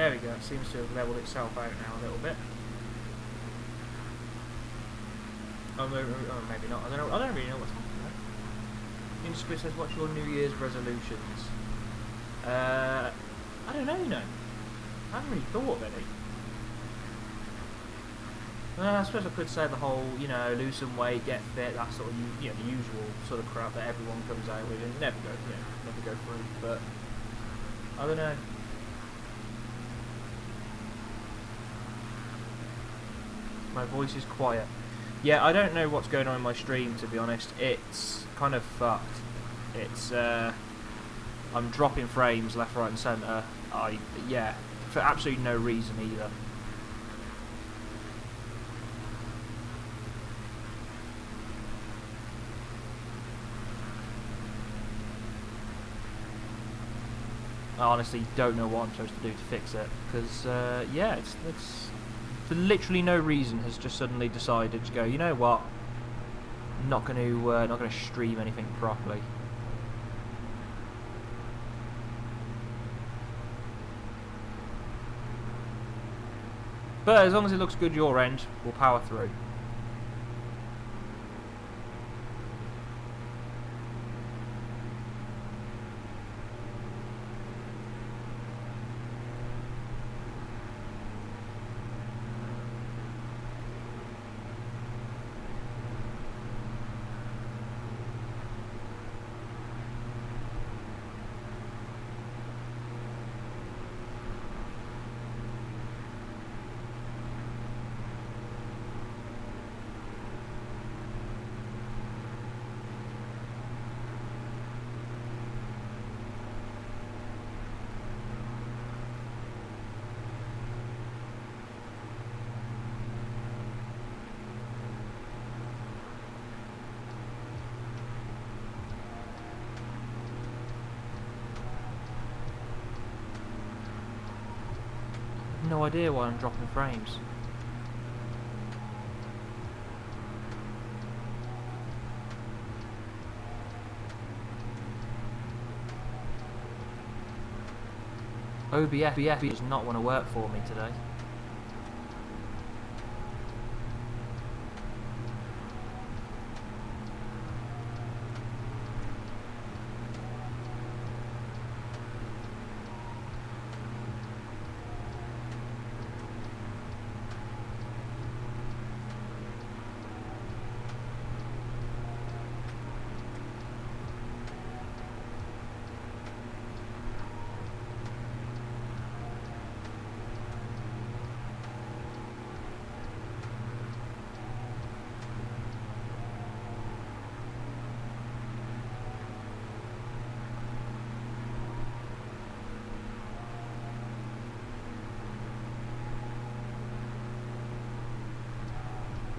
There we go. It seems to have levelled itself out now a little bit. Oh, maybe not. I don't really know what's happening there. Inscript says, "What's your New Year's resolutions?" I don't know. You know, I haven't really thought of any. I suppose I could say the whole, you know, lose some weight, get fit, that sort of, you know, the usual sort of crap that everyone comes out with and never go through. But I don't know. My voice is quiet. Yeah, I don't know what's going on in my stream, to be honest. It's kind of fucked. It's I'm dropping frames left, right, and centre. Yeah, for absolutely no reason either. I honestly don't know what I'm supposed to do to fix it, because yeah, it's for literally no reason has just suddenly decided to go, you know what, I'm not going to stream anything properly. But as long as it looks good your end, we'll power through. No idea why I'm dropping frames. OBF does not want to work for me today.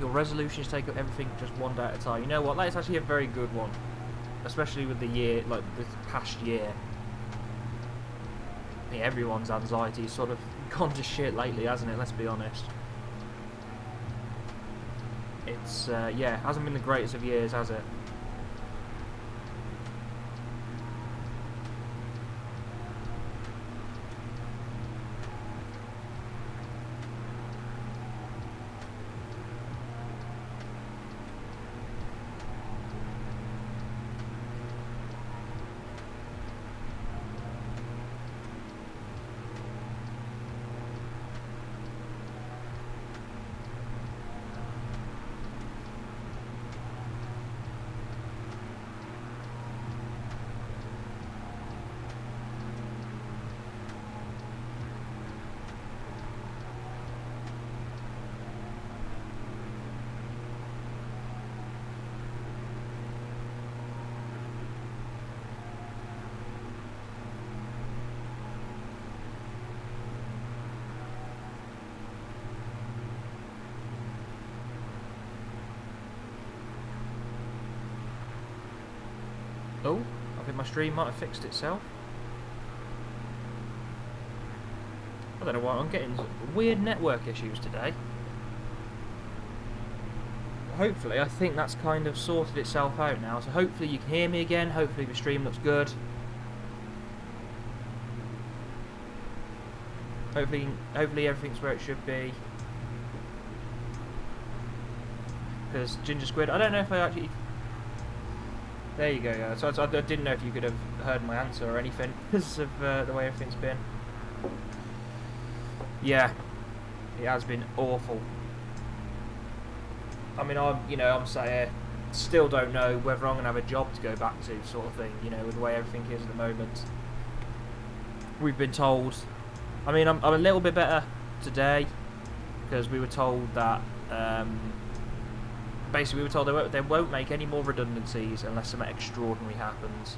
Your resolutions take up everything just one day at a time. You know what? That is actually a very good one, especially with the year, like this past year. I think everyone's anxiety has sort of gone to shit lately, hasn't it? Let's be honest. It's yeah, hasn't been the greatest of years, has it? Oh, I think my stream might have fixed itself. I don't know why I'm getting weird network issues today. Hopefully, I think that's kind of sorted itself out now. So hopefully you can hear me again. Hopefully the stream looks good. Hopefully everything's where it should be. Because Ginger Squid, I don't know if I actually... There you go, yeah. So I didn't know if you could have heard my answer or anything because of the way everything's been. Yeah, it has been awful. I mean, I'm sat here, still don't know whether I'm going to have a job to go back to, sort of thing, with the way everything is at the moment. We've been told, I mean, I'm a little bit better today, because we were told that, basically we were told they won't make any more redundancies unless something extraordinary happens.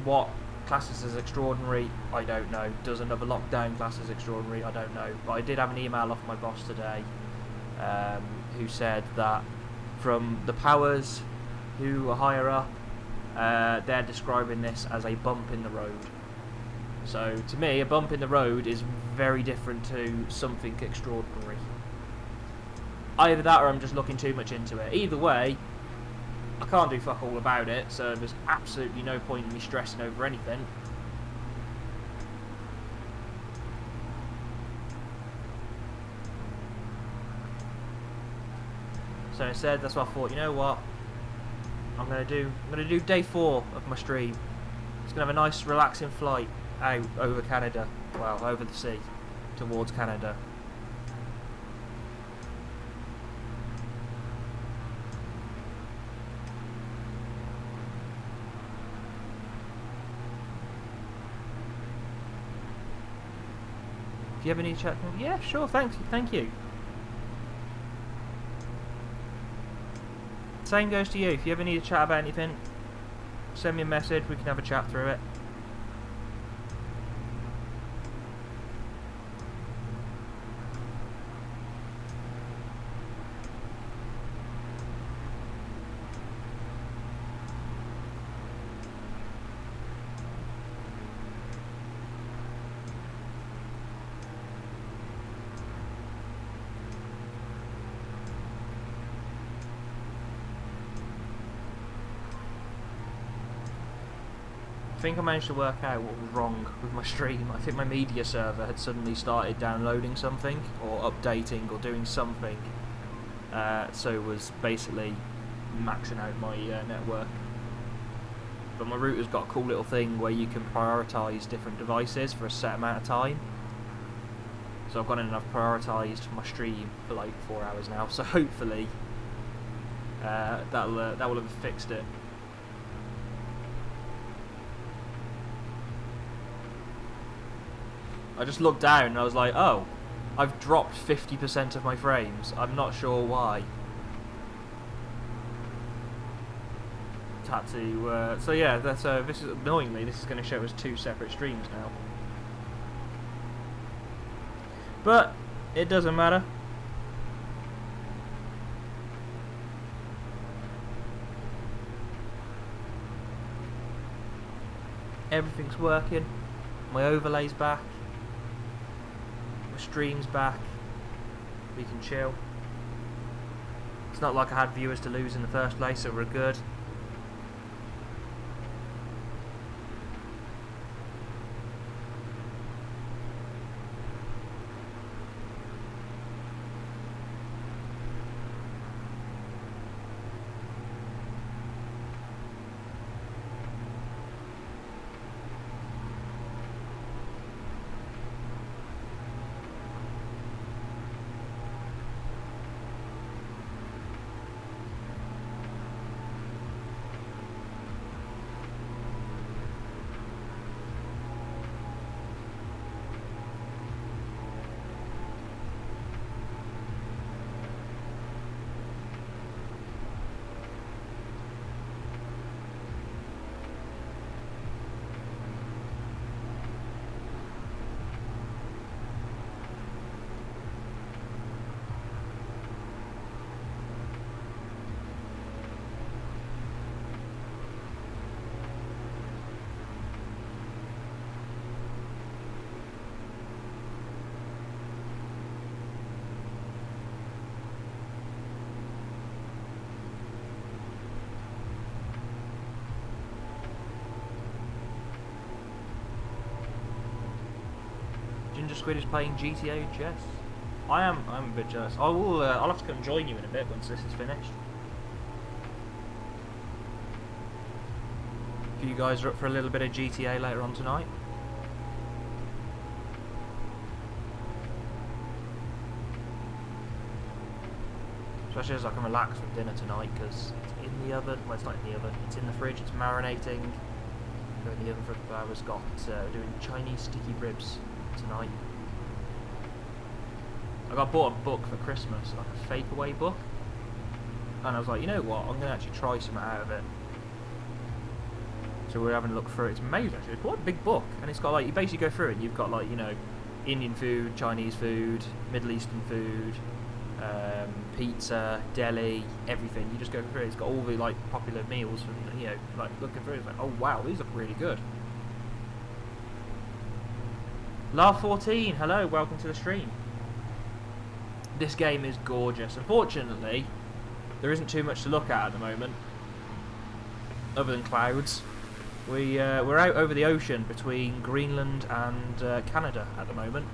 What classes as extraordinary, I don't know. Does another lockdown class as extraordinary? I don't know. But I did have an email off my boss today, who said that from the powers who are higher up, they're describing this as a bump in the road. So to me, a bump in the road is very different to something extraordinary. Either that or I'm just looking too much into it. Either way, I can't do fuck all about it, so there's absolutely no point in me stressing over anything. So instead, that's what I thought. You know what? I'm gonna do day 4 of my stream. It's gonna have a nice, relaxing flight out over Canada. Well, over the sea towards Canada. If you ever need to chat, yeah, sure, thank you. Same goes to you. If you ever need to chat about anything, send me a message. We can have a chat through it. I think I managed to work out what was wrong with my stream. I think my media server had suddenly started downloading something, or updating, or doing something. So it was basically maxing out my network. But my router's got a cool little thing where you can prioritise different devices for a set amount of time. So I've got in and I've prioritised my stream for like 4 hours now. So hopefully that will have fixed it. I just looked down and I was like, oh, I've dropped 50% of my frames. I'm not sure why. Had to, so yeah, that's this is annoyingly, this is going to show us 2 separate streams now. But it doesn't matter. Everything's working. My overlay's back. Stream's back. We can chill. It's not like I had viewers to lose in the first place, so we're good. Ginger Squid is playing GTA chess. I'm a bit jealous. I'll have to come join you in a bit once this is finished. If you guys are up for a little bit of GTA later on tonight. Especially as I can relax with dinner tonight, because it's in the oven. Well, it's not in the oven. It's in the fridge. It's marinating. Go in the oven for a couple of hours. Got doing Chinese sticky ribs tonight. I bought a book for Christmas, like a fake away book, and I was like, you know what? I'm gonna actually try something out of it. So we're having a look through it. It's amazing actually. It's quite a big book, and it's got like, you basically go through it and you've got like, you know, Indian food, Chinese food, Middle Eastern food, pizza, deli, everything. You just go through it. It's got all the like popular meals, and you know, like looking through it, it's like, oh wow, these look really good. Lav14, hello, welcome to the stream. This game is gorgeous. Unfortunately, there isn't too much to look at the moment, other than clouds. We're out over the ocean between Greenland and Canada at the moment.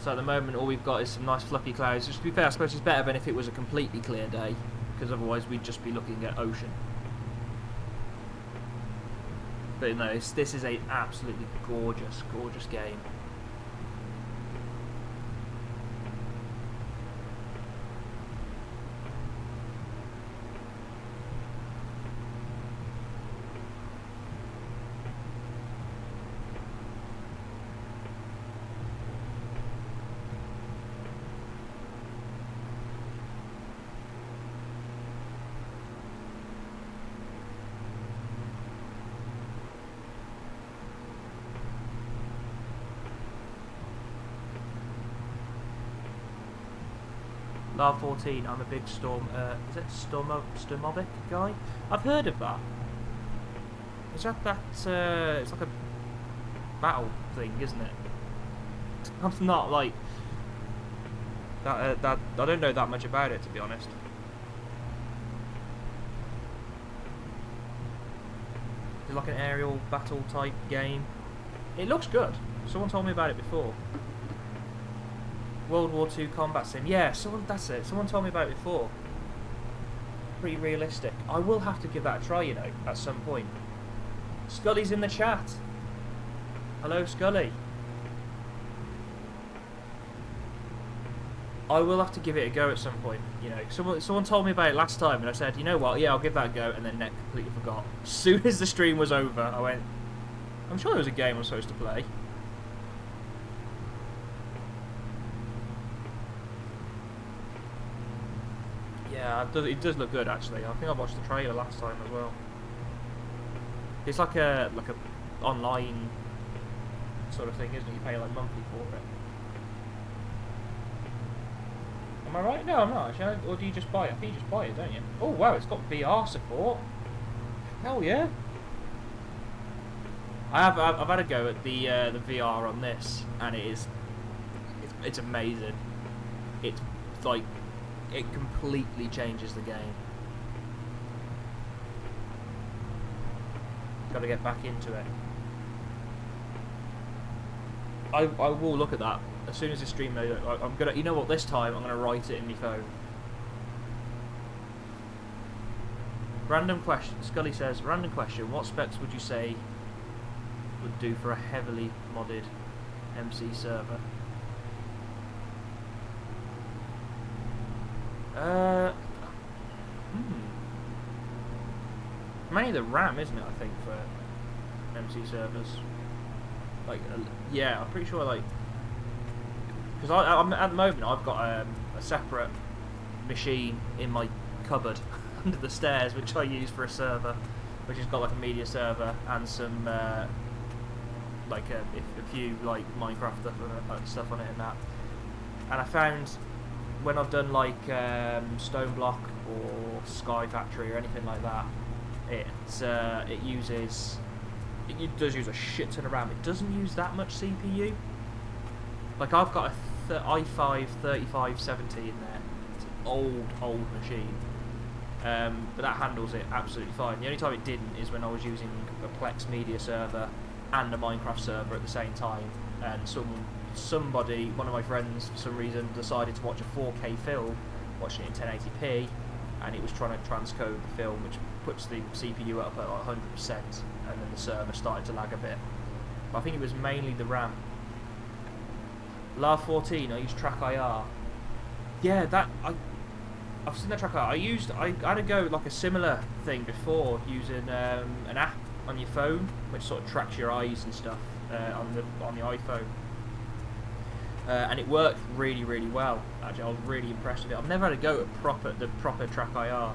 So at the moment all we've got is some nice fluffy clouds, which to be fair I suppose is better than if it was a completely clear day, because otherwise we'd just be looking at ocean. But no, this is an absolutely gorgeous, gorgeous game. Lav14, I'm a big is it Stormovic guy? I've heard of that. Is that, it's like a battle thing, isn't it? I'm not like, that I don't know that much about it, to be honest. It's like an aerial battle type game. It looks good. Someone told me about it before. World War II combat sim. Yeah, that's it. Someone told me about it before. Pretty realistic. I will have to give that a try, you know, at some point. Scully's in the chat. Hello, Scully. I will have to give it a go at some point, you know. Someone told me about it last time, and I said, you know what, yeah, I'll give that a go, and then completely forgot. As soon as the stream was over, I went, I'm sure there was a game I'm supposed to play. Yeah, it does look good actually. I think I watched the trailer last time as well. It's like a online sort of thing, isn't it? You pay like monthly for it. Am I right? No, I'm not actually. Or do you just buy it? I think you just buy it, don't you? Oh wow, it's got VR support. Hell yeah! I've had a go at the VR on this, and it's amazing. It's like, it completely changes the game. Got to get back into it. I will look at that as soon as the stream. I'm gonna. You know what? This time I'm gonna write it in my phone. Random question. Scully says, random question. What specs would you say would do for a heavily modded MC server? Mainly the RAM, isn't it? I think for MC servers. Like, yeah, I'm pretty sure. Like, because I'm at the moment I've got a separate machine in my cupboard under the stairs, which I use for a server, which has got like a media server and some like a few like Minecraft stuff on it and that. And I found, when I've done like Stone Block or Sky Factory or anything like that, it does use a shit ton of RAM. It doesn't use that much CPU. Like, I've got a i5 3570 in there. It's an old machine. But that handles it absolutely fine. The only time it didn't is when I was using a Plex media server and a Minecraft server at the same time, and somebody, one of my friends, for some reason decided to watch a 4K film, watching it in 1080p, and it was trying to transcode the film, which puts the CPU up at like 100%, and then the server started to lag a bit. But I think it was mainly the RAM. LAR14, I used CYYR. Yeah, I've seen that tracker. I had to go like a similar thing before, using an app on your phone which sort of tracks your eyes and stuff on the iPhone, and it worked really, really well. Actually, I was really impressed with it. I've never had to go at the proper CYYR,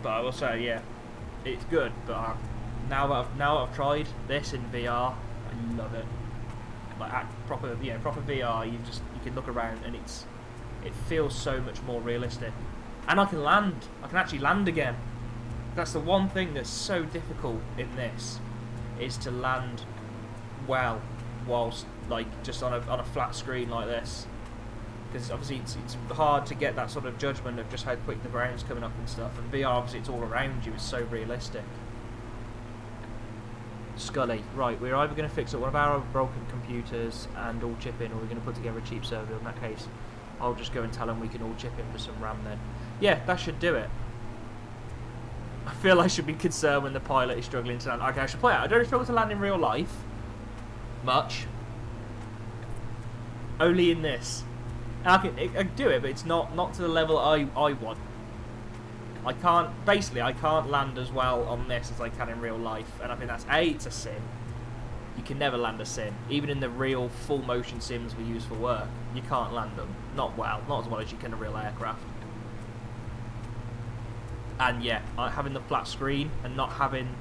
but I will say, yeah, it's good. But now that I've tried this in VR, I love it. Like proper VR, you can look around and it feels so much more realistic. And I can actually land again. That's the one thing that's so difficult in this, is to land well whilst like just on a flat screen like this, because obviously it's hard to get that sort of judgment of just how quick the ground's coming up and stuff. And VR, obviously, it's all around you, it's so realistic. Scully, right, we're either going to fix up one of our broken computers and all chip in, or we're going to put together a cheap server. In that case, I'll just go and tell them we can all chip in for some RAM then. Yeah, that should do it. I feel I should be concerned when the pilot is struggling to land. Okay, I should play out. I don't struggle to land in real life much. Only in this. And I can do it, but it's not to the level I want. I can't land as well on this as I can in real life, and I think that's it's a sin. You can never land a sim. Even in the real full motion sims we use for work, you can't land them. Not as well as you can a real aircraft. And yeah, having the flat screen and not having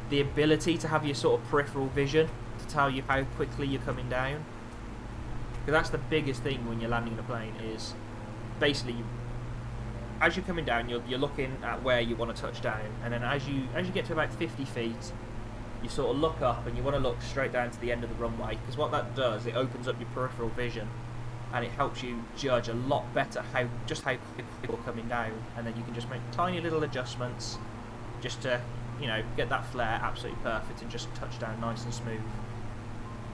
the ability to have your sort of peripheral vision to tell you how quickly you're coming down. Because that's the biggest thing when you're landing in a plane, is basically as you're coming down, you're looking at where you want to touch down, and then as you get to about 50 feet, you sort of look up and you want to look straight down to the end of the runway, because what that does, it opens up your peripheral vision, and it helps you judge a lot better how quick you're coming down, and then you can just make tiny little adjustments just to, you know, get that flare absolutely perfect and just touch down nice and smooth.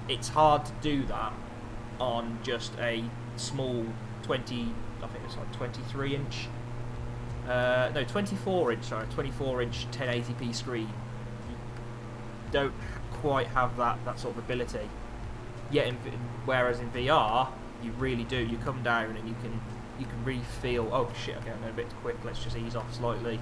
It's hard to do that on just a small 20, I think it's like 23 inch, no, 24 inch, sorry, 24 inch 1080p screen. You don't quite have that sort of ability. Yet, whereas in VR, you really do. You come down and you can really feel, oh shit, okay, I'm going a bit quick, let's just ease off slightly.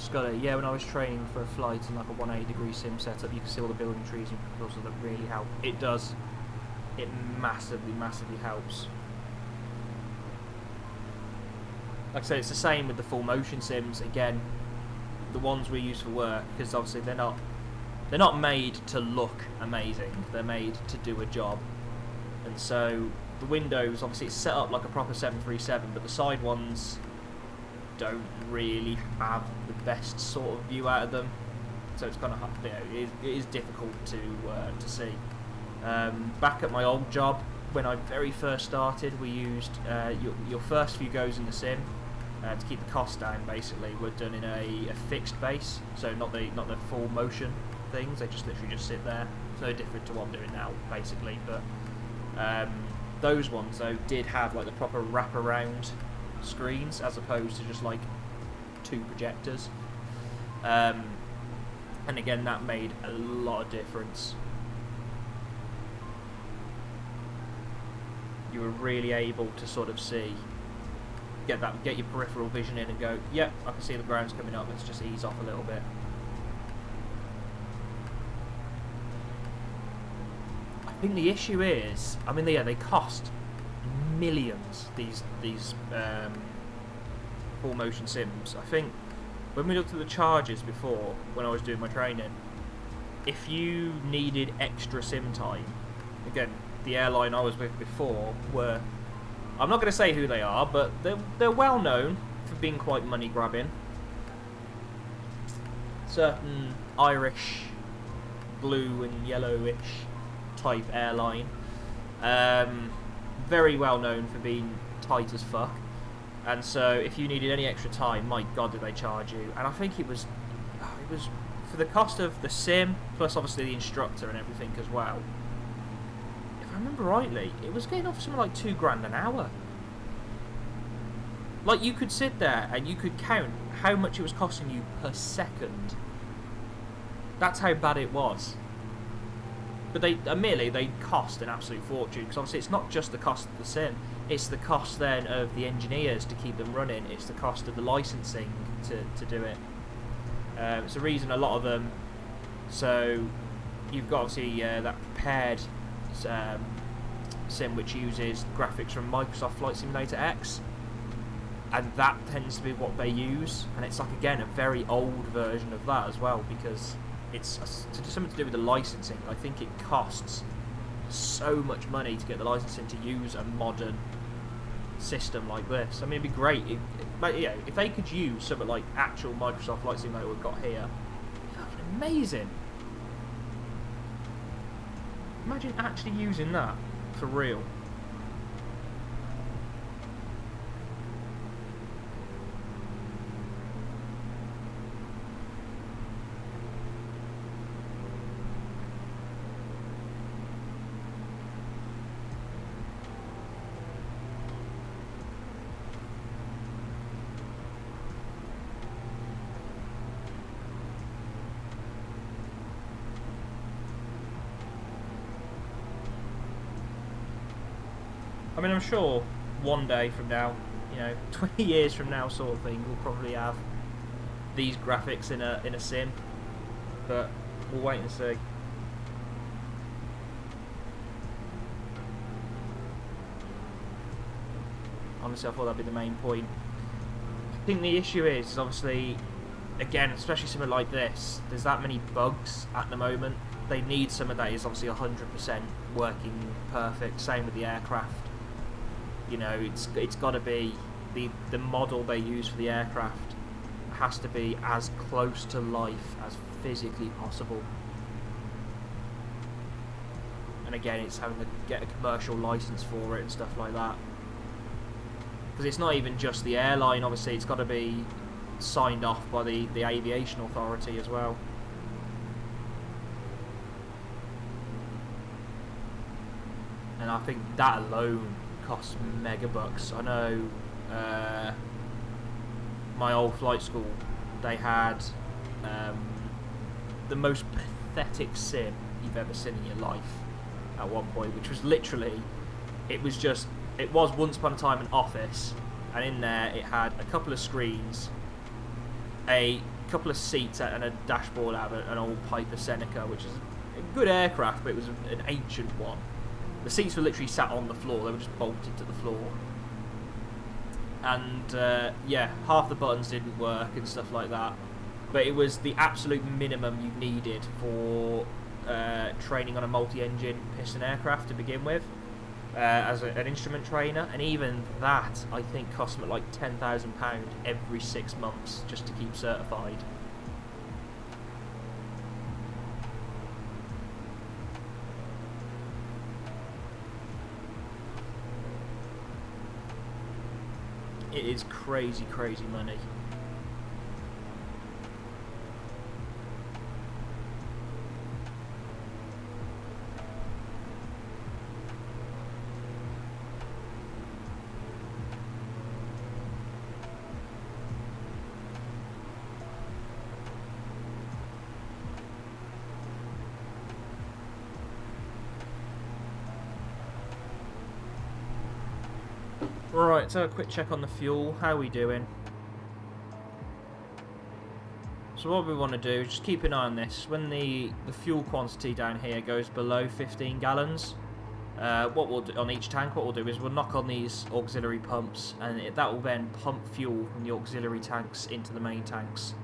Scully, yeah, when I was training for a flight in like a 180-degree sim setup, you can see all the building trees and proposals that really help. It does. It massively, massively helps. Like I say, it's the same with the full motion sims. Again, the ones we use for work, because obviously they're not made to look amazing. They're made to do a job. And so the windows, obviously, it's set up like a proper 737, but the side ones don't really have the best sort of view out of them, so it's kind of, you know, it is difficult to see. Back at my old job, when I very first started, we used your first few goes in the sim to keep the cost down. Basically, were done in a fixed base, so not the full motion things. They just literally just sit there. It's no different to what I'm doing now, basically. But those ones though did have like the proper wraparound screens, as opposed to just like two projectors, and again that made a lot of difference. You were really able to sort of see, get your peripheral vision in and go, yep, I can see the ground's coming up, let's just ease off a little bit. I think the issue is, I mean, yeah, they cost millions, these full motion sims. I think when we looked at the charges before, when I was doing my training, if you needed extra sim time, again, the airline I was with before were, I'm not going to say who they are, but they're well known for being quite money grabbing. Certain Irish blue and yellowish type airline, very well known for being tight as fuck. And so if you needed any extra time, my god, did they charge you. And I think it was for the cost of the sim plus obviously the instructor and everything as well. If I remember rightly, it was getting off something like £2 an hour. Like, you could sit there and you could count how much it was costing you per second. That's how bad it was. But they cost an absolute fortune, because obviously it's not just the cost of the sim, it's the cost then of the engineers to keep them running, it's the cost of the licensing to do it. It's the reason a lot of them, so you've got obviously that prepared sim which uses graphics from Microsoft Flight Simulator X, and that tends to be what they use, and it's like, again, a very old version of that as well, because it's something to do with the licensing. I think it costs so much money to get the licensing to use a modern system like this. I mean, it'd be great if they could use something like actual Microsoft Flight Simulator we've got here. That'd be amazing. Imagine actually using that for real. I mean, I'm sure one day from now, 20 years from now sort of thing, we'll probably have these graphics in a sim, but we'll wait and see. Honestly, I thought that'd be the main point. I think the issue is obviously, again, especially something like this, there's that many bugs at the moment. They need something that is obviously 100% working perfect. Same with the aircraft. It's got to be the model they use for the aircraft has to be as close to life as physically possible. And again, it's having to get a commercial license for it and stuff like that. Because it's not even just the airline, obviously, it's got to be signed off by the aviation authority as well. And I think that alone costs mega bucks. I know my old flight school, they had the most pathetic sim you've ever seen in your life at one point, which was literally, it was once upon a time an office, and in there it had a couple of screens, a couple of seats and a dashboard out of an old Piper Seneca, which is a good aircraft, but it was an ancient one. The seats were literally sat on the floor, they were just bolted to the floor. And yeah, half the buttons didn't work and stuff like that. But it was the absolute minimum you needed for training on a multi-engine piston aircraft to begin with, as an instrument trainer. And even that, I think, cost me like £10,000 every 6 months just to keep certified. It is crazy, crazy money. Right, so a quick check on the fuel. How are we doing? So what we want to do is just keep an eye on this. When the fuel quantity down here goes below 15 gallons, what we'll do on each tank, what we'll do is we'll knock on these auxiliary pumps, and that will then pump fuel from the auxiliary tanks into the main tanks.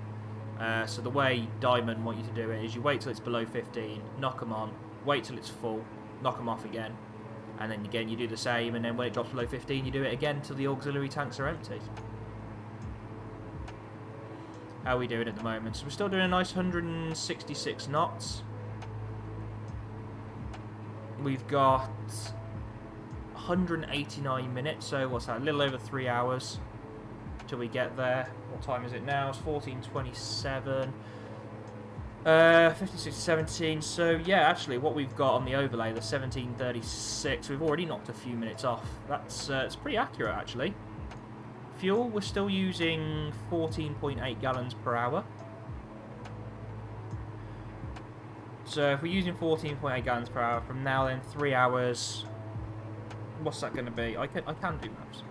So the way Diamond want you to do it is you wait till it's below 15, knock them on, wait till it's full, knock them off again, and then again you do the same, and then when it drops below 15 you do it again till the auxiliary tanks are empty. How are we doing at the moment? So we're still doing a nice 166 knots. We've got 189 minutes, so what's that, a little over 3 hours till we get there. What time is it now? It's 14:27. 56, 17. So yeah, actually, what we've got on the overlay, the 17:36, we've already knocked a few minutes off. That's it's pretty accurate, actually. Fuel, we're still using 14.8 gallons per hour. So if we're using 14.8 gallons per hour from now, then 3 hours. What's that going to be? I can do maths.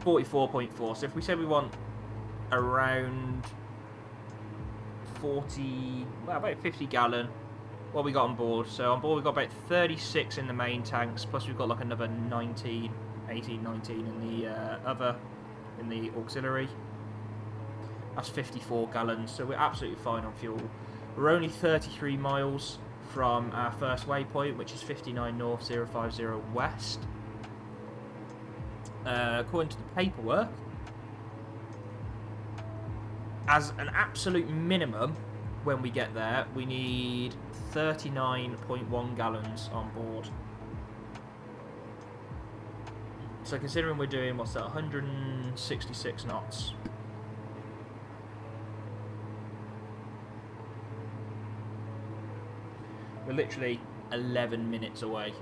44.4. So if we said we want around 40, well, about 50 gallon, what we got on board. So on board we've got about 36 in the main tanks, plus we've got like another 19, 18, 19 in the in the auxiliary. That's 54 gallons, so we're absolutely fine on fuel. We're only 33 miles from our first waypoint, which is 59 north, 050 west. According to the paperwork, as an absolute minimum, when we get there, we need 39.1 gallons on board. So considering we're doing, what's that, 166 knots. We're literally 11 minutes away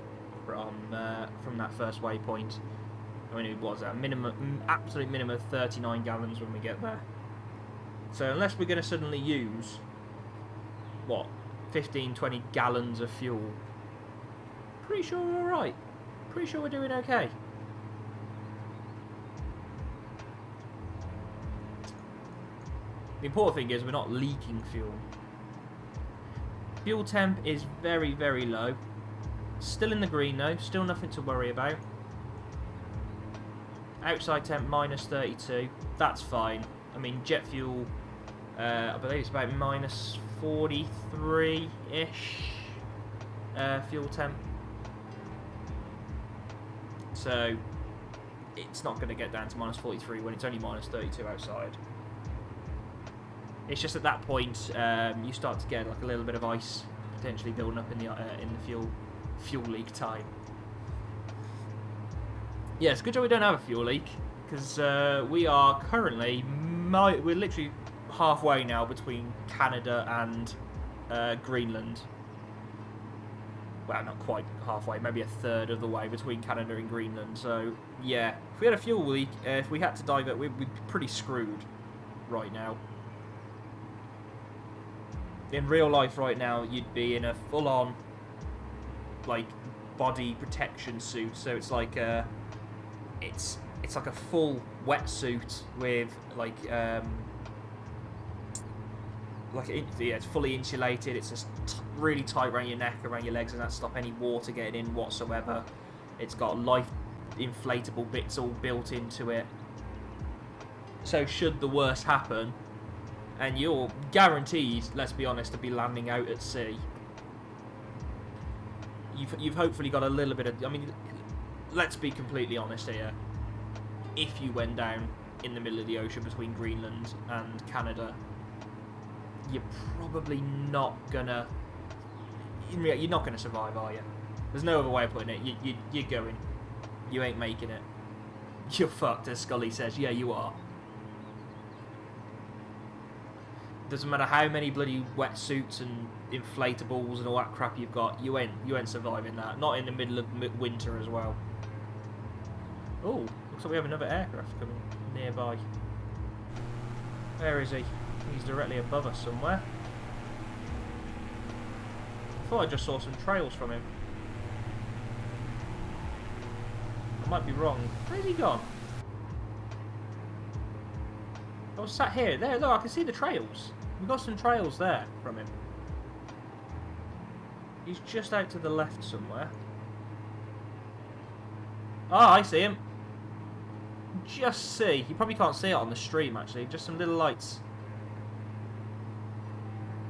from that first waypoint. I mean, it was a minimum, absolute minimum of 39 gallons when we get there. So unless we're going to suddenly use, what, 15, 20 gallons of fuel, pretty sure we're alright. Pretty sure we're doing okay. The important thing is we're not leaking fuel. Fuel temp is very, very low. Still in the green though, still nothing to worry about. Outside temp minus 32, that's fine. I mean, jet fuel, I believe it's about minus 43-ish fuel temp. So it's not going to get down to minus 43 when it's only minus 32 outside. It's just at that point you start to get like a little bit of ice potentially building up in the fuel leak time. Yeah, it's a good job we don't have a fuel leak, because we are currently, we're literally halfway now between Canada and Greenland. Well, not quite halfway, maybe a third of the way between Canada and Greenland. So, yeah, if we had a fuel leak, if we had to divert, we'd be pretty screwed right now. In real life right now, you'd be in a full-on, like, body protection suit. So it's like a... It's like a full wetsuit with yeah, it's fully insulated. It's just really tight around your neck, around your legs, and that stop any water getting in whatsoever. It's got life inflatable bits all built into it. So should the worst happen, and you're guaranteed, let's be honest, to be landing out at sea, you've hopefully got a little bit of... I mean, let's be completely honest here. If you went down in the middle of the ocean between Greenland and Canada, you're probably not gonna... You're not gonna survive, are you? There's no other way of putting it. You're going. You ain't making it. You're fucked, as Scully says. Yeah, you are. Doesn't matter how many bloody wetsuits and inflatables and all that crap you've got, you ain't surviving that. Not in the middle of winter as well. Oh, looks like we have another aircraft coming nearby. Where is he? He's directly above us somewhere. I thought I just saw some trails from him. I might be wrong. Where's he gone? I was sat here. There, look, I can see the trails. We've got some trails there from him. He's just out to the left somewhere. Ah, I see him. can just see, you probably can't see it on the stream actually, just some little lights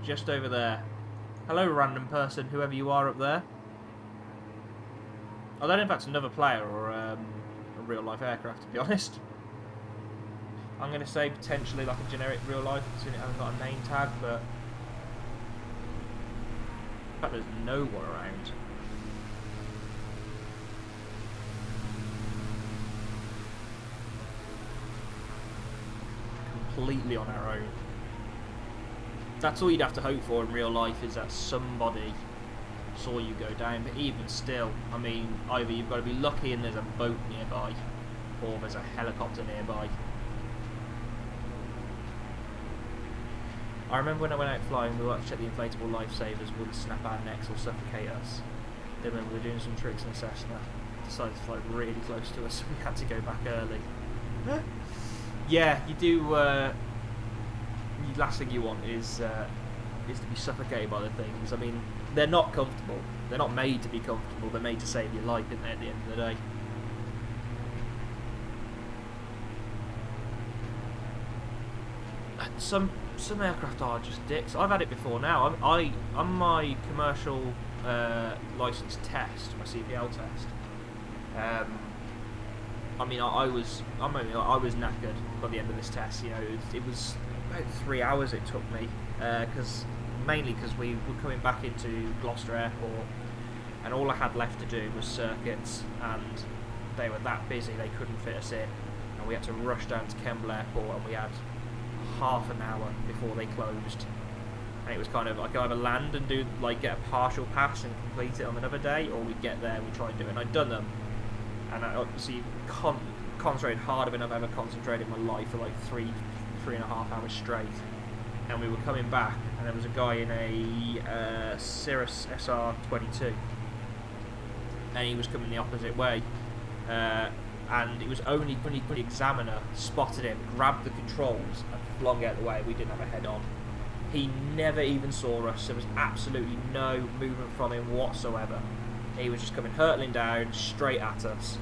just over there. Hello random person, whoever you are up there. I don't know if that's another player or a real life aircraft, to be honest. I'm going to say potentially like a generic real life, considering it hasn't got a name tag, but in fact there's no one around. Completely on our own. That's all you'd have to hope for in real life, is that somebody saw you go down, but even still, I mean, either you've got to be lucky and there's a boat nearby, or there's a helicopter nearby. I remember when I went out flying, we wanted to check the inflatable lifesavers wouldn't snap our necks or suffocate us. Then when we were doing some tricks in Cessna, decided to fly really close to us, so we had to go back early. Yeah, you do. The last thing you want is to be suffocated by the things. I mean, they're not comfortable. They're not made to be comfortable. They're made to save your life, aren't they, at the end of the day. Some aircraft are just dicks. I've had it before now. On my commercial license test, my CPL test. I mean, I was knackered by the end of this test. You know, it was about 3 hours it took me, mainly because we were coming back into Gloucester Airport, and all I had left to do was circuits, and they were that busy they couldn't fit us in, and we had to rush down to Kemble Airport, and we had half an hour before they closed. And it was kind of like either land and do get a partial pass and complete it on another day, or we'd get there and we'd try and do it. And I'd done them, and I obviously concentrated harder than I've ever concentrated in my life for like three and a half hours straight. And we were coming back, and there was a guy in a Cirrus SR22, and he was coming the opposite way, and it was only when the examiner spotted him, grabbed the controls and flung out the way. We didn't have a head on. He never even saw us. There was absolutely no movement from him whatsoever. He was just coming hurtling down straight at us,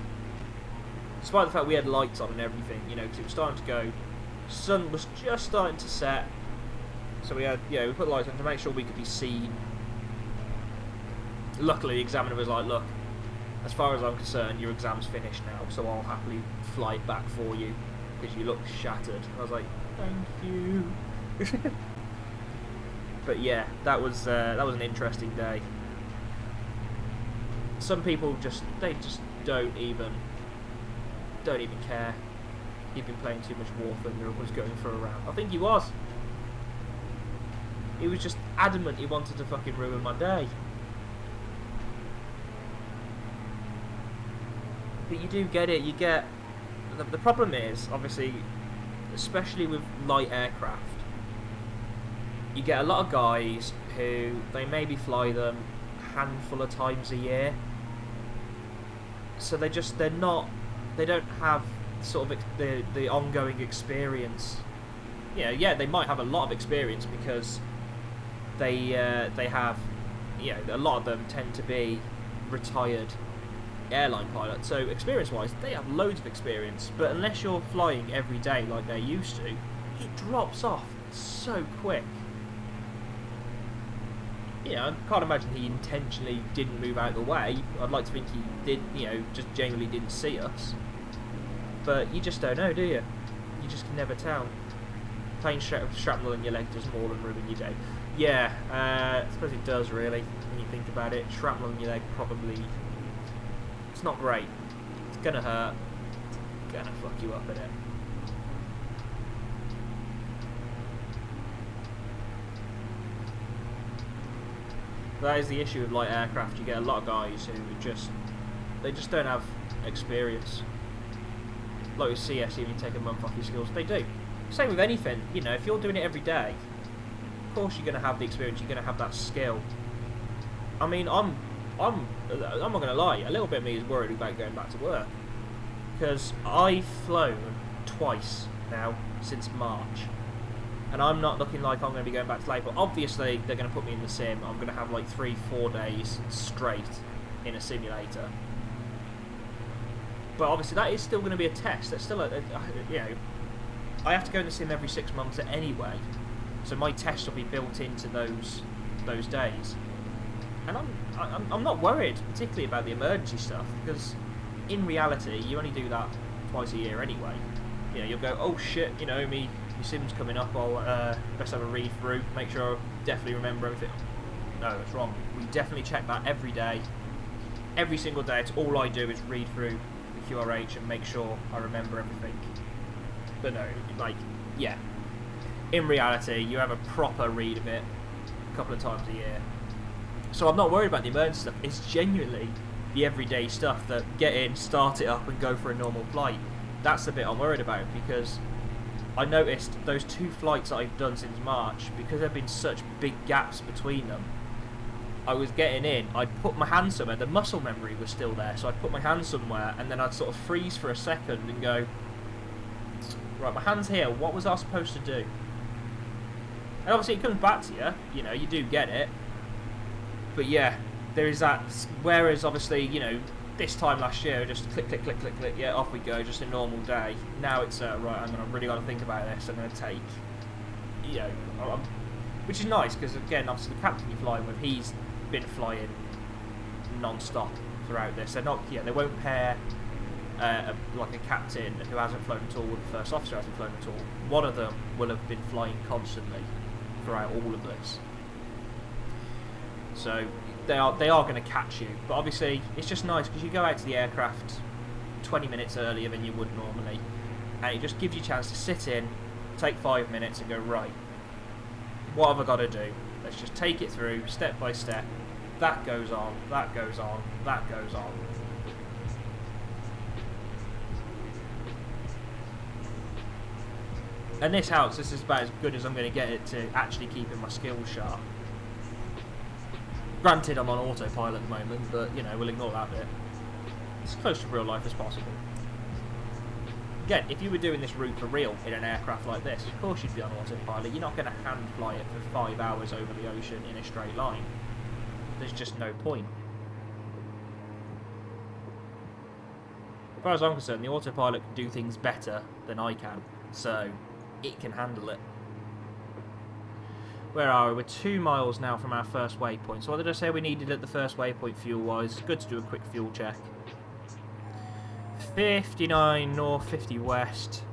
despite the fact we had lights on and everything, you know, because it was starting to go. Sun was just starting to set, so we had, we put lights on to make sure we could be seen. Luckily, the examiner was like, "Look, as far as I'm concerned, your exam's finished now, so I'll happily fly it back for you because you look shattered." I was like, "Thank you." But yeah, that was an interesting day. Some people just don't even care. He'd been playing too much War Thunder and was going for a round. I think he was. He was just adamant he wanted to fucking ruin my day. But you do get it. You get the problem is, obviously, especially with light aircraft, you get a lot of guys who they maybe fly them a handful of times a year, so they don't have sort of the ongoing experience. Yeah, they might have a lot of experience because they have, a lot of them tend to be retired airline pilots, so experience-wise they have loads of experience, but unless you're flying every day like they're used to, it drops off so quick. I can't imagine he intentionally didn't move out of the way. I'd like to think he did, just genuinely didn't see us. But you just don't know, do you? You just can never tell. Plain shrapnel in your leg does more than ruin your day. Yeah, I suppose it does, really, when you think about it. Shrapnel in your leg probably... It's not great. It's gonna hurt. It's gonna fuck you up in it. That is the issue with light aircraft. You get a lot of guys who they just don't have experience. Like with CS, even you take a month off your skills, they do. Same with anything. If you're doing it every day, of course you're gonna have the experience. You're gonna have that skill. I mean, I'm not gonna lie. A little bit of me is worried about going back to work because I've flown twice now since March. And I'm not looking like I'm going to be going back to late, but obviously they're going to put me in the sim. I'm going to have like 3-4 days straight in a simulator. But obviously that is still going to be a test. That's still you know, I have to go in the sim every 6 months anyway, so my tests will be built into those days. And I'm not worried particularly about the emergency stuff, because in reality you only do that twice a year anyway. You know, you'll go, oh shit, you know, your sim's coming up, I'll best have a read through, make sure I definitely remember everything. No, that's wrong. We definitely check that every day. Every single day, it's all I do is read through the QRH and make sure I remember everything. But no, like, yeah. In reality, you have a proper read of it a couple of times a year. So I'm not worried about the emergency stuff. It's genuinely the everyday stuff that get in, start it up and go for a normal flight. That's the bit I'm worried about, because I noticed those 2 flights that I've done since March, because there have been such big gaps between them, I was getting in, I'd put my hand somewhere, the muscle memory was still there, so I'd put my hand somewhere and then I'd sort of freeze for a second and go, right, my hand's here, what was I supposed to do? And obviously it comes back to you, you know, you do get it, but yeah, there is that, whereas obviously, you know, this time last year, just click, click, click, click, click, yeah, off we go, just a normal day. Now it's, right, I'm really got to think about this, I'm going to take, you know, which is nice, because again, obviously the captain you're flying with, he's been flying non-stop throughout this. They're not, yeah, they won't pair like a captain who hasn't flown at all with the first officer who hasn't flown at all. One of them will have been flying constantly throughout all of this. So they are going to catch you, but obviously it's just nice because you go out to the aircraft 20 minutes earlier than you would normally, and it just gives you a chance to sit in, take 5 minutes and go, right, what have I got to do? Let's just take it through step by step. That goes on, that goes on, that goes on. And this helps. This is about as good as I'm going to get it to actually keeping my skills sharp. Granted, I'm on autopilot at the moment, but, you know, we'll ignore that bit. It's as close to real life as possible. Again, if you were doing this route for real in an aircraft like this, of course you'd be on autopilot. You're not going to hand fly it for 5 hours over the ocean in a straight line. There's just no point. As far as I'm concerned, the autopilot can do things better than I can, so it can handle it. Where are we? We're 2 miles now from our first waypoint. So what did I say we needed at the first waypoint fuel-wise? Good to do a quick fuel check. 59 north, 50 west,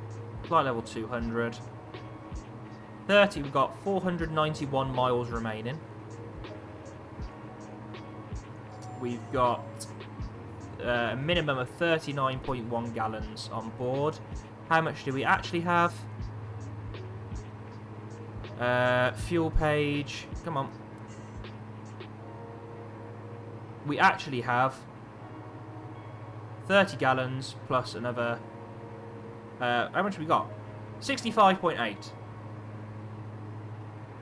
flight level 200. 30, we've got 491 miles remaining. We've got a minimum of 39.1 gallons on board. How much do we actually have? Fuel page, come on. We actually have 30 gallons plus another, how much have we got? 65.8.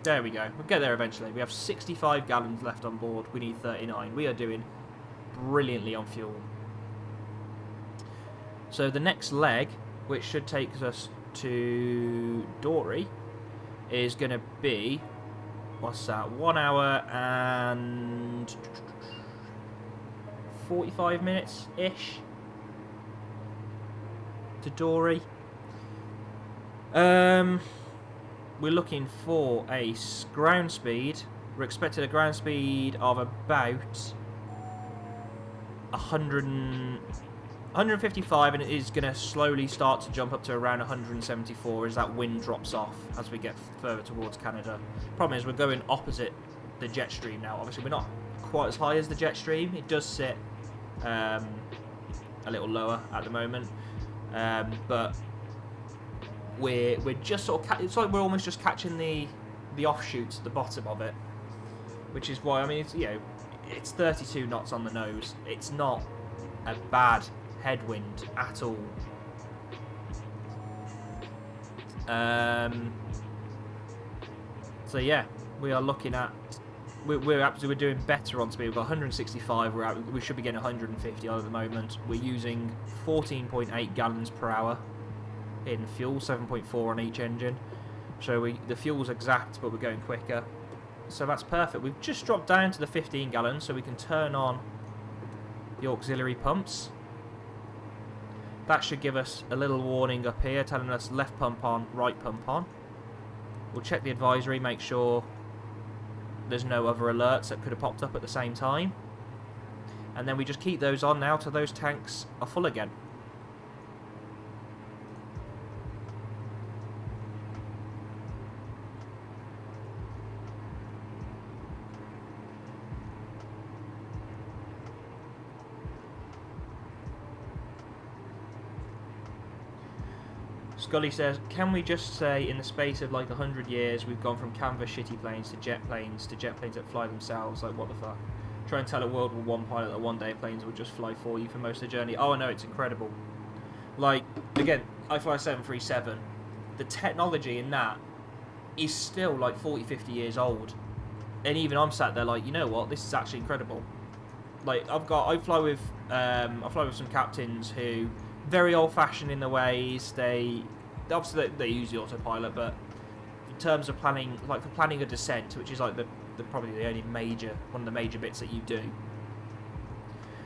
There we go. We'll get there eventually. We have 65 gallons left on board. We need 39. We are doing brilliantly on fuel. So the next leg, which should take us to Dory, is going to be, what's that, 1 hour and 45 minutes-ish to Dory. We're looking for a ground speed. We're expecting a ground speed of about 155, and it is going to slowly start to jump up to around 174 as that wind drops off as we get further towards Canada. Problem is we're going opposite the jet stream now. Obviously we're not quite as high as the jet stream. It does sit a little lower at the moment, but we're just sort of it's like we're almost just catching the offshoots at the bottom of it, which is why, I mean, it's, you know, it's 32 knots on the nose. It's not a bad headwind at all. So yeah, we are looking at we're doing better on speed. We've got 165. We should be getting 150 at the moment. We're using 14.8 gallons per hour in fuel, 7.4 on each engine. So the fuel's exact, but we're going quicker. So that's perfect. We've just dropped down to the 15 gallons, so we can turn on the auxiliary pumps. That should give us a little warning up here telling us left pump on, right pump on. We'll check the advisory, make sure there's no other alerts that could have popped up at the same time. And then we just keep those on now till those tanks are full again. Scully says, can we just say in the space of like 100 years we've gone from canvas shitty planes to jet planes that fly themselves? Like, what the fuck? Try and tell a World War I pilot that one day planes will just fly for you for most of the journey. Oh, I know, it's incredible. Like, again, I fly a 737. The technology in that is still like 40, 50 years old. And even I'm sat there like, you know what, this is actually incredible. Like, I fly with some captains who very old-fashioned in the ways. They use the autopilot, but in terms of planning, like for planning a descent, which is like probably the only one of the major bits that you do.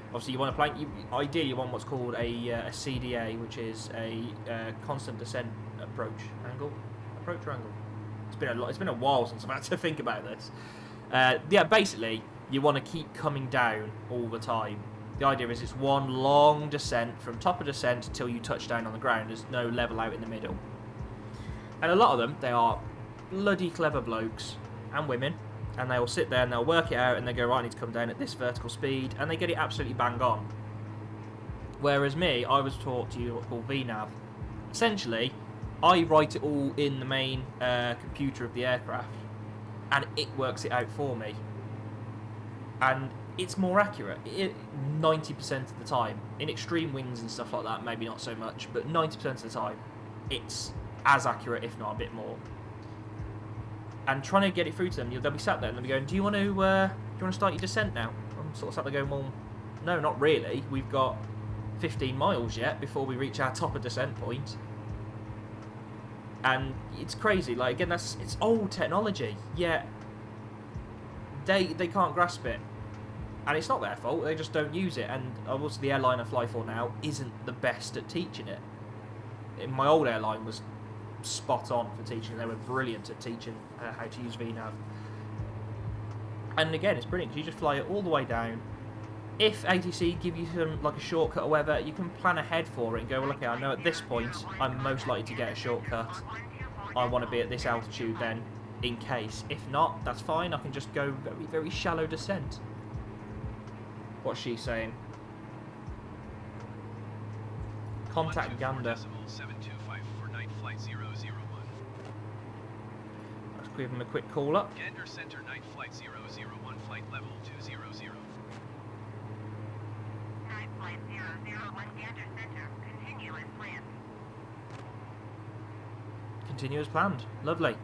Obviously, you want to plan. Ideally, you want what's called a CDA, which is a constant descent approach or angle. It's been a while since I've had to think about this. Yeah, basically, you want to keep coming down all the time. The idea is it's one long descent from top of descent until you touch down on the ground. There's no level out in the middle. And a lot of them, they are bloody clever blokes and women, and they will sit there and they'll work it out and they go, right, I need to come down at this vertical speed, and they get it absolutely bang on. Whereas me, I was taught to use what's called VNav. Essentially, I write it all in the main computer of the aircraft, and it works it out for me. And it's more accurate 90% of the time. In extreme winds and stuff like that, maybe not so much, but 90% of the time, it's as accurate, if not a bit more. And trying to get it through to them, they'll be sat there and they'll be going, "Do you want to start your descent now?" I'm sort of sat there going, "Well, no, not really. We've got 15 miles yet before we reach our top of descent point." And it's crazy. Like, again, it's old technology, yet they can't grasp it. And it's not their fault, they just don't use it. And also the airline I fly for now isn't the best at teaching it. My old airline was spot on for teaching. They were brilliant at teaching how to use VNav. And again, it's brilliant because you just fly it all the way down. If ATC give you some, like a shortcut or whatever, you can plan ahead for it and go, well, okay, I know at this point I'm most likely to get a shortcut. I want to be at this altitude then, in case. If not, that's fine, I can just go very, very shallow descent. What's she saying? Contact Gander. Let's give him a quick call up. Gander Center, night flight 001, flight level 200. Night flight 001, Gander Center, continue as planned. Continue as planned. Lovely.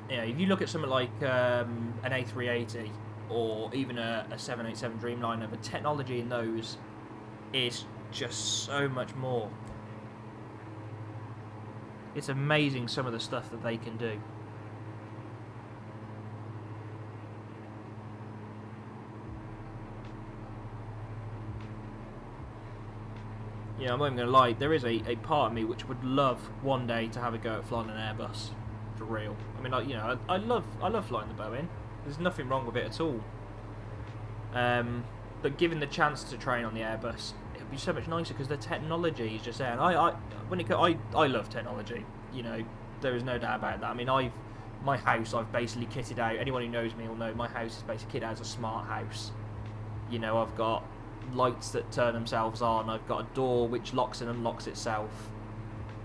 Yeah, if you look at something like an A380 or even a 787 Dreamliner, the technology in those is just so much more. It's amazing some of the stuff that they can do. Yeah, I'm not even going to lie, there is a part of me which would love one day to have a go at flying an Airbus. For real. I mean, like, you know, I love flying the Boeing. There's nothing wrong with it at all. But given the chance to train on the Airbus, it would be so much nicer because the technology is just there. And I love technology. You know, there is no doubt about that. I mean, my house I've basically kitted out. Anyone who knows me will know my house is basically kitted out as a smart house. You know, I've got lights that turn themselves on. I've got a door which locks and unlocks itself.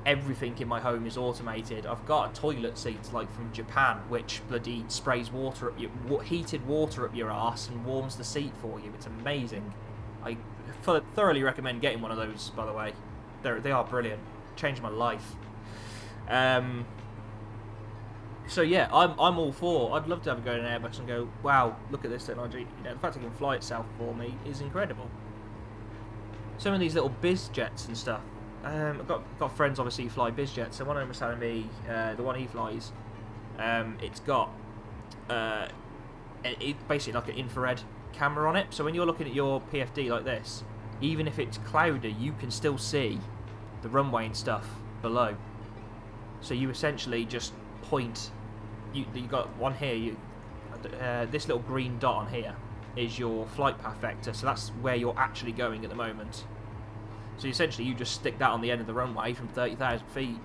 Everything in my home is automated. I've got a toilet seat like from Japan, which bloody sprays water up your heated water up your arse and warms the seat for you. It's amazing. I thoroughly recommend getting one of those. By the way, they are brilliant. Changed my life. So yeah, I'm all for. I'd love to have a go in an Airbus and go, wow, look at this technology. You know, the fact it can fly itself for me is incredible. Some of these little biz jets and stuff. I've got friends obviously who fly biz jets, so one of them was telling me the one he flies, it's got basically like an infrared camera on it. So when you're looking at your PFD like this, even if it's cloudy, you can still see the runway and stuff below. So you essentially just point. You got one here. This little green dot on here is your flight path vector. So that's where you're actually going at the moment. So essentially, you just stick that on the end of the runway from 30,000 feet,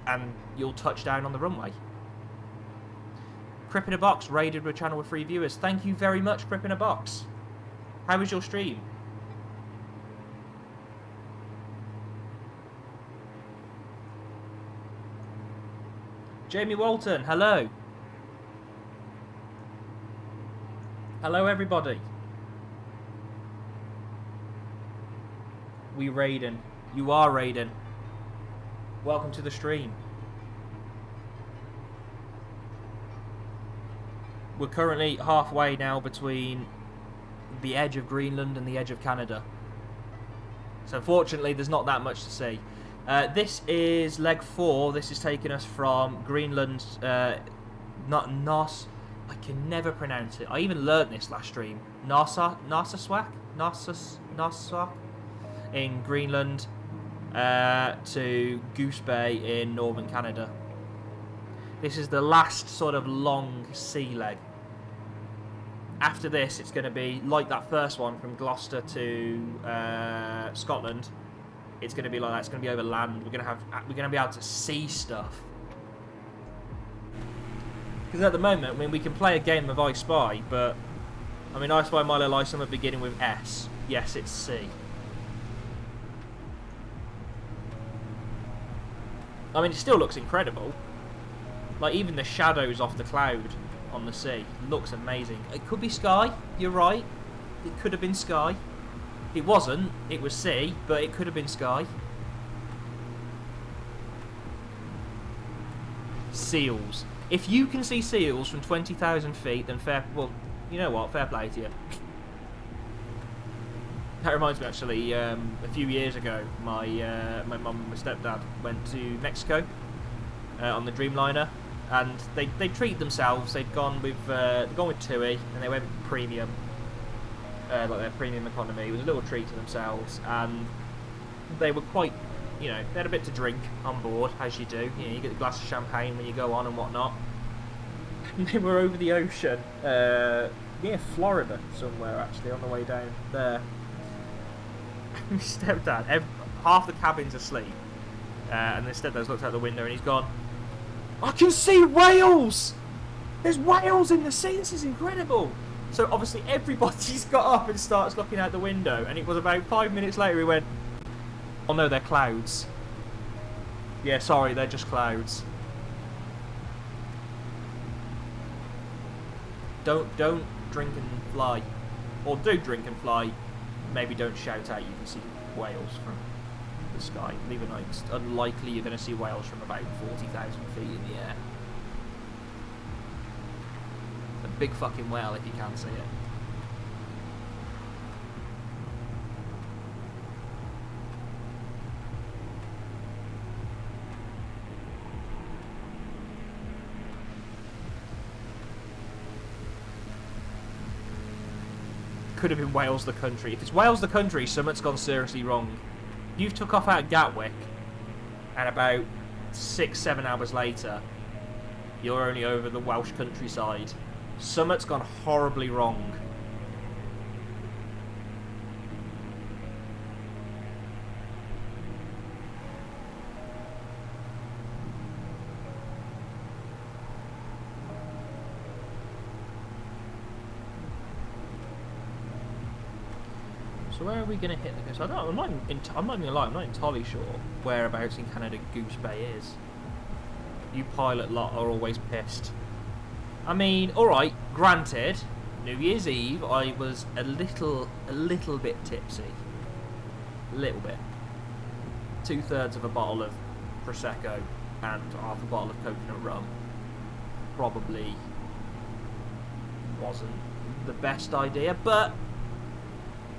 and you'll touch down on the runway. Crip in a Box raided with a channel with 3 viewers. Thank you very much, Crip in a Box. How was your stream? Jamie Walton, hello. Hello, everybody. We raiding. You are raiding. Welcome to the stream. We're currently halfway now between the edge of Greenland and the edge of Canada. So fortunately, there's not that much to see. This is leg 4. This is taking us from Greenland, not Nos. I can never pronounce it. I even learnt this last stream. Narsarsuaq in Greenland to Goose Bay in northern Canada. This is the last sort of long sea leg. After this, it's going to be like that first one from Gloucester to Scotland. It's going to be like that. It's going to be over land. We're going to be able to see stuff. Because at the moment, I mean, we can play a game of I Spy, but I mean, I Spy Milo Lysom beginning with S. Yes, it's C. I mean, it still looks incredible. Like, even the shadows off the cloud on the sea looks amazing. It could be sky, you're right. It could have been sky. It wasn't, it was sea, but it could have been sky. Seals. If you can see seals from 20,000 feet, then well, you know what, fair play to you. That reminds me, actually, a few years ago, my mum and my stepdad went to Mexico on the Dreamliner, and they treated themselves. They'd gone with TUI, and they went premium, like their premium economy. It was a little treat to themselves, and they were quite, you know, they had a bit to drink on board, as you do. You know, you get a glass of champagne when you go on and whatnot. And they were over the ocean, near Florida somewhere, actually, on the way down there. My stepdad, half the cabin's asleep, and the stepdad's looked out the window and he's gone, I can see whales! There's whales in the sea, this is incredible! So obviously everybody's got up and starts looking out the window, and it was about 5 minutes later he went, oh no, they're clouds. Yeah, sorry, they're just clouds. Don't drink and fly. Or do drink and fly. Maybe don't shout out you can see whales from the sky. Even though it's unlikely you're going to see whales from about 40,000 feet in the air. A big fucking whale if you can see it. Could have been Wales the country. If it's Wales the country, something's gone seriously wrong. You've took off out of Gatwick, and about 6-7 hours later, you're only over the Welsh countryside. Something's gone horribly wrong. So where are we going to hit the goose? I'm not even going to lie, I'm not entirely sure whereabouts in Canada Goose Bay is. You pilot lot are always pissed. I mean, alright, granted, New Year's Eve I was a little bit tipsy. A little bit. 2/3 of a bottle of Prosecco and half a bottle of coconut rum probably wasn't the best idea, but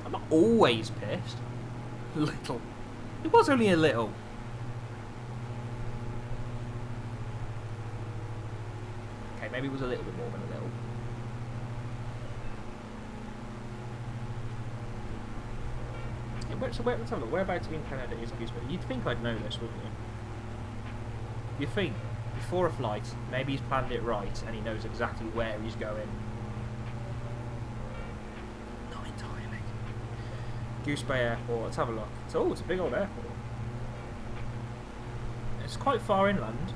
I'm not always pissed. A little. It was only a little. Okay, maybe it was a little bit more than a little. let's have a look. Whereabouts in Canada is Gooseberry? You'd think I'd know this, wouldn't you? You'd think, before a flight, maybe he's planned it right and he knows exactly where he's going. Not entirely. Goose Bay Airport, let's have a look. Oh, it's a big old airport. It's quite far inland.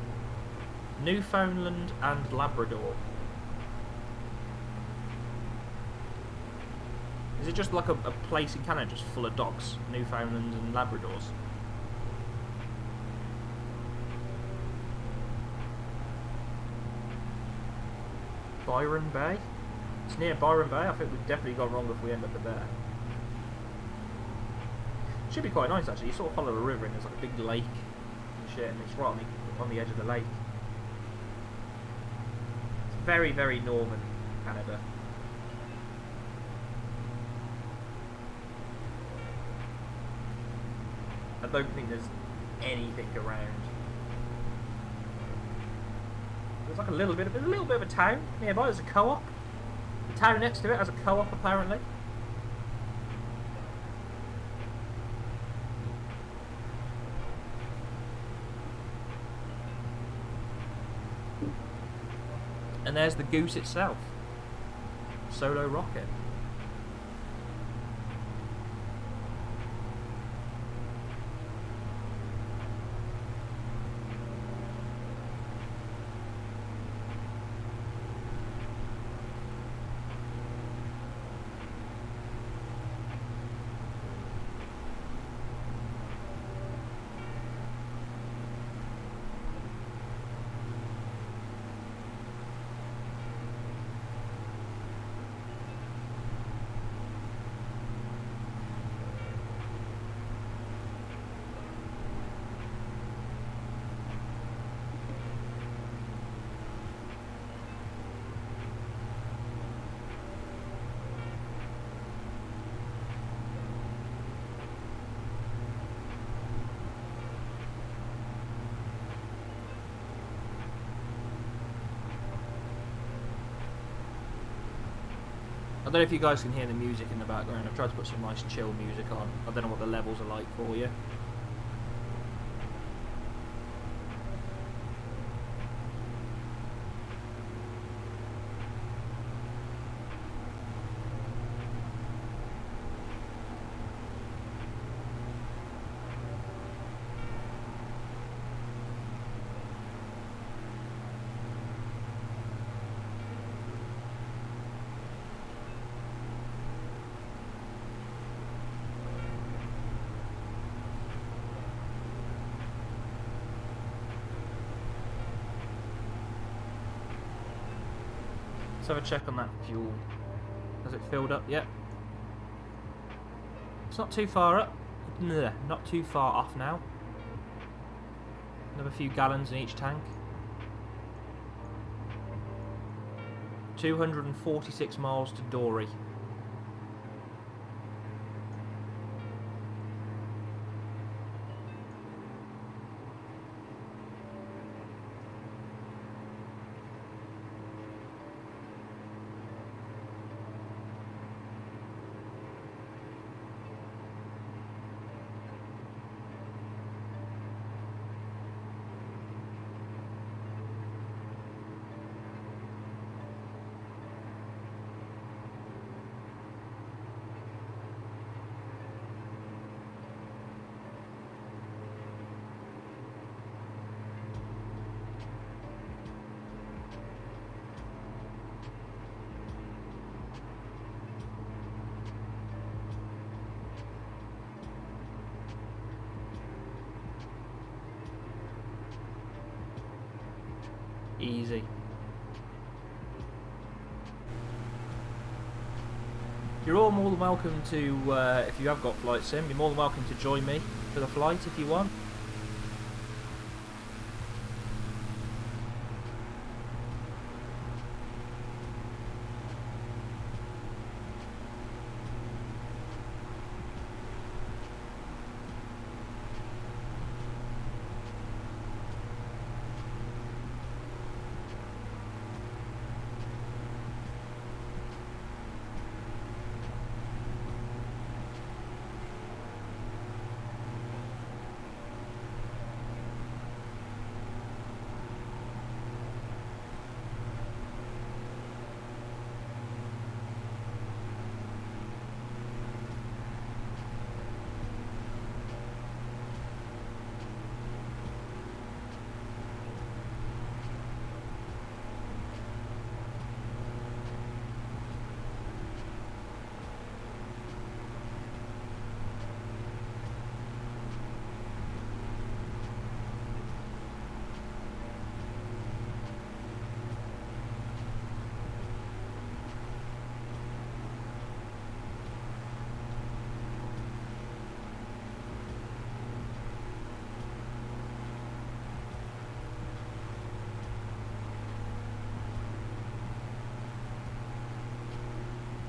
Newfoundland and Labrador. Is it just like a place in Canada just full of dogs? Newfoundlands and Labradors? Byron Bay? It's near Byron Bay. I think we've definitely gone wrong if we end up at there. Should be quite nice actually. You sort of follow a river and there's like a big lake and shit, and it's right on the edge of the lake. It's very, very northern Canada. I don't think there's anything around. There's like a little bit of a town nearby. There's a co-op. The town next to it has a co-op apparently. And there's the Goose itself. Solo rocket. I don't know if you guys can hear the music in the background. I've tried to put some nice chill music on. I don't know what the levels are like for you. Let's have a check on that fuel. Has it filled up yet? It's not too far up. Not too far off now. Another few gallons in each tank. 246 miles to Dory. Easy. You're all more than welcome to, if you have got flight sim, you're more than welcome to join me for the flight if you want.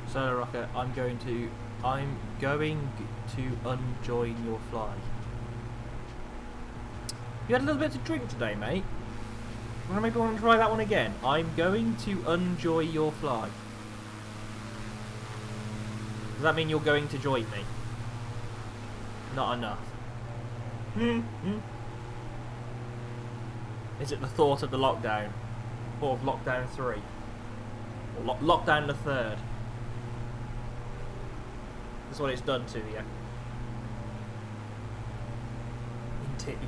Solar Rocket, I'm going to unjoin your fly. You had a little bit to drink today, mate. Maybe want to try that one again. I'm going to enjoy your fly. Does that mean you're going to join me? Not enough. Is it the thought of the lockdown? Or of lockdown 3? Or lockdown the 3rd? That's what it's done to you. Indeed.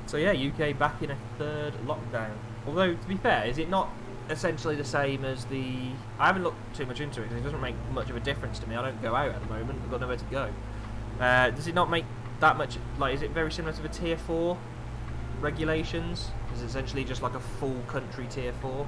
So yeah, UK back in a 3rd lockdown. Although, to be fair, is it not essentially the same as the... I haven't looked too much into it because it doesn't make much of a difference to me. I don't go out at the moment. I've got nowhere to go. Does it not make that much... Like, is it very similar to the Tier 4 regulations? Is it essentially just like a full country Tier 4?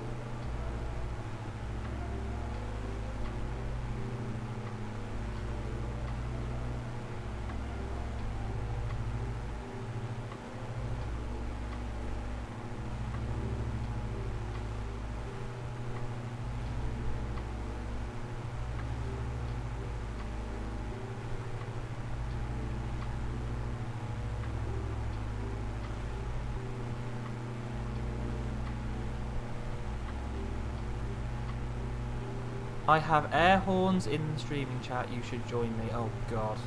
I have air horns in the streaming chat. You should join me. Oh God.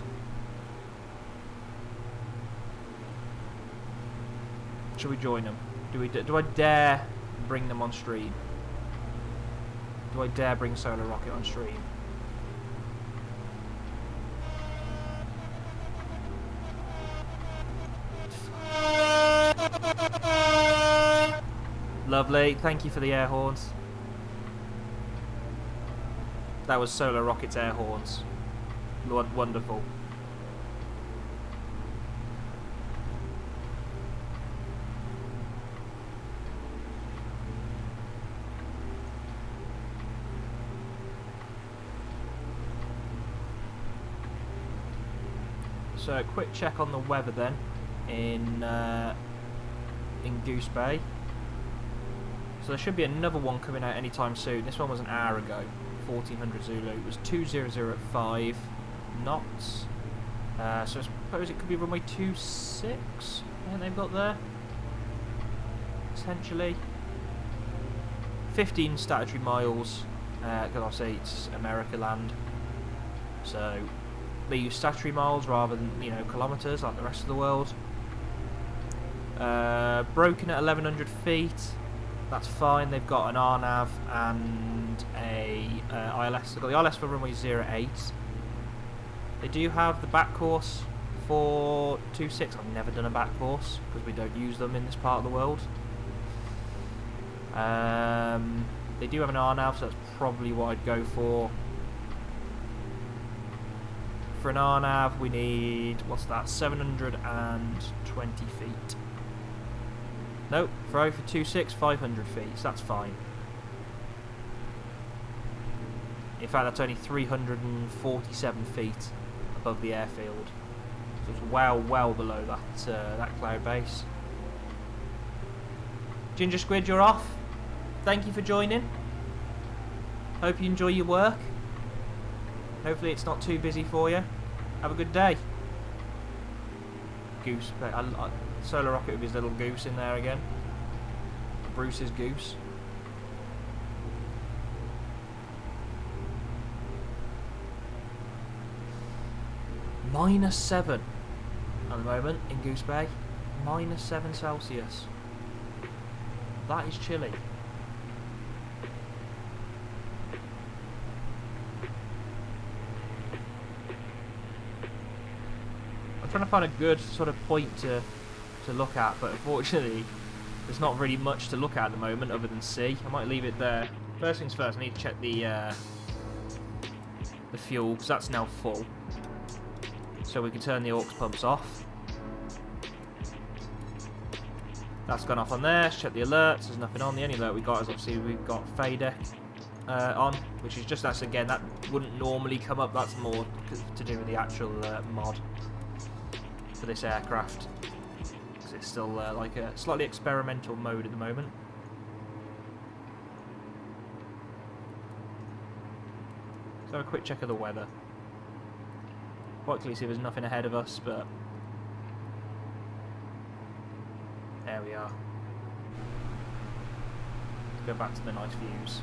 Should we join them? Do I dare bring them on stream? Do I dare bring Solar Rocket on stream? Lovely. Thank you for the air horns. That was Solar Rocket's air horns. Wonderful. So a quick check on the weather then in Goose Bay. So there should be another one coming out anytime soon. This one was an hour ago. 1400 Zulu. It was 200 at 5 knots. So I suppose it could be runway 26. I think they've got there. Essentially. 15 statutory miles. Because obviously it's America land. So they use statutory miles rather than, you know, kilometres like the rest of the world. Broken at 1100 feet. That's fine. They've got an RNAV and a ILS. They've got the ILS for runway 08. They do have the back course for 26. I've never done a back course because we don't use them in this part of the world. They do have an RNAV, so that's probably what I'd go for. For an RNAV, we need, what's that, 720 feet. Nope, for 26, 500 feet, so that's fine. In fact, that's only 347 feet above the airfield. So it's well below that cloud base. Ginger Squid, you're off. Thank you for joining. Hope you enjoy your work. Hopefully it's not too busy for you. Have a good day. Goose. Solar Rocket with his little goose in there again. Bruce's goose. -7 at the moment in Goose Bay. -7 Celsius. That is chilly. I'm trying to find a good sort of point to look at, but unfortunately there's not really much to look at the moment other than sea. I might leave it there. First things first, I need to check the fuel, because that's now full. So we can turn the aux pumps off. That's gone off on there. Let's check the alerts. There's nothing on. The only alert we got is obviously we've got FADEC on, which is just, that's again, that wouldn't normally come up. That's more to do with the actual mod for this aircraft. It's still like a slightly experimental mode at the moment. Let's have a quick check of the weather. Quite clearly see there's nothing ahead of us, but there we are. Let's go back to the nice views.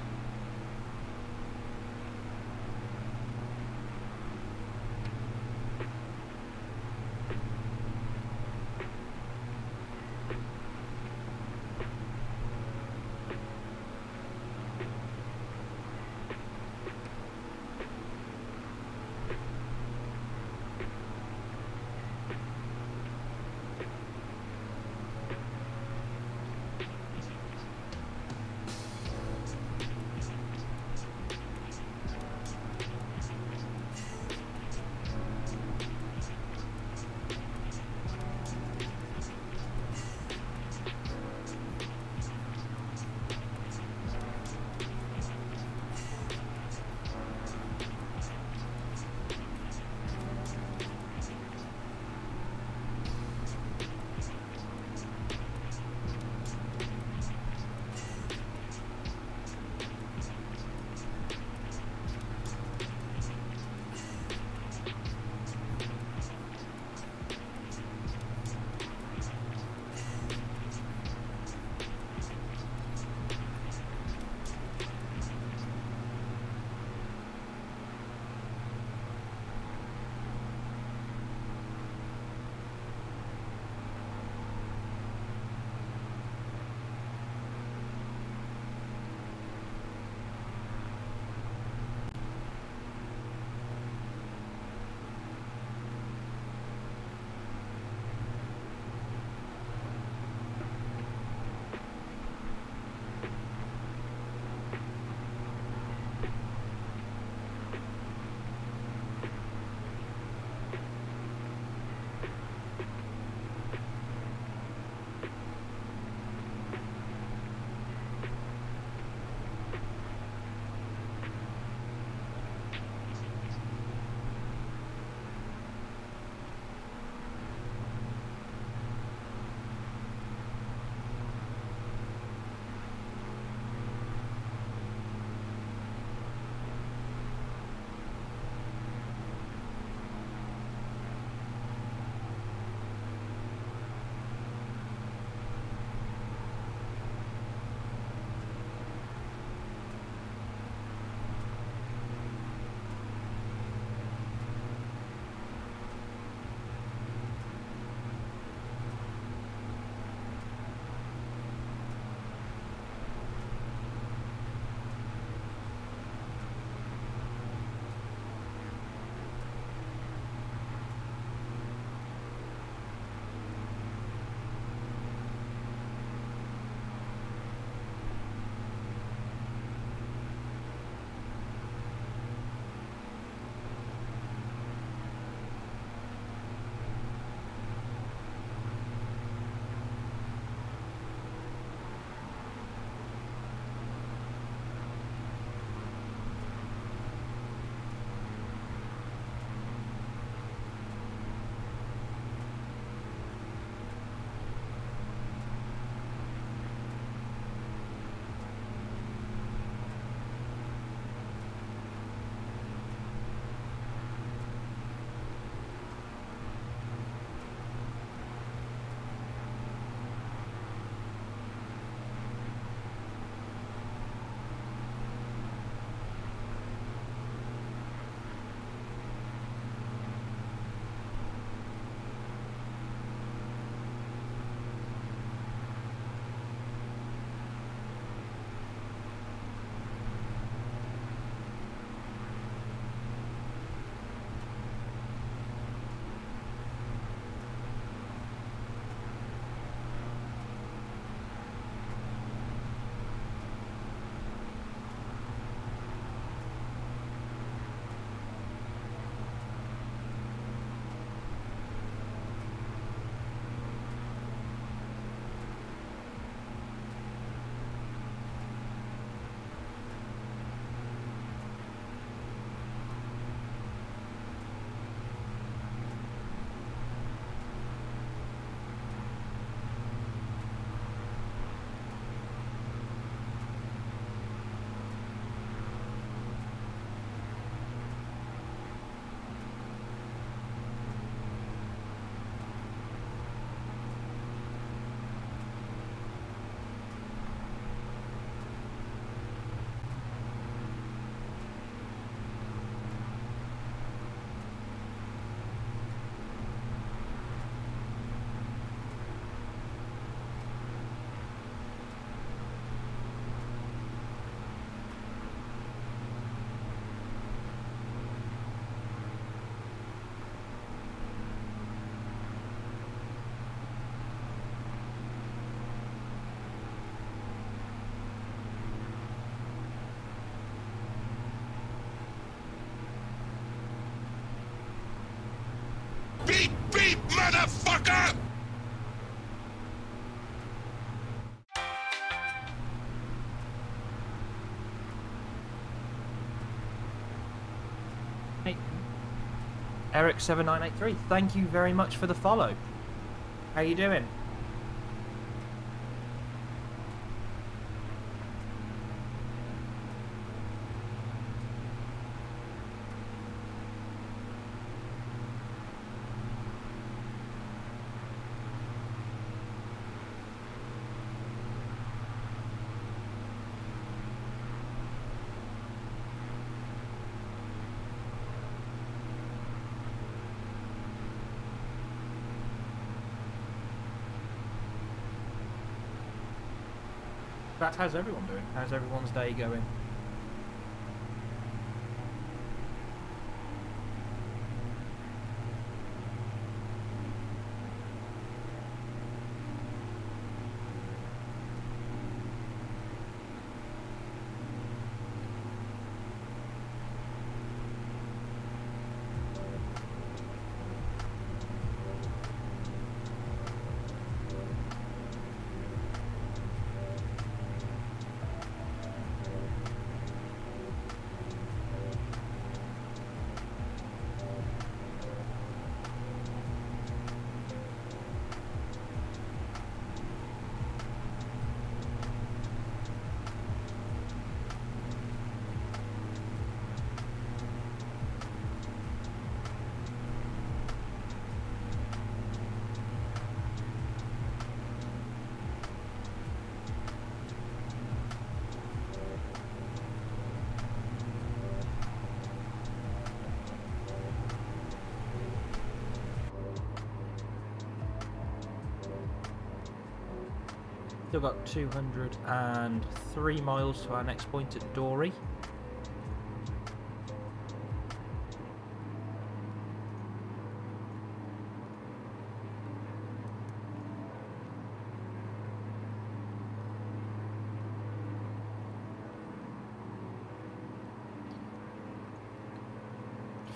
motherfucker! Hey, Eric7983, thank you very much for the follow. How you doing? In fact, how's everyone doing? How's everyone's day going? Still got 203 miles to our next point at Dory.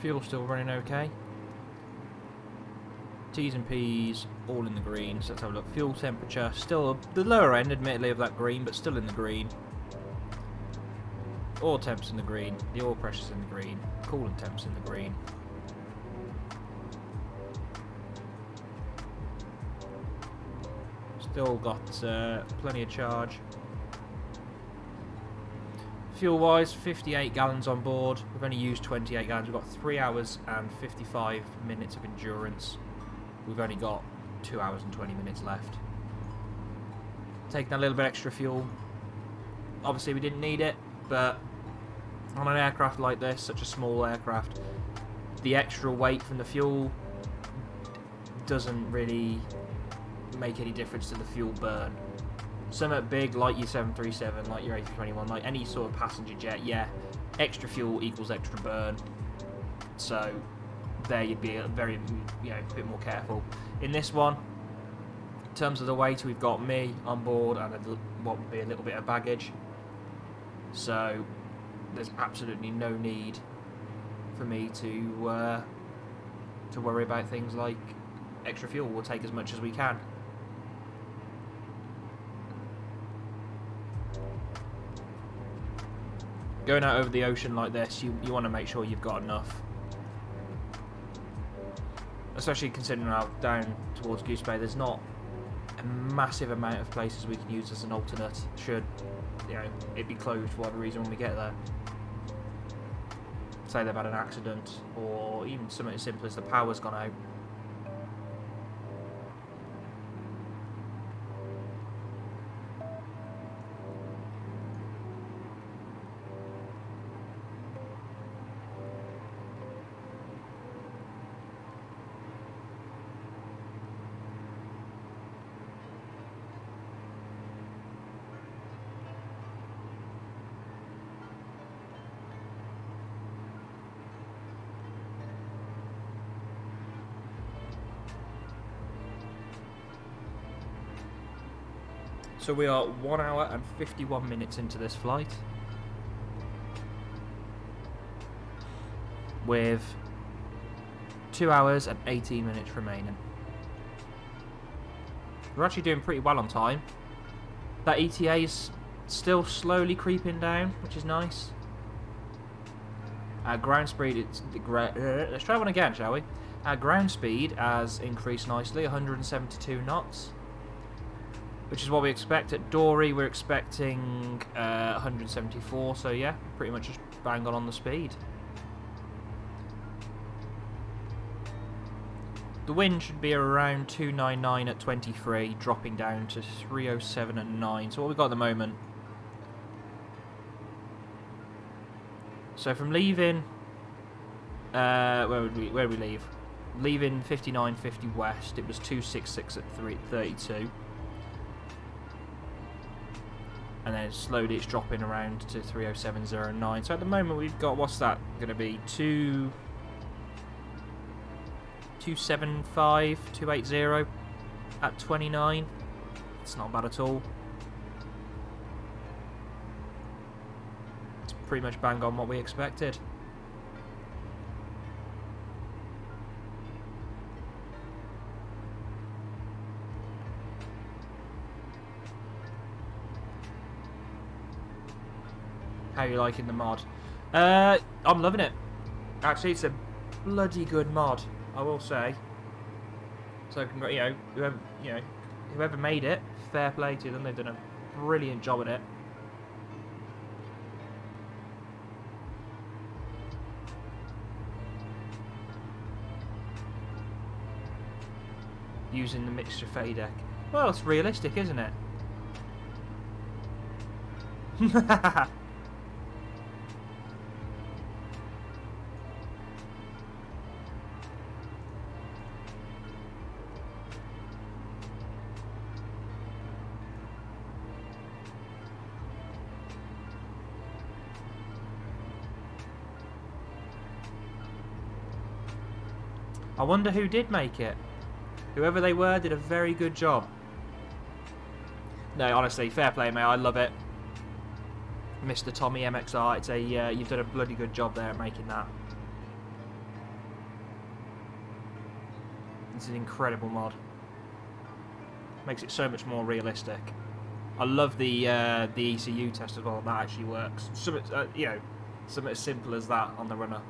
Fuel still running okay. T's and P's all in the green, so let's have a look. Fuel temperature, still the lower end admittedly of that green, but still in the green. Oil temps in the green, the oil pressure's in the green, coolant temps in the green. Still got plenty of charge. Fuel wise, 58 gallons on board. We've only used 28 gallons. We've got 3 hours and 55 minutes of endurance. We've only got 2 hours and 20 minutes left. Taking a little bit extra fuel. Obviously we didn't need it, but on an aircraft like this, such a small aircraft, the extra weight from the fuel doesn't really make any difference to the fuel burn. Something big like your 737, like your A321, like any sort of passenger jet, yeah, extra fuel equals extra burn. So there you'd be a bit more careful. In this one, in terms of the weight, we've got me on board and what would be a little bit of baggage. So there's absolutely no need for me to worry about things like extra fuel. We'll take as much as we can. Going out over the ocean like this, you want to make sure you've got enough. Especially considering how down towards Goose Bay, there's not a massive amount of places we can use as an alternate should it be closed for whatever reason when we get there. Say they've had an accident, or even something as simple as the power's gone out. So we are 1 hour and 51 minutes into this flight, with 2 hours and 18 minutes remaining. We're actually doing pretty well on time. That ETA is still slowly creeping down, which is nice. Our ground speed, let's try one again, shall we? Our ground speed has increased nicely, 172 knots. Which is what we expect. At Dory, we're expecting 174, so yeah, pretty much just bang on the speed. The wind should be around 299 at 23, dropping down to 307 at 9. So what we've got at the moment. So from leaving, where did we leave? Leaving 59.50 west, it was 266 at 32. And then slowly it's dropping around to 307.09. So at the moment we've got, what's that going to be? 275, 280 at 29. It's not bad at all. It's pretty much bang on what we expected. How are you liking the mod? I'm loving it. Actually, it's a bloody good mod, I will say. So, whoever made it, fair play to them. They've done a brilliant job at it. Using the mixture fade deck. Well, it's realistic, isn't it? I wonder who did make it. Whoever they were did a very good job. No, honestly, fair play, mate. I love it. Mr. Tommy MXR, it's a you've done a bloody good job there at making that. It's an incredible mod. Makes it so much more realistic. I love the ECU test as well. That actually works. Something something as simple as that on the run up.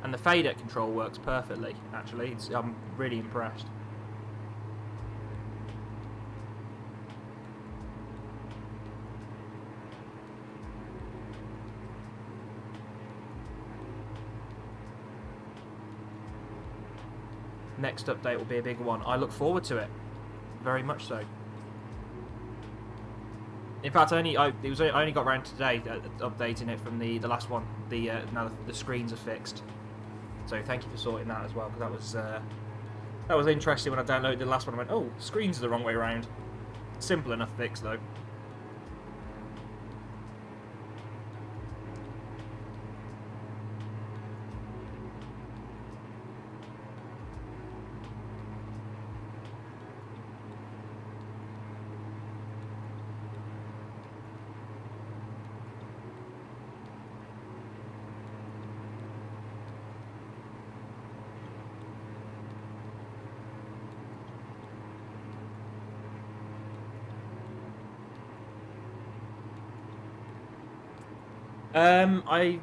And the fader control works perfectly, actually. I'm really impressed. Next update will be a big one. I look forward to it. Very much so. In fact, I only got around today updating it from the last one. Now the screens are fixed. So thank you for sorting that as well, because that was interesting when I downloaded the last one. I went, oh, screens are the wrong way around. Simple enough fix though. I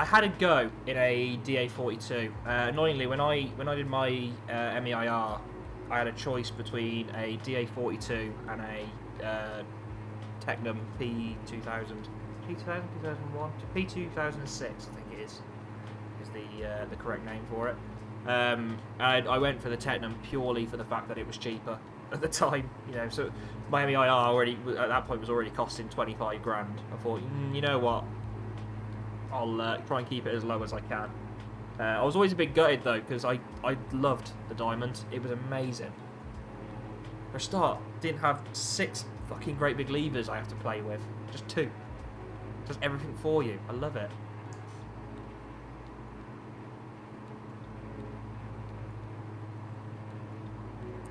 had a go in a DA62. Annoyingly, when I did my MEIR, I had a choice between a DA42 and a Technum P2000, P2001, P2006, I think it is the correct name for it. I went for the Technum purely for the fact that it was cheaper at the time. So my MEIR already at that point was already costing 25 grand. I thought, you know what? I'll try and keep it as low as I can. I was always a bit gutted though, because I loved the Diamond. It was amazing. For a start, didn't have 6 fucking great big levers I have to play with. Just 2. Does everything for you. I love it.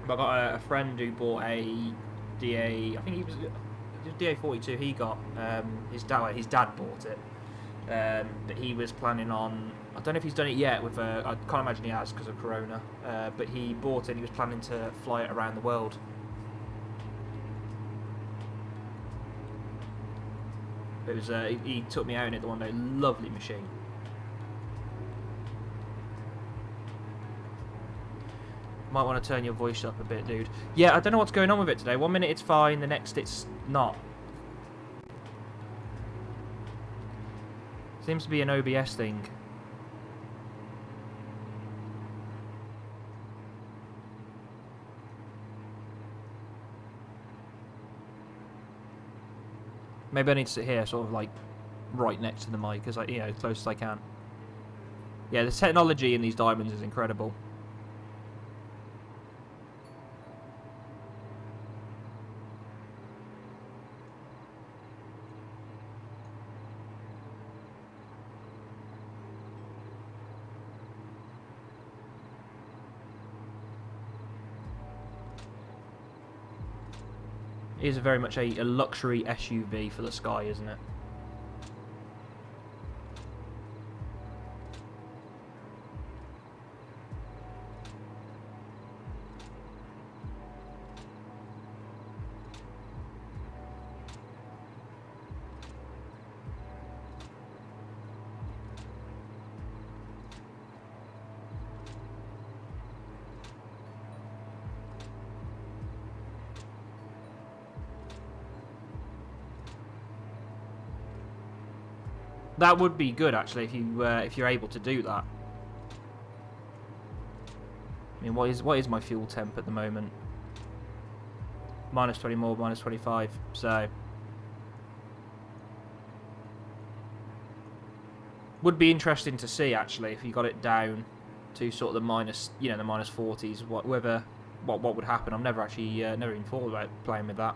I got a friend who bought a DA. I think it was DA62 he got, his dad bought it, but he was planning on, I don't know if he's done it yet with, I can't imagine he has because of Corona, but he bought it and he was planning to fly it around the world. It was, he took me out in it the one day, lovely machine. Might want to turn your voice up a bit, dude. Yeah, I don't know what's going on with it today. 1 minute it's fine, the next it's not. Seems to be an OBS thing. Maybe I need to sit here, sort of like right next to the mic, as as close as I can. Yeah, the technology in these diamonds is incredible. It is very much a luxury SUV for the sky, isn't it? That would be good, actually, if you're able to do that. I mean, what is my fuel temp at the moment? -20 more, -25. So would be interesting to see, actually, if you got it down to sort of the minus, the -40s. What would happen? I've never actually never even thought about playing with that.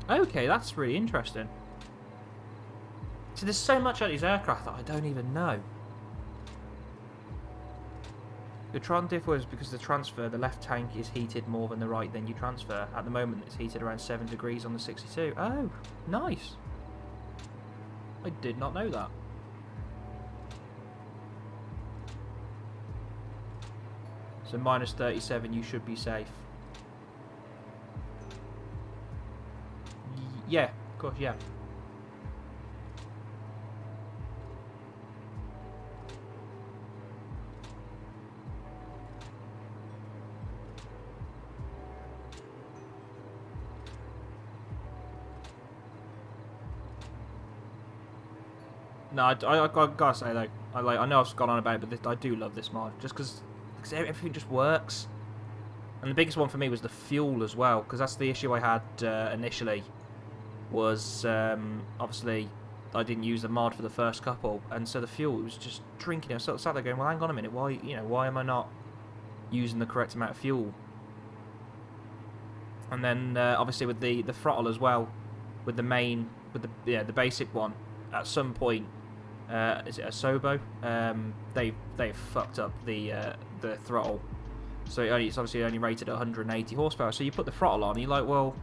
Okay, that's really interesting. So there's so much about these aircraft that I don't even know. The Tron diff was because the transfer, the left tank is heated more than the right, then you transfer. At the moment it's heated around 7 degrees on the 62. Oh, nice. I did not know that. So -37, you should be safe. Yeah, of course, yeah. No, I gotta say though, I know I've gone on about it, but I do love this mod just because everything just works. And the biggest one for me was the fuel as well, because that's the issue I had initially. Was obviously I didn't use the mod for the first couple, and so the fuel was just drinking. I was sat there going, well, hang on a minute, why am I not using the correct amount of fuel? And then obviously with the throttle as well, with the basic one, at some point, is it a Sobo? They fucked up the throttle, so it's obviously only rated at 180 horsepower. So you put the throttle on, and you're like, well,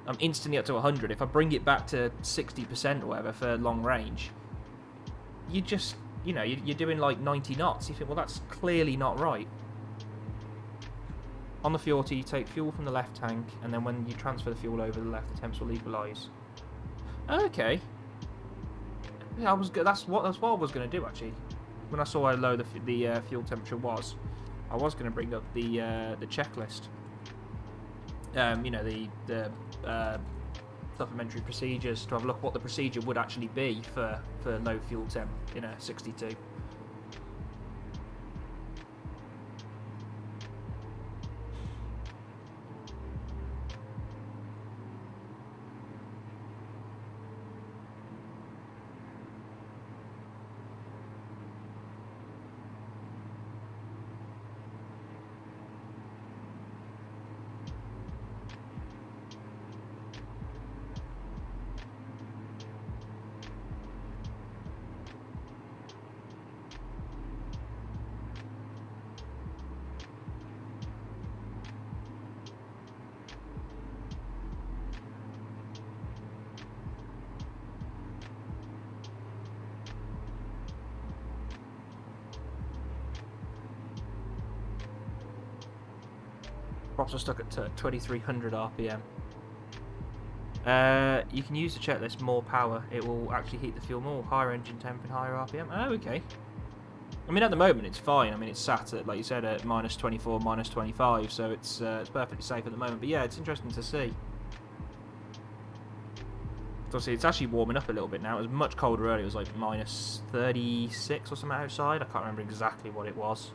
I'm instantly up to 100. If I bring it back to 60% or whatever for long range, you just, you're doing like 90 knots. You think, well, that's clearly not right. On the Fiorti, you take fuel from the left tank, and then when you transfer the fuel over the left, the temps will equalise. Okay. Yeah, that's what I was going to do actually. When I saw how low the fuel temperature was, I was going to bring up the checklist. The supplementary procedures to have a look what the procedure would actually be for low fuel temp in a 62. Props are stuck at 2300 RPM. You can use the checklist more power. It will actually heat the fuel more. Higher engine temp and higher RPM. Oh, okay. I mean, at the moment it's fine. I mean, it's sat at, like you said, at minus 24, minus 25, so it's perfectly safe at the moment. But yeah, it's interesting to see. Obviously, it's actually warming up a little bit now. It was much colder earlier. It was like minus 36 or something outside. I can't remember exactly what it was.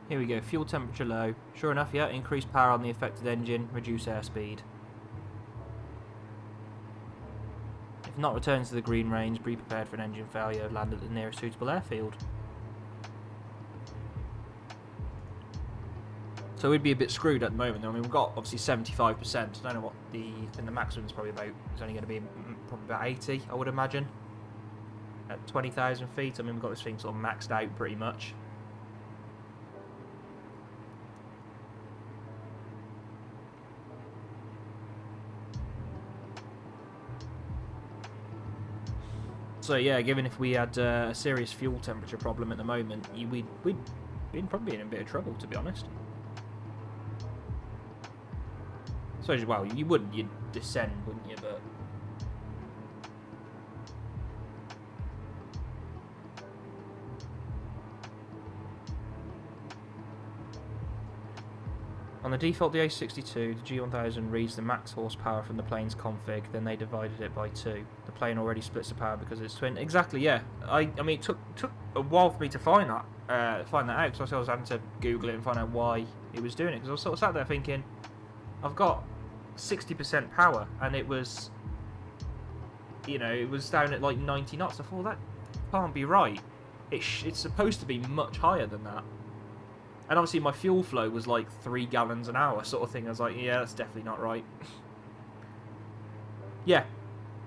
Here we go, fuel temperature low. Sure enough, yeah, increased power on the affected engine, reduce airspeed. If not returned to the green range, be prepared for an engine failure, land at the nearest suitable airfield. So we'd be a bit screwed at the moment. I mean, we've got obviously 75%. I don't know what I think the maximum is probably about, it's only going to be probably about 80, I would imagine. At 20,000 feet, I mean, we've got this thing sort of maxed out pretty much. So yeah, given if we had a serious fuel temperature problem at the moment, we'd probably in a bit of trouble, to be honest. So well, you wouldn't, you'd descend, wouldn't you? But on the default DA62, the G1000 reads the max horsepower from the plane's config, then they divided it by 2. The plane already splits the power because it's twin. Exactly, yeah. I mean, it took a while for me to find that out, because I was having to Google it and find out why it was doing it. Because I was sort of sat there thinking, I've got 60% power, and it was, you know, it was down at like 90 knots. I thought, that can't be right. It's supposed to be much higher than that. And obviously my fuel flow was like 3 gallons an hour sort of thing. I was like, yeah, that's definitely not right. Yeah,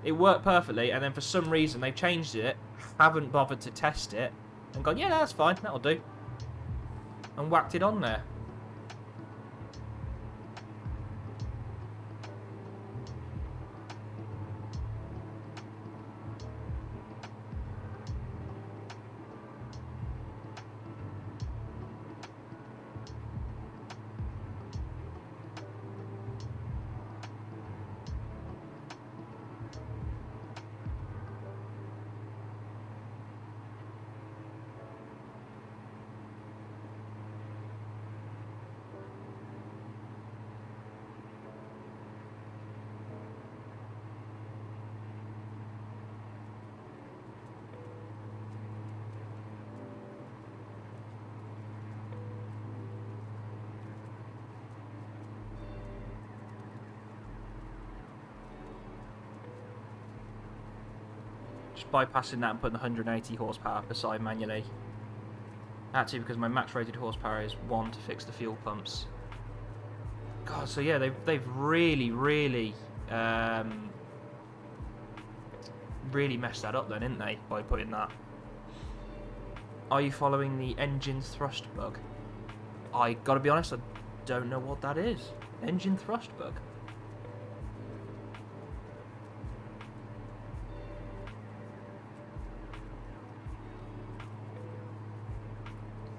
it worked perfectly, and then for some reason they've changed it, haven't bothered to test it, and gone, yeah, that's fine, that'll do. And whacked it on there. Just bypassing that and putting the 180 horsepower beside manually. Actually, because my max rated horsepower is 1 to fix the fuel pumps. God, so yeah, they've really really messed that up then, didn't they, by putting that. Are you following the engine thrust bug? I gotta be honest, I don't know what that is. Engine thrust bug.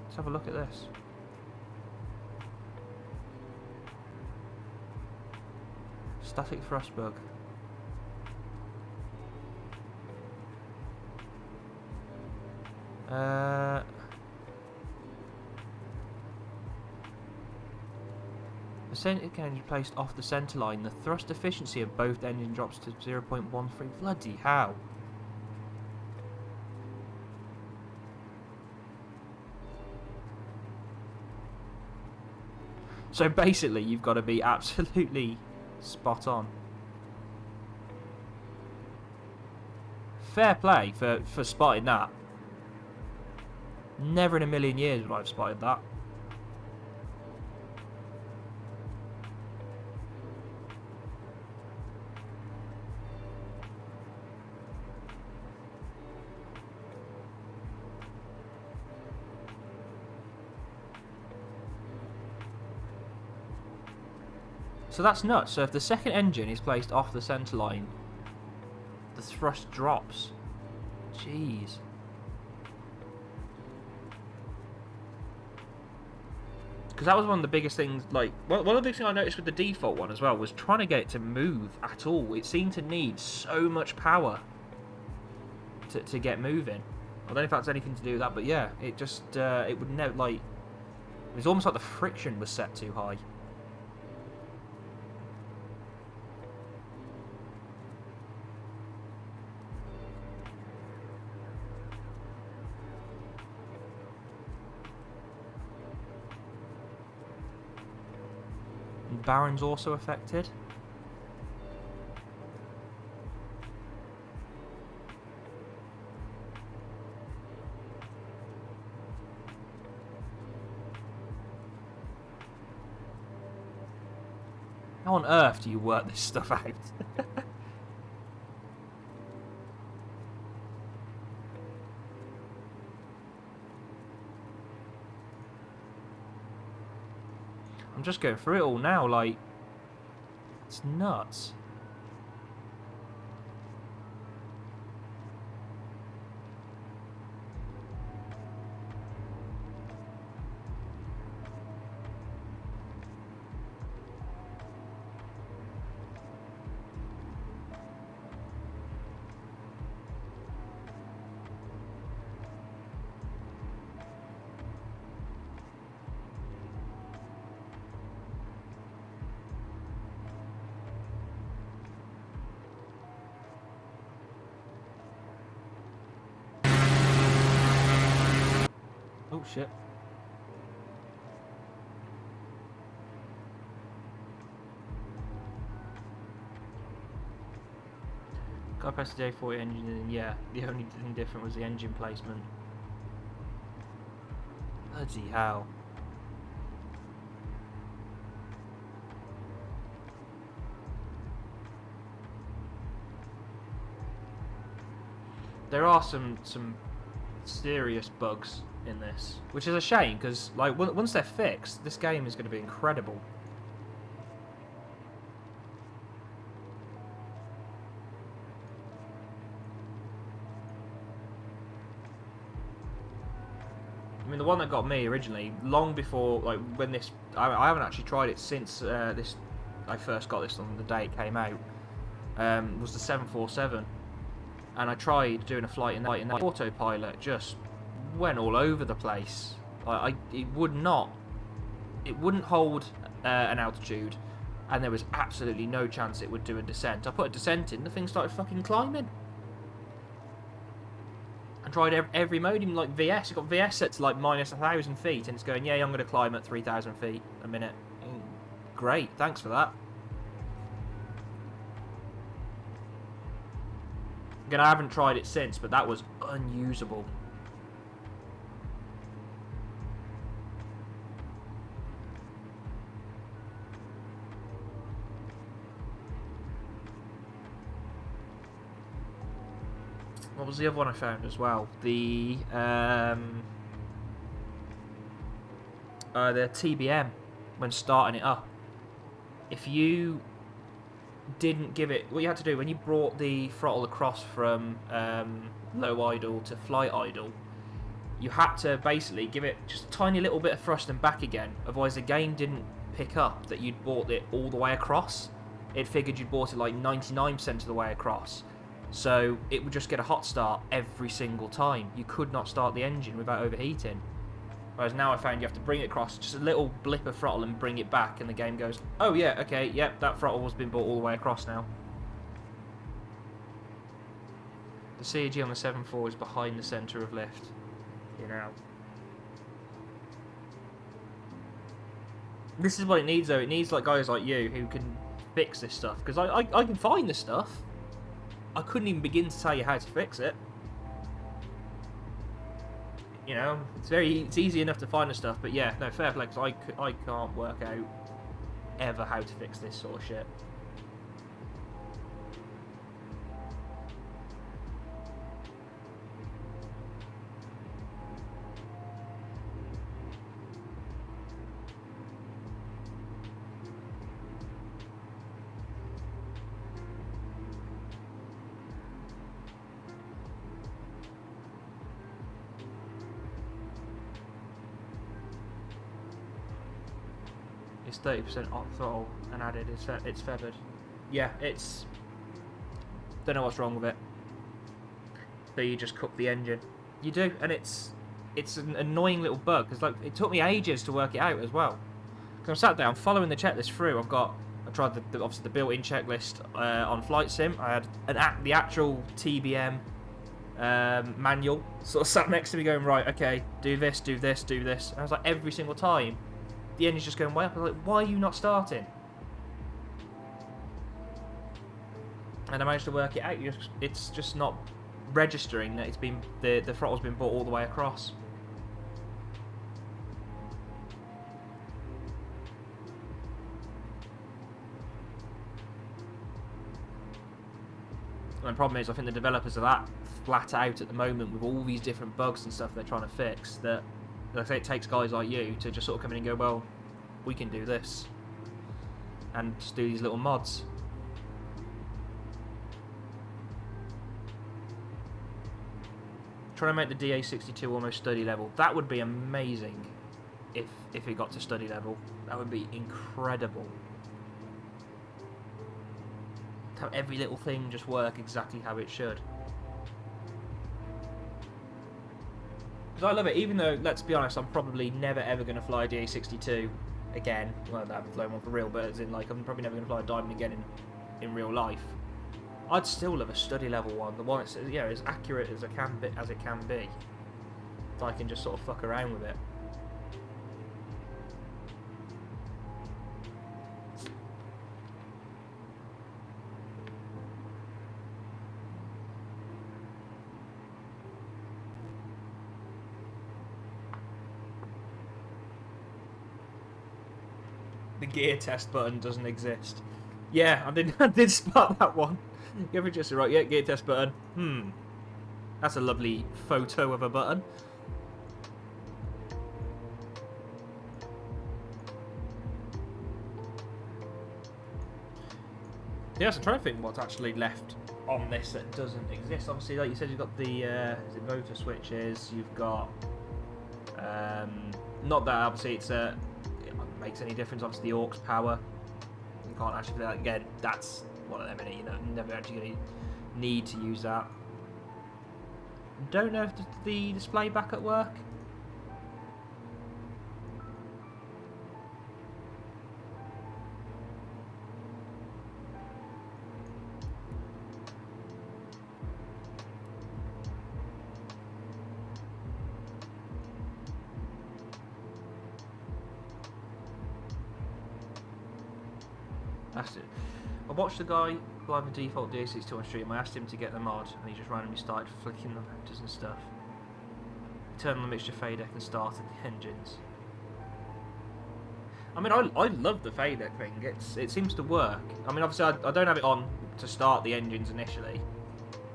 Let's have a look at this. Static thrust bug. The centre engine placed off the centre line. The thrust efficiency of both engine drops to 0.13. Bloody hell. So basically, you've got to be absolutely spot on. Fair play for spotting that. Never in a million years would I have spotted that. So that's nuts. So if the second engine is placed off the centre line, the thrust drops. Jeez. Because that was one of the biggest things, like, one of the biggest things I noticed with the default one as well was trying to get it to move at all. It seemed to need so much power to get moving. I don't know if that's anything to do with that, but yeah, it just, it would never, like, it was almost like the friction was set too high. Baron's also affected. How on earth do you work this stuff out? I'm just going through it all now, like, it's nuts. Oh shit. Got past the DA40 engine and yeah, the only thing different was the engine placement. Bloody hell. There are some serious bugs in this, which is a shame because, like, once they're fixed, this game is going to be incredible. I mean, the one that got me originally, long before, like, when this, I haven't actually tried it since I first got this on the day it came out, was the 747. And I tried doing a flight in the autopilot, just went all over the place. It wouldn't hold an altitude, and there was absolutely no chance it would do a descent. I put a descent in, the thing started fucking climbing. I tried every mode, even like VS. It got VS set to like minus 1,000 feet, and it's going, yeah, I'm going to climb at 3,000 feet a minute. Great, thanks for that. Again, I haven't tried it since, but that was unusable. What was the other one I found as well? The TBM, when starting it up. If you didn't give it, what you had to do when you brought the throttle across from low idle to flight idle, you had to basically give it just a tiny little bit of thrust and back again, otherwise the game didn't pick up that you'd brought it all the way across. it figured you'd bought it like 99% of the way across. So it would just get a hot start every single time. You could not start the engine without overheating. Whereas now I found you have to bring it across, just a little blip of throttle and bring it back, and the game goes, oh yeah, okay, yep, that throttle has been brought all the way across now. The CG on the 7.4 is behind the centre of lift. You know. This is what it needs though. It needs like guys like you who can fix this stuff. Because I can find this stuff. I couldn't even begin to tell you how to fix it. You know, it's easy enough to find the stuff. But yeah, no, fair play, 'cause I can't work out ever how to fix this sort of shit. It's 30% off throttle and added. It's feathered. Yeah, it's. Don't know what's wrong with it. But you just cook the engine. You do, and it's an annoying little bug because like it took me ages to work it out as well. Because I'm sat there, I'm following the checklist through. I tried obviously the built-in checklist on Flight Sim. I had the actual TBM manual sort of sat next to me, going right, okay, do this, do this, do this. And I was like every single time. The engine's just going way up. I was like, why are you not starting? And I managed to work it out. It's just not registering that it's been the throttle's been brought all the way across. And the problem is, I think the developers are that flat out at the moment with all these different bugs and stuff they're trying to fix that. Like I say, it takes guys like you to just sort of come in and go, well, we can do this. And just do these little mods. Trying to make the DA62 almost study level. That would be amazing if it got to study level. That would be incredible. To have every little thing just work exactly how it should. Because I love it, even though, let's be honest, I'm probably never ever going to fly a DA62 again. Well, I haven't flown one for real, but as in, like, I'm probably never going to fly a Diamond again in real life. I'd still love a study level one, the one that's, yeah, as accurate as it can be. So I can just sort of fuck around with it. The gear test button doesn't exist. Yeah, I did spot that one. Give it just right. Yeah, gear test button. That's a lovely photo of a button. Yes, I'm trying to think what's actually left on this that doesn't exist. Obviously, like you said, you've got the is it motor switches. You've got not that obviously it makes any difference. Obviously, the aux power. You can't actually like, again. That's one of them. You know, never actually going to need to use that. Don't know if the display back at work. That's it. I watched the guy fly the default DA62 on stream. I asked him to get the mod, and he just randomly started flicking the motors and stuff. Turned on the mixture fader and started the engines. I mean, I love the fader thing. It seems to work. I mean, obviously, I don't have it on to start the engines initially,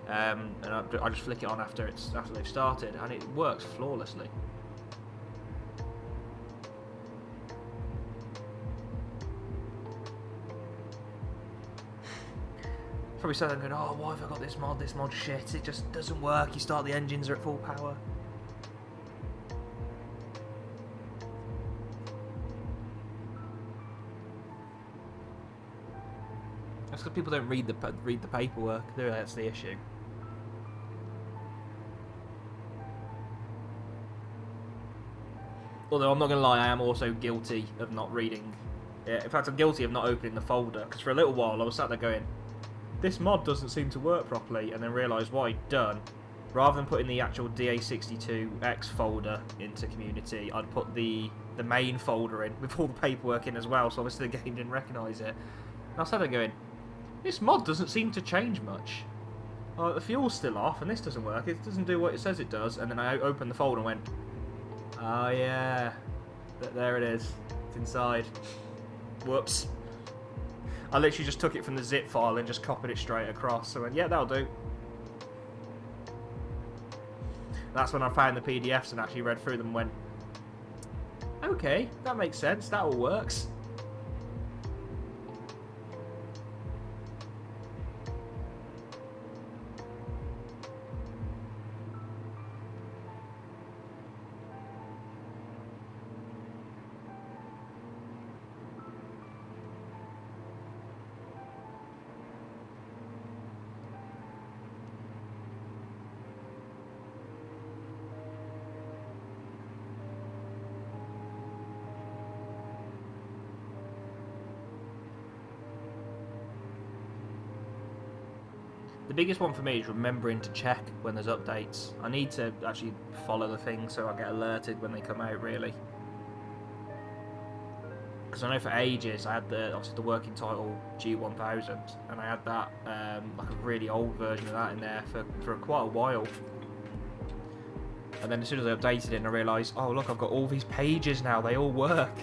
and I just flick it on after they've started, and it works flawlessly. Probably sat there going, oh, why have I got this mod? This mod shit. It just doesn't work. You start the engines, are at full power. That's because people don't read the paperwork. That's the issue. Although I'm not going to lie, I am also guilty of not reading. In fact, I'm guilty of not opening the folder, because for a little while I was sat there going, this mod doesn't seem to work properly, and then realised what I'd done. Rather than putting the actual DA62X folder into community, I'd put the main folder in with all the paperwork in as well, so obviously the game didn't recognise it. And I was sat there going, this mod doesn't seem to change much. The fuel's still off, and this doesn't work. It doesn't do what it says it does. And then I opened the folder and went, oh yeah, there it is. It's inside. Whoops. I literally just took it from the zip file and just copied it straight across. So I went, yeah, that'll do. That's when I found the PDFs and actually read through them and went, okay, that makes sense. That all works. The biggest one for me is remembering to check when there's updates. I need to actually follow the thing so I get alerted when they come out, really. Because I know for ages I had obviously the working title G1000, and I had that like a really old version of that in there for quite a while. And then as soon as I updated it, I realised, oh look, I've got all these pages now. They all work.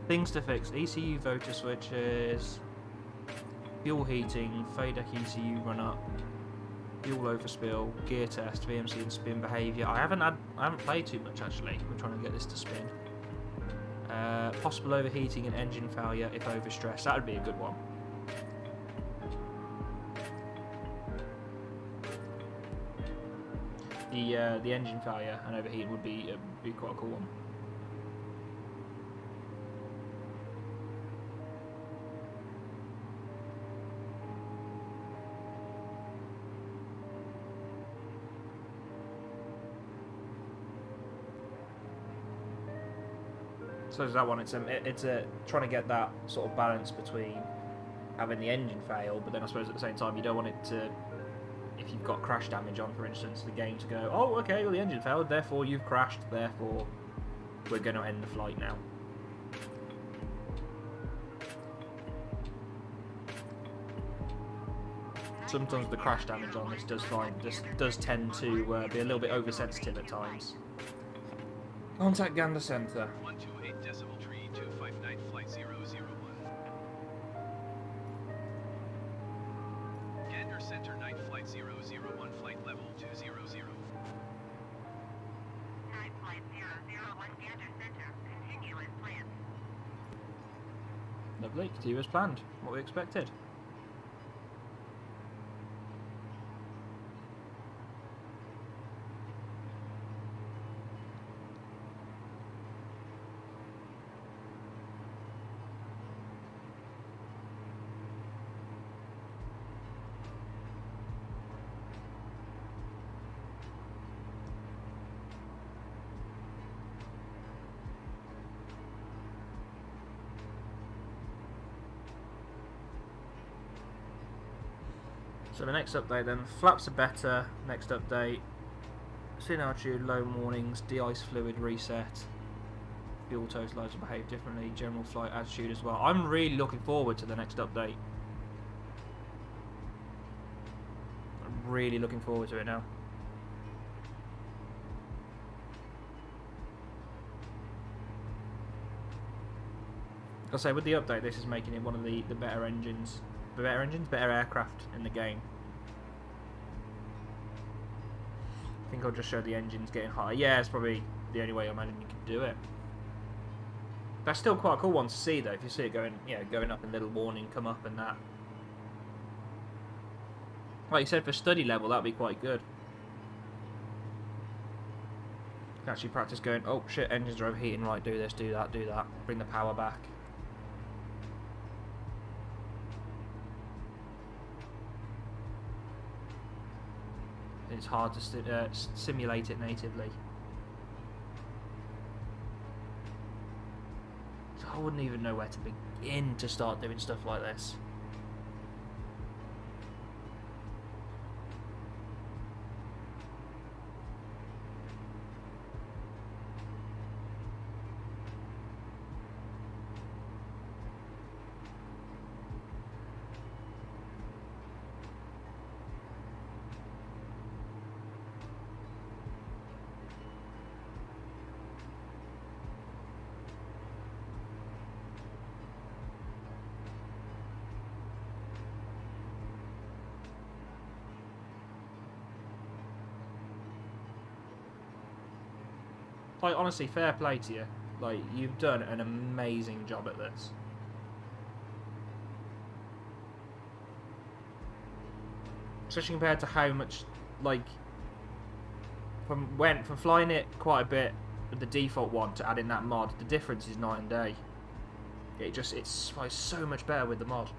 Things to fix: ECU voter switches, fuel heating, FADEC ECU run up, fuel overspill, gear test, VMC and spin behaviour. I haven't played too much actually. We're trying to get this to spin. Possible overheating and engine failure if overstressed. That would be a good one. The engine failure and overheating would be quite a cool one. So is that one? It's trying to get that sort of balance between having the engine fail, but then I suppose at the same time you don't want it to, if you've got crash damage on, for instance, the game to go, oh, okay, well the engine failed, therefore you've crashed, therefore we're going to end the flight now. Sometimes the crash damage on this does tend to be a little bit oversensitive at times. Contact Gander Centre. 128 decimal tree 259 flight 001. Gander Center 9 flight 001 flight level 200. 9 flight 001 Gander Center. Continue as planned. Lovely, continue as planned. What we expected. So the next update then, flaps are better, next update, sin altitude, low warnings, de-ice fluid reset, fuel totalizer behave differently, general flight attitude as well. I'm really looking forward to the next update. I'm really looking forward to it now. I'll say with the update, this is making it one of the better engines. Better aircraft in the game. I think I'll just show the engines getting higher. Yeah, it's probably the only way I imagine you can do it. That's still quite a cool one to see, though. If you see it going, going up in little warning, come up and that. Like you said, for study level, that'd be quite good. You can actually practice going, oh shit, engines are overheating. Right, do this, do that, do that. Bring the power back. It's hard to simulate it natively. So I wouldn't even know where to begin to start doing stuff like this. Like, honestly, fair play to you. Like, you've done an amazing job at this. Especially compared to how much, like, from flying it quite a bit with the default one to adding that mod, the difference is night and day. It's flies so much better with the mod.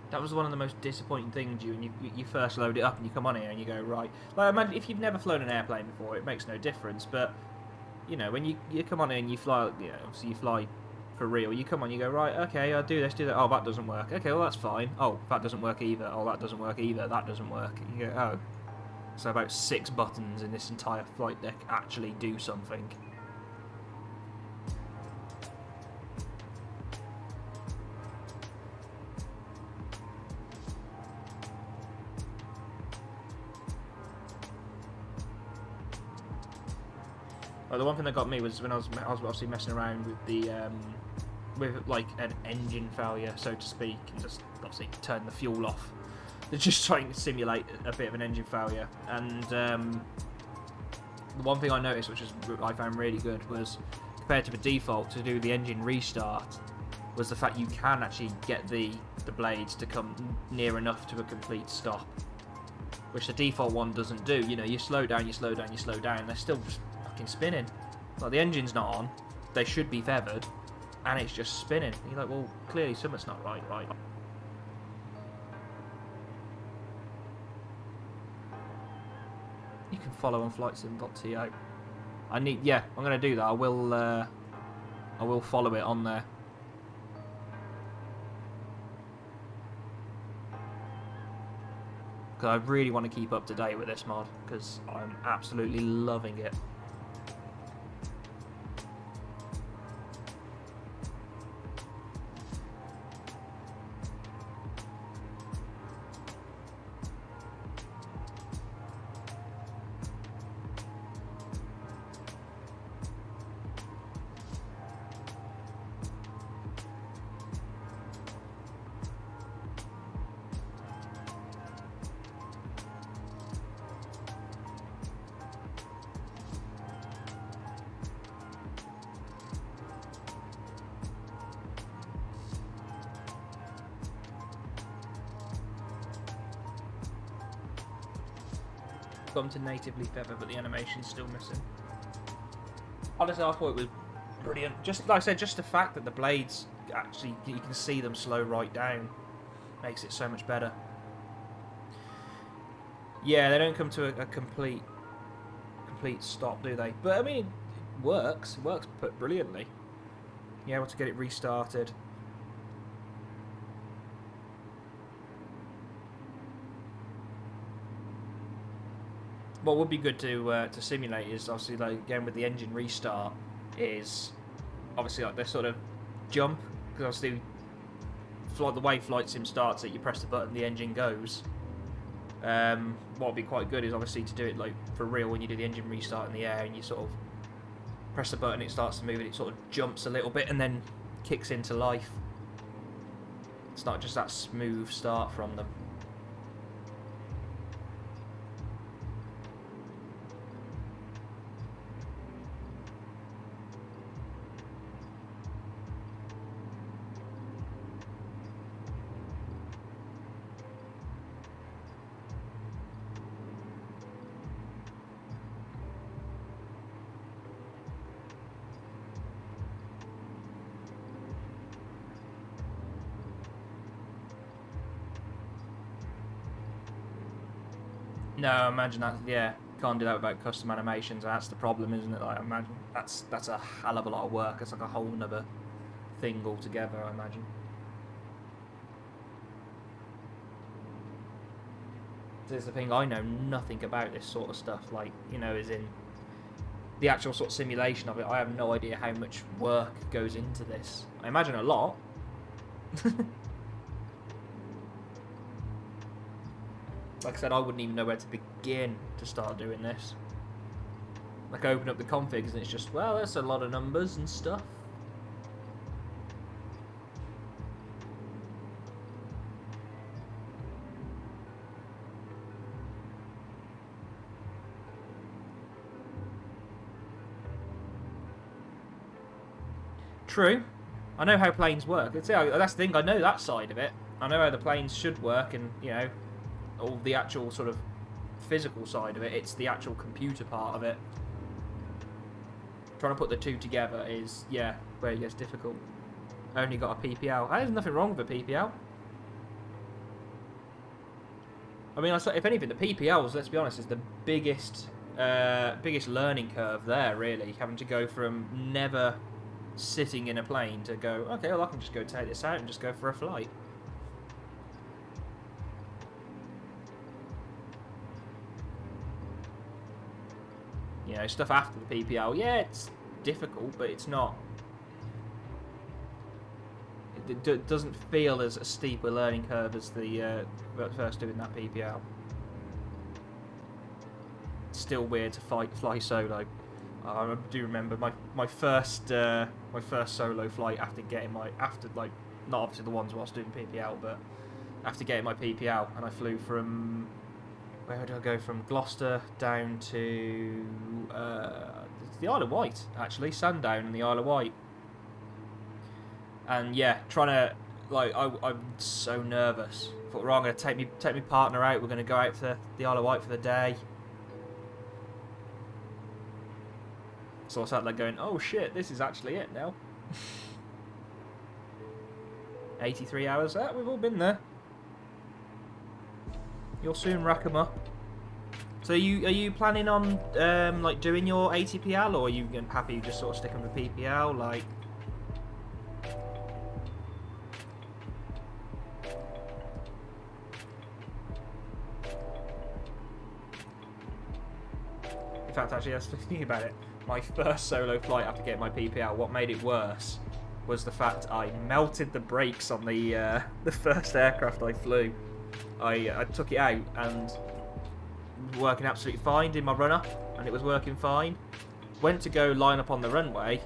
That was one of the most disappointing things when you first load it up and you come on here and you go, right. Like, imagine if you've never flown an airplane before, it makes no difference. But, when you come on here and you fly, obviously you fly for real. You come on, you go, right, okay, I'll do this, do that. Oh, that doesn't work. Okay, well, that's fine. Oh, that doesn't work either. Oh, that doesn't work either. That doesn't work. You go, oh. So about 6 buttons in this entire flight deck actually do something. Well, the one thing that got me was when I was obviously messing around with the with like an engine failure, so to speak, and just obviously turn the fuel off. They're just trying to simulate a bit of an engine failure, and the one thing I noticed, which I found really good, was compared to the default to do the engine restart, was the fact you can actually get the blades to come near enough to a complete stop, which the default one doesn't do. You slow down, you slow down, you slow down, they're still just spinning. Like, the engine's not on, they should be feathered, and it's just spinning. And you're like, well, clearly something's not right. You can follow on flightsim.to. I'm going to do that. I will follow it on there. Because I really want to keep up to date with this mod, because I'm absolutely loving it. Gone to natively feather, but the animation's still missing. Honestly, I thought it was brilliant. Just like I said, just the fact that the blades actually, you can see them slow right down, makes it so much better. Yeah, they don't come to a complete complete stop, do they? But I mean, it works. It works brilliantly. You're able to get it restarted. What would be good to simulate is obviously, like, again with the engine restart, is obviously like this sort of jump, because obviously the way Flight Sim starts it, you press the button, the engine goes. What would be quite good is obviously to do it like for real when you do the engine restart in the air and you sort of press the button, it starts to move and it sort of jumps a little bit and then kicks into life. It's not just that smooth start from them. No, I imagine that, yeah, can't do that without custom animations. That's the problem, isn't it? Like, I imagine that's a hell of a lot of work. It's like a whole other thing altogether, I imagine. This is the thing, I know nothing about this sort of stuff, like, you know, as in the actual sort of simulation of it. I have no idea how much work goes into this. I imagine a lot. Like I said, I wouldn't even know where to begin to start doing this. Like, I open up the configs and it's just, well, there's a lot of numbers and stuff. True. I know how planes work. That's the thing, I know that side of it. I know how the planes should work and, you know, all the actual sort of physical side of it. It's the actual computer part of it. Trying to put the two together is, yeah, where it gets difficult. Only got a PPL. There's nothing wrong with a PPL. I mean, if anything, the PPLs, let's be honest, is the biggest learning curve there, really. Having to go from never sitting in a plane to go, okay, well, I can just go take this out and just go for a flight. You know, stuff after the PPL, yeah, it's difficult, but it's not. It doesn't feel as a steep a learning curve as the first doing that PPL. It's still weird to fly solo. I do remember my first solo flight after like, not obviously the ones whilst doing PPL, but after getting my PPL, and I flew from, where did I go, from Gloucester down to the Isle of Wight, actually, Sandown in the Isle of Wight. And yeah, trying to, like, I'm so nervous. I thought, right, I'm going to take my partner out, we're going to go out to the Isle of Wight for the day. So I sat there going, oh shit, this is actually it now. 83 hours, we've all been there. You'll soon rack them up. So are you planning on like doing your ATPL, or are you happy just sort of sticking with PPL? Like, in fact, actually, I was thinking about it. My first solo flight after getting my PPL, what made it worse was the fact I melted the brakes on the first aircraft I flew. I took it out and working absolutely fine, did my run up and it was working fine. Went to go line up on the runway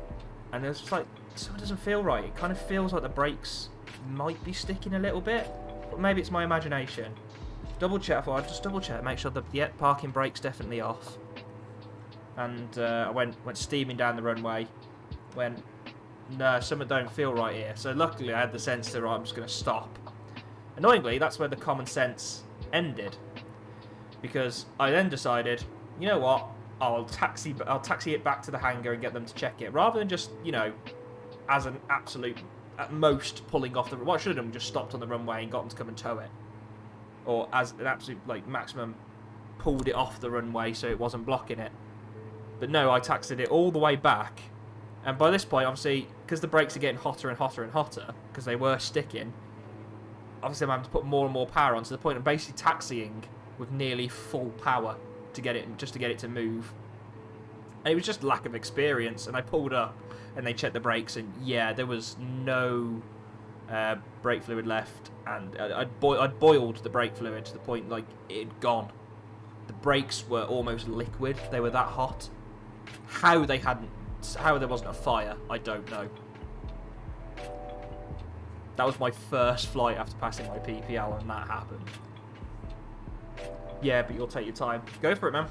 and it was just like, so it doesn't feel right. It kind of feels like the brakes might be sticking a little bit, but maybe it's my imagination. Double check, I thought I'd just double check, make sure the parking brake's definitely off. And I went steaming down the runway, went, no, something don't feel right here. So luckily I had the sense to, right, I'm just going to stop. Annoyingly, that's where the common sense ended, because I then decided, you know what, I'll taxi it back to the hangar and get them to check it, rather than just, you know, as an absolute, at most, pulling off the, what I should have done, just stopped on the runway and got them to come and tow it, or as an absolute, like, maximum, pulled it off the runway so it wasn't blocking it. But no, I taxied it all the way back. And by this point, obviously, because the brakes are getting hotter and hotter and hotter, because they were sticking, obviously I'm having to put more and more power on, to the point of basically taxiing with nearly full power to get it, just to get it to move. And it was just lack of experience. And I pulled up, and they checked the brakes, and yeah, there was no brake fluid left, and I'd boiled the brake fluid to the point like it had gone. The brakes were almost liquid; they were that hot. How there wasn't a fire, I don't know. That was my first flight after passing my PPL, and that happened. Yeah, but you'll take your time. Go for it, man.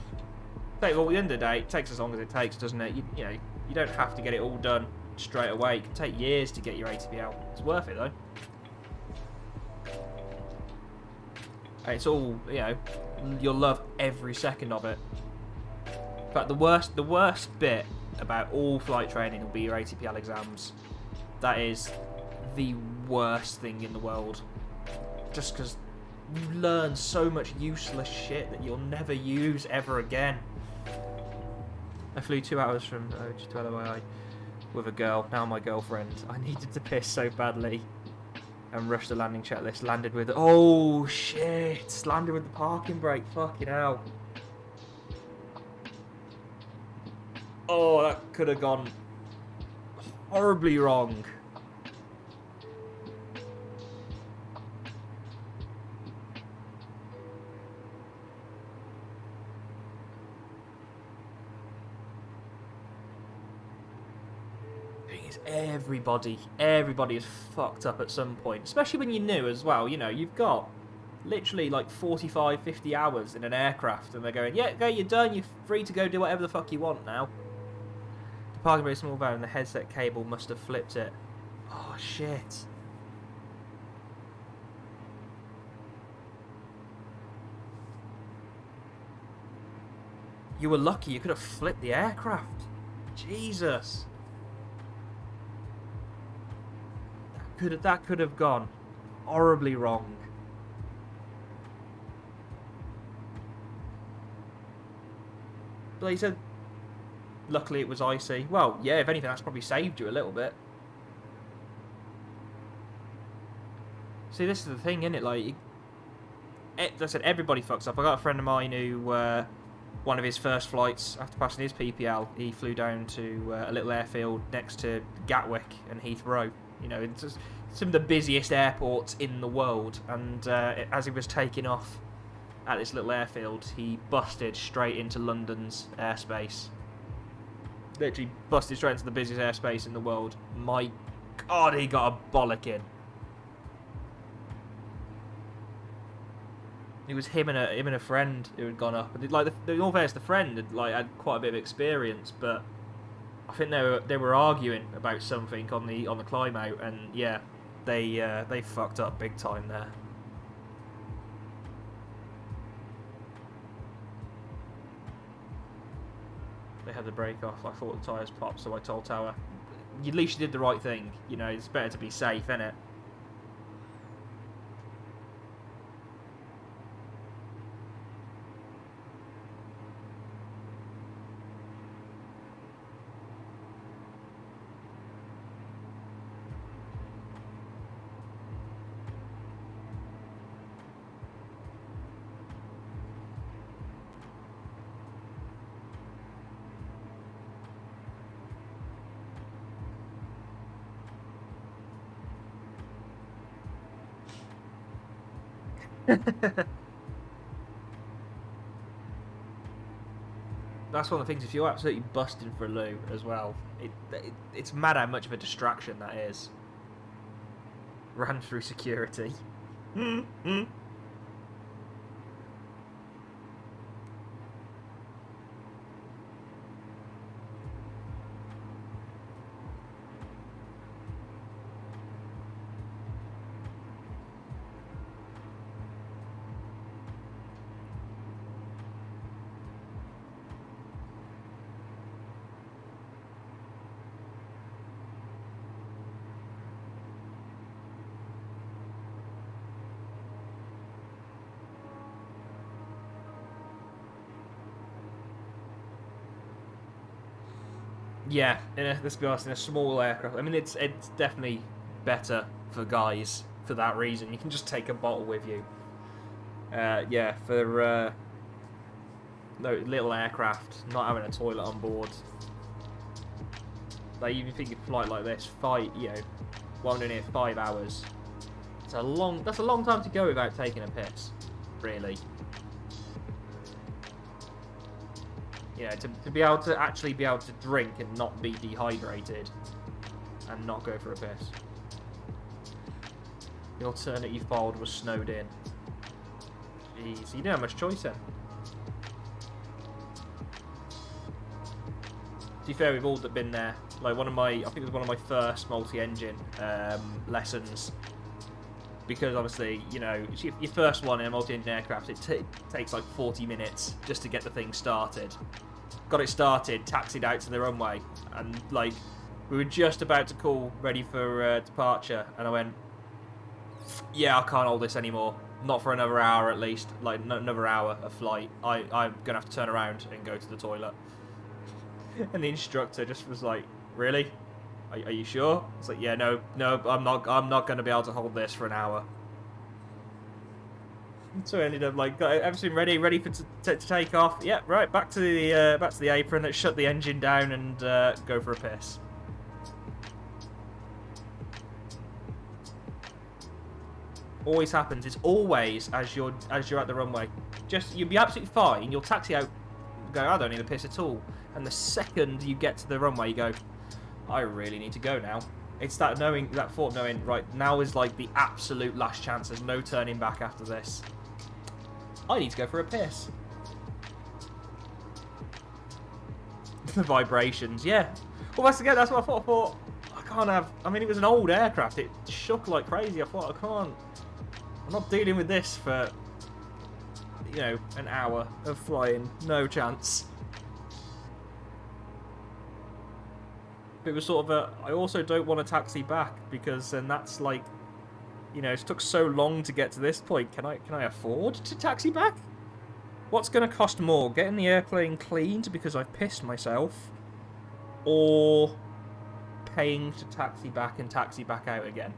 Well, at the end of the day, it takes as long as it takes, doesn't it? You know, you don't have to get it all done straight away. It can take years to get your ATPL. It's worth it, though. And it's all, you know, you'll love every second of it. In fact, the worst bit about all flight training will be your ATPL exams. That is the worst thing in the world. Just because you learn so much useless shit that you'll never use ever again. I flew 2 hours from OG to LOI with a girl, now my girlfriend. I needed to piss so badly and rushed the landing checklist. Landed with, oh shit, landed with the parking brake, fucking hell. Oh, that could have gone horribly wrong. Everybody is fucked up at some point, especially when you're new as well. You know, you've got literally like 45, 50 hours in an aircraft, and they're going, yeah, okay, you're done, you're free to go do whatever the fuck you want now. The parking brake small van and the headset cable must have flipped it. Oh, shit. You were lucky, you could have flipped the aircraft. Jesus. That could have gone horribly wrong. But he said, luckily it was icy. Well, yeah, if anything, that's probably saved you a little bit. See, this is the thing, isn't it? Like, like I said, everybody fucks up. I got a friend of mine who, one of his first flights after passing his PPL, he flew down to a little airfield next to Gatwick and Heathrow. You know, it's just some of the busiest airports in the world. And as he was taking off at this little airfield, he busted straight into London's airspace. Literally busted straight into the busiest airspace in the world. My God, he got a bollocking. It was him and a friend who had gone up. And like in all fairness, the friend had quite a bit of experience, but I think they were arguing about something on the climb out, and yeah, they fucked up big time there. They had the brake off. I thought the tyres popped, so I told Tower, at least you did the right thing. You know, it's better to be safe, innit? That's one of the things, if you're absolutely busting for a loo as well, it's mad how much of a distraction that is. Ran through security. Yeah, let's be honest, in a small aircraft. I mean, it's definitely better for guys for that reason. You can just take a bottle with you. Yeah, for no little aircraft, not having a toilet on board. Like even think a flight like this, well, I'm doing here 5 hours. That's a long time to go without taking a piss, really. You know, to be able to actually be able to drink and not be dehydrated and not go for a piss. The alternate you filed was snowed in. Jeez, you didn't have much choice then. To be fair, we've all been there. Like I think it was one of my first multi-engine lessons. Because obviously, you know, it's your first one in a multi-engine aircraft, it takes like 40 minutes just to get the thing started. Got it started, taxied out to the runway, and like we were just about to call ready for departure, and I went, yeah, I can't hold this anymore. Not for another hour at least, like another hour of flight. I'm gonna have to turn around and go to the toilet. And the instructor just was like, really? Are you sure? It's like, yeah, no, I'm not gonna be able to hold this for an hour. So I ended up like got everything ready for to take off. Yeah, right, back to the apron. Let's shut the engine down and go for a piss. Always happens. It's always as you're at the runway. You'll be absolutely fine. You'll taxi out. Go, I don't need a piss at all. And the second you get to the runway, you go, I really need to go now. It's that thought of knowing, right, now is like the absolute last chance. There's no turning back after this. I need to go for a piss. The vibrations, yeah. Well, that's what I thought. I can't have. I mean, it was an old aircraft. It shook like crazy. I thought, I can't. I'm not dealing with this for, you know, an hour of flying. No chance. It was sort of I also don't want to taxi back because then that's like, you know, it took so long to get to this point. Can I afford to taxi back? What's going to cost more? Getting the airplane cleaned because I've pissed myself, or paying to taxi back and taxi back out again?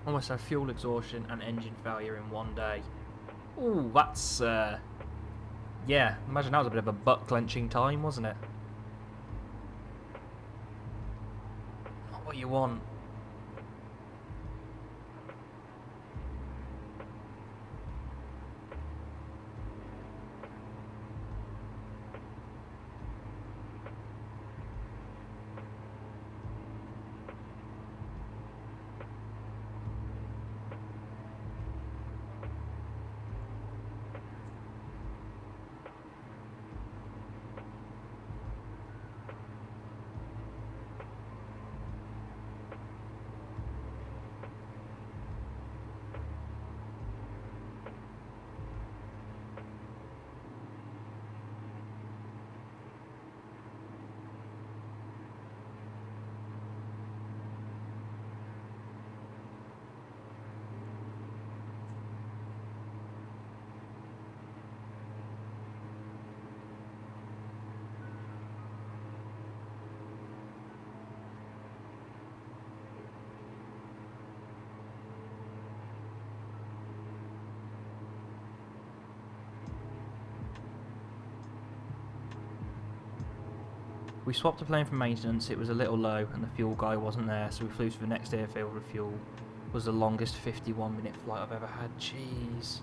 Almost had fuel exhaustion and engine failure in one day. Ooh, that's yeah. Imagine that was a bit of a butt-clenching time, wasn't it? Not what you want. We swapped a plane for maintenance, it was a little low and the fuel guy wasn't there, so we flew to the next airfield with fuel. It was the longest 51-minute flight I've ever had. Jeez.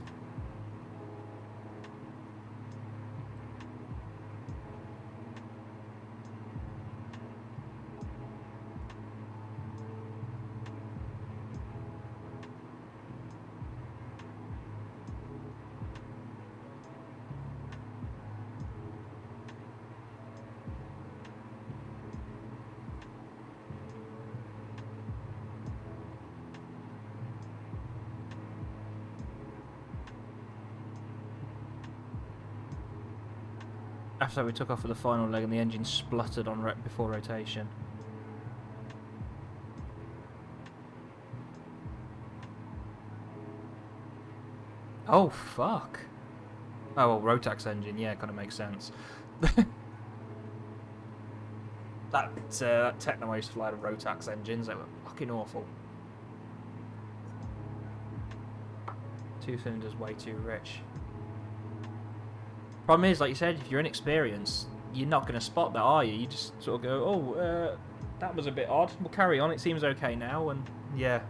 After we took off for the final leg and the engine spluttered on before rotation. Oh, fuck. Oh, well, Rotax engine, yeah, kind of makes sense. that Techno I used to fly the Rotax engines, they were fucking awful. 2 cylinders way too rich. Problem is, like you said, if you're inexperienced, you're not going to spot that, are you? You just sort of go, oh, that was a bit odd. We'll carry on, it seems okay now, and yeah.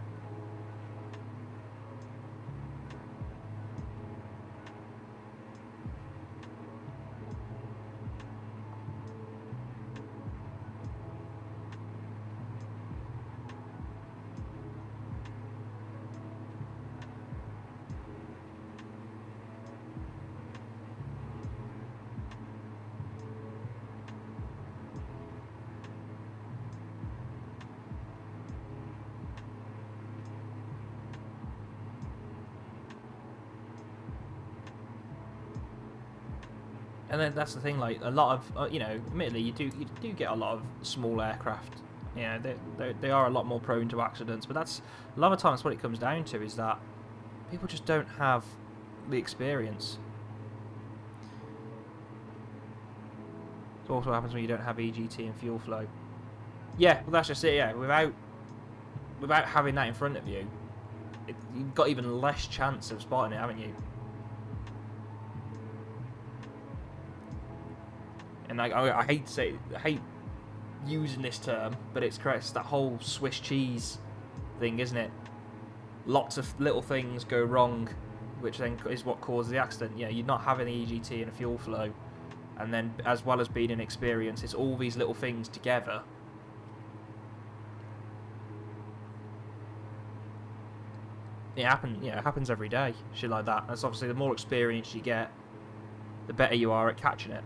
And then that's the thing, like a lot of, you know, admittedly you do get a lot of small aircraft. Yeah, they are a lot more prone to accidents, but that's a lot of times what it comes down to is that people just don't have the experience. It also happens when you don't have EGT and fuel flow. Yeah, well that's just it. Yeah, without having that in front of you, you've got even less chance of spotting it, haven't you? And I hate to say, I hate using this term, but it's correct. It's that whole Swiss cheese thing, isn't it? Lots of little things go wrong, which then is what causes the accident. Yeah, you're not having the EGT and a fuel flow, and then as well as being inexperienced, it's all these little things together. It happens every day. Shit like that. That's obviously the more experience you get, the better you are at catching it.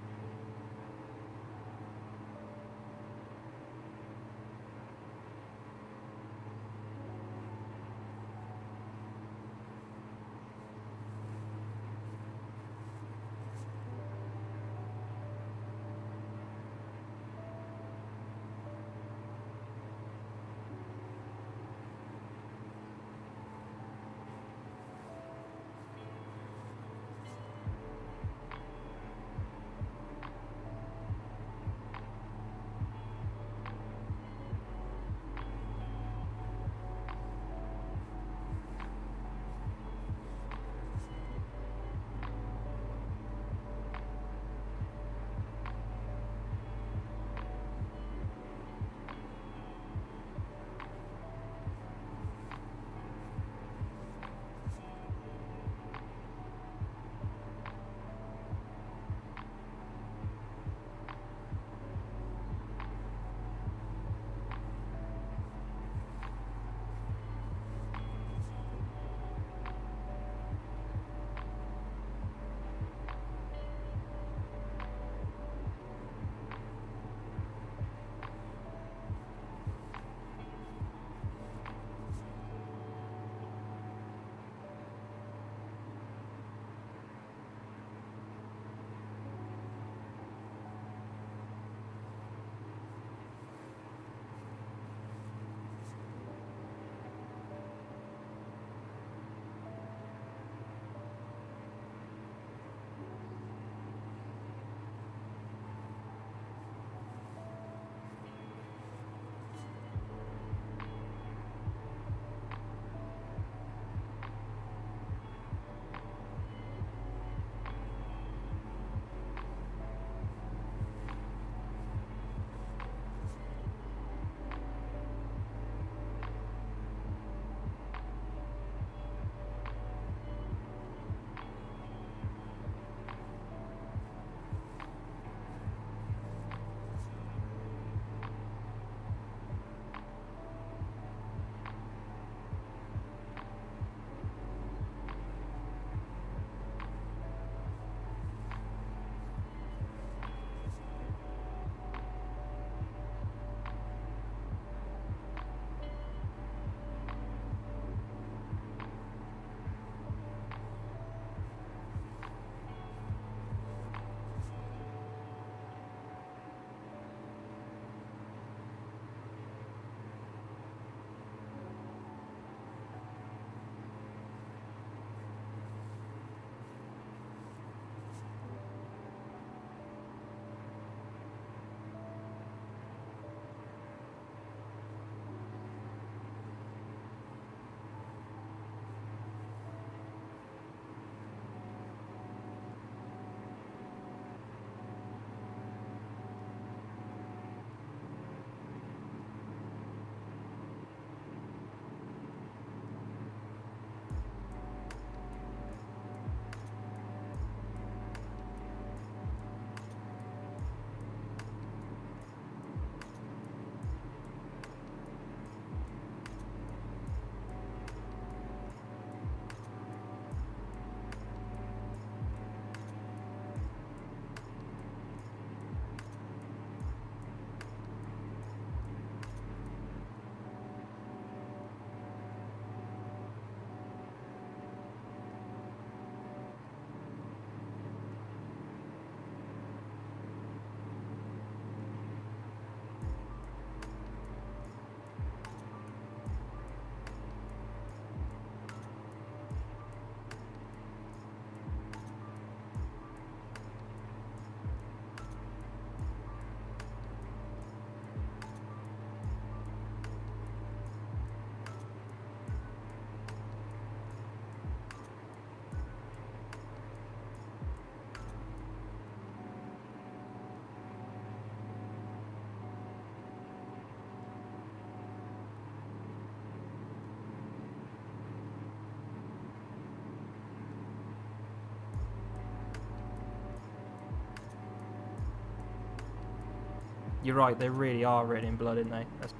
You're right, they really are written in blood, aren't they? That's...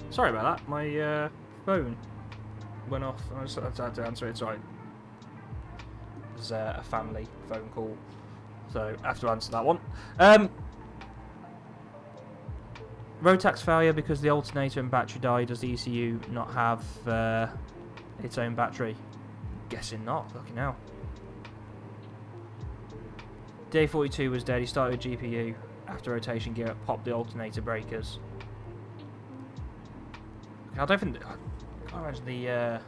Sorry about that. My phone went off. I just had to answer it. Sorry. It was a family phone call, so I have to answer that one. Road tax failure because the alternator and battery died. Does the ECU not have its own battery? Guessing not. Fucking hell. DA62 was dead. He started with GPU. After rotation gear, popped the alternator breakers. I don't think... I can't imagine the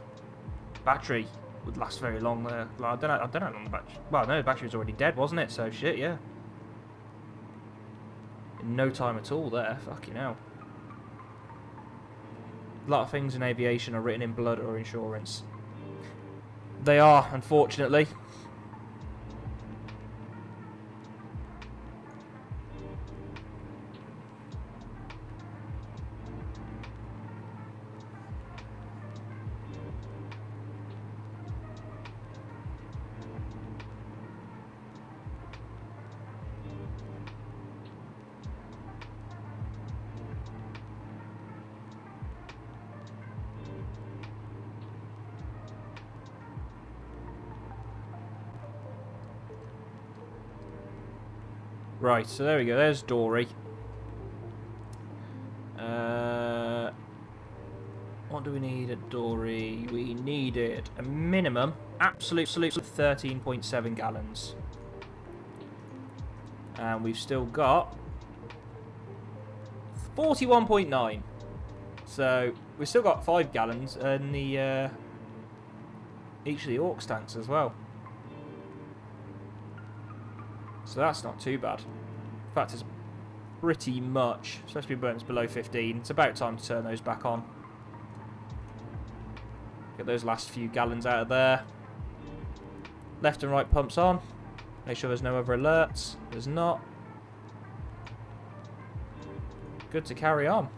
battery would last very long there. Like, I don't know how long the battery... Well, no, the battery was already dead, wasn't it? So, shit, yeah. In no time at all there. Fucking hell. A lot of things in aviation are written in blood or insurance. They are, unfortunately. Right, so there we go. There's Dory. What do we need at Dory? We needed a minimum, absolute 13.7 gallons. And we've still got 41.9. So we've still got 5 gallons and the each of the aux tanks as well. So that's not too bad. In fact, it's pretty much, supposed to be burns below 15. It's about time to turn those back on. Get those last few gallons out of there. Left and right pumps on. Make sure there's no other alerts. There's not. Good to carry on.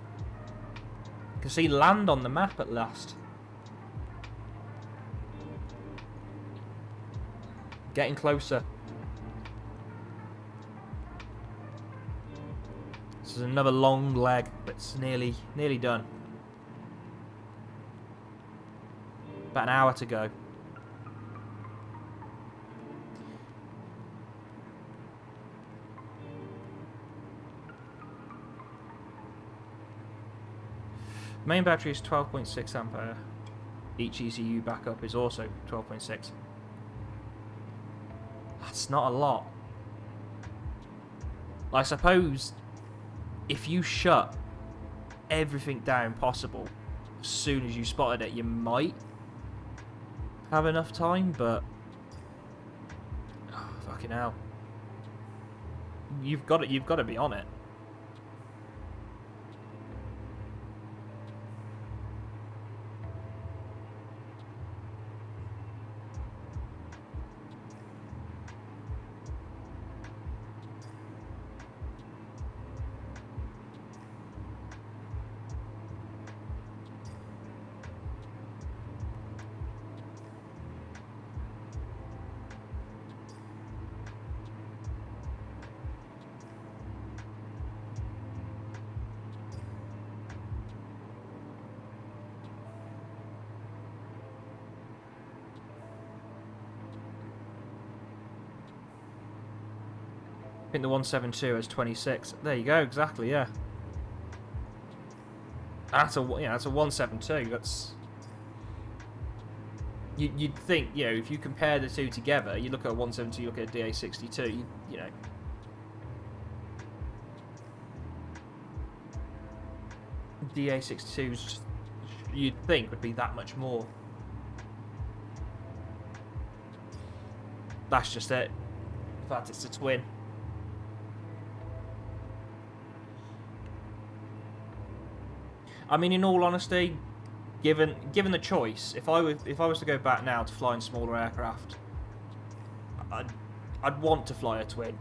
You can see land on the map at last. Getting closer. This is another long leg, but it's nearly done. About an hour to go. Main battery is 12.6 ampere. Each ECU backup is also 12.6. That's not a lot. I suppose if you shut everything down possible as soon as you spotted it, you might have enough time, but oh, fucking hell. You've got to be on it. I think the 172 has 26. There you go, exactly, yeah. That's a 172. That's you'd think, you know, if you compare the two together, you look at a 172, you look at a DA62, you know. DA62s you'd think would be that much more. That's just it. In fact, it's a twin. I mean, in all honesty, given the choice, if I was to go back now to flying smaller aircraft, I'd want to fly a twin.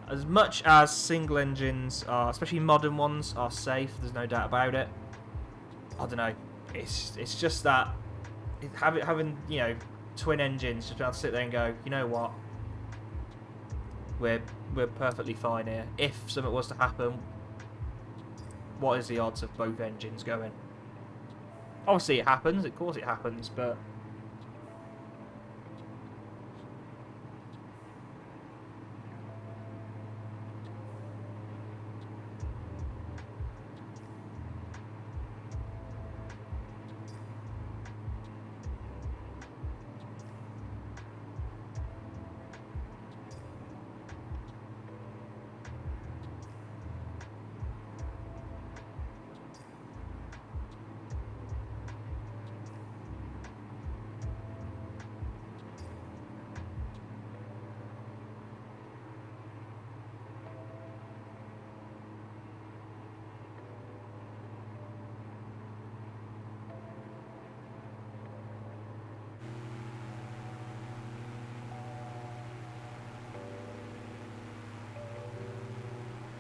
As much as single engines are, especially modern ones, are safe, there's no doubt about it. I don't know. It's just that having, you know, twin engines, just be able to sit there and go, you know what, we're perfectly fine here. If something was to happen, what is the odds of both engines going? Obviously it happens, of course it happens, but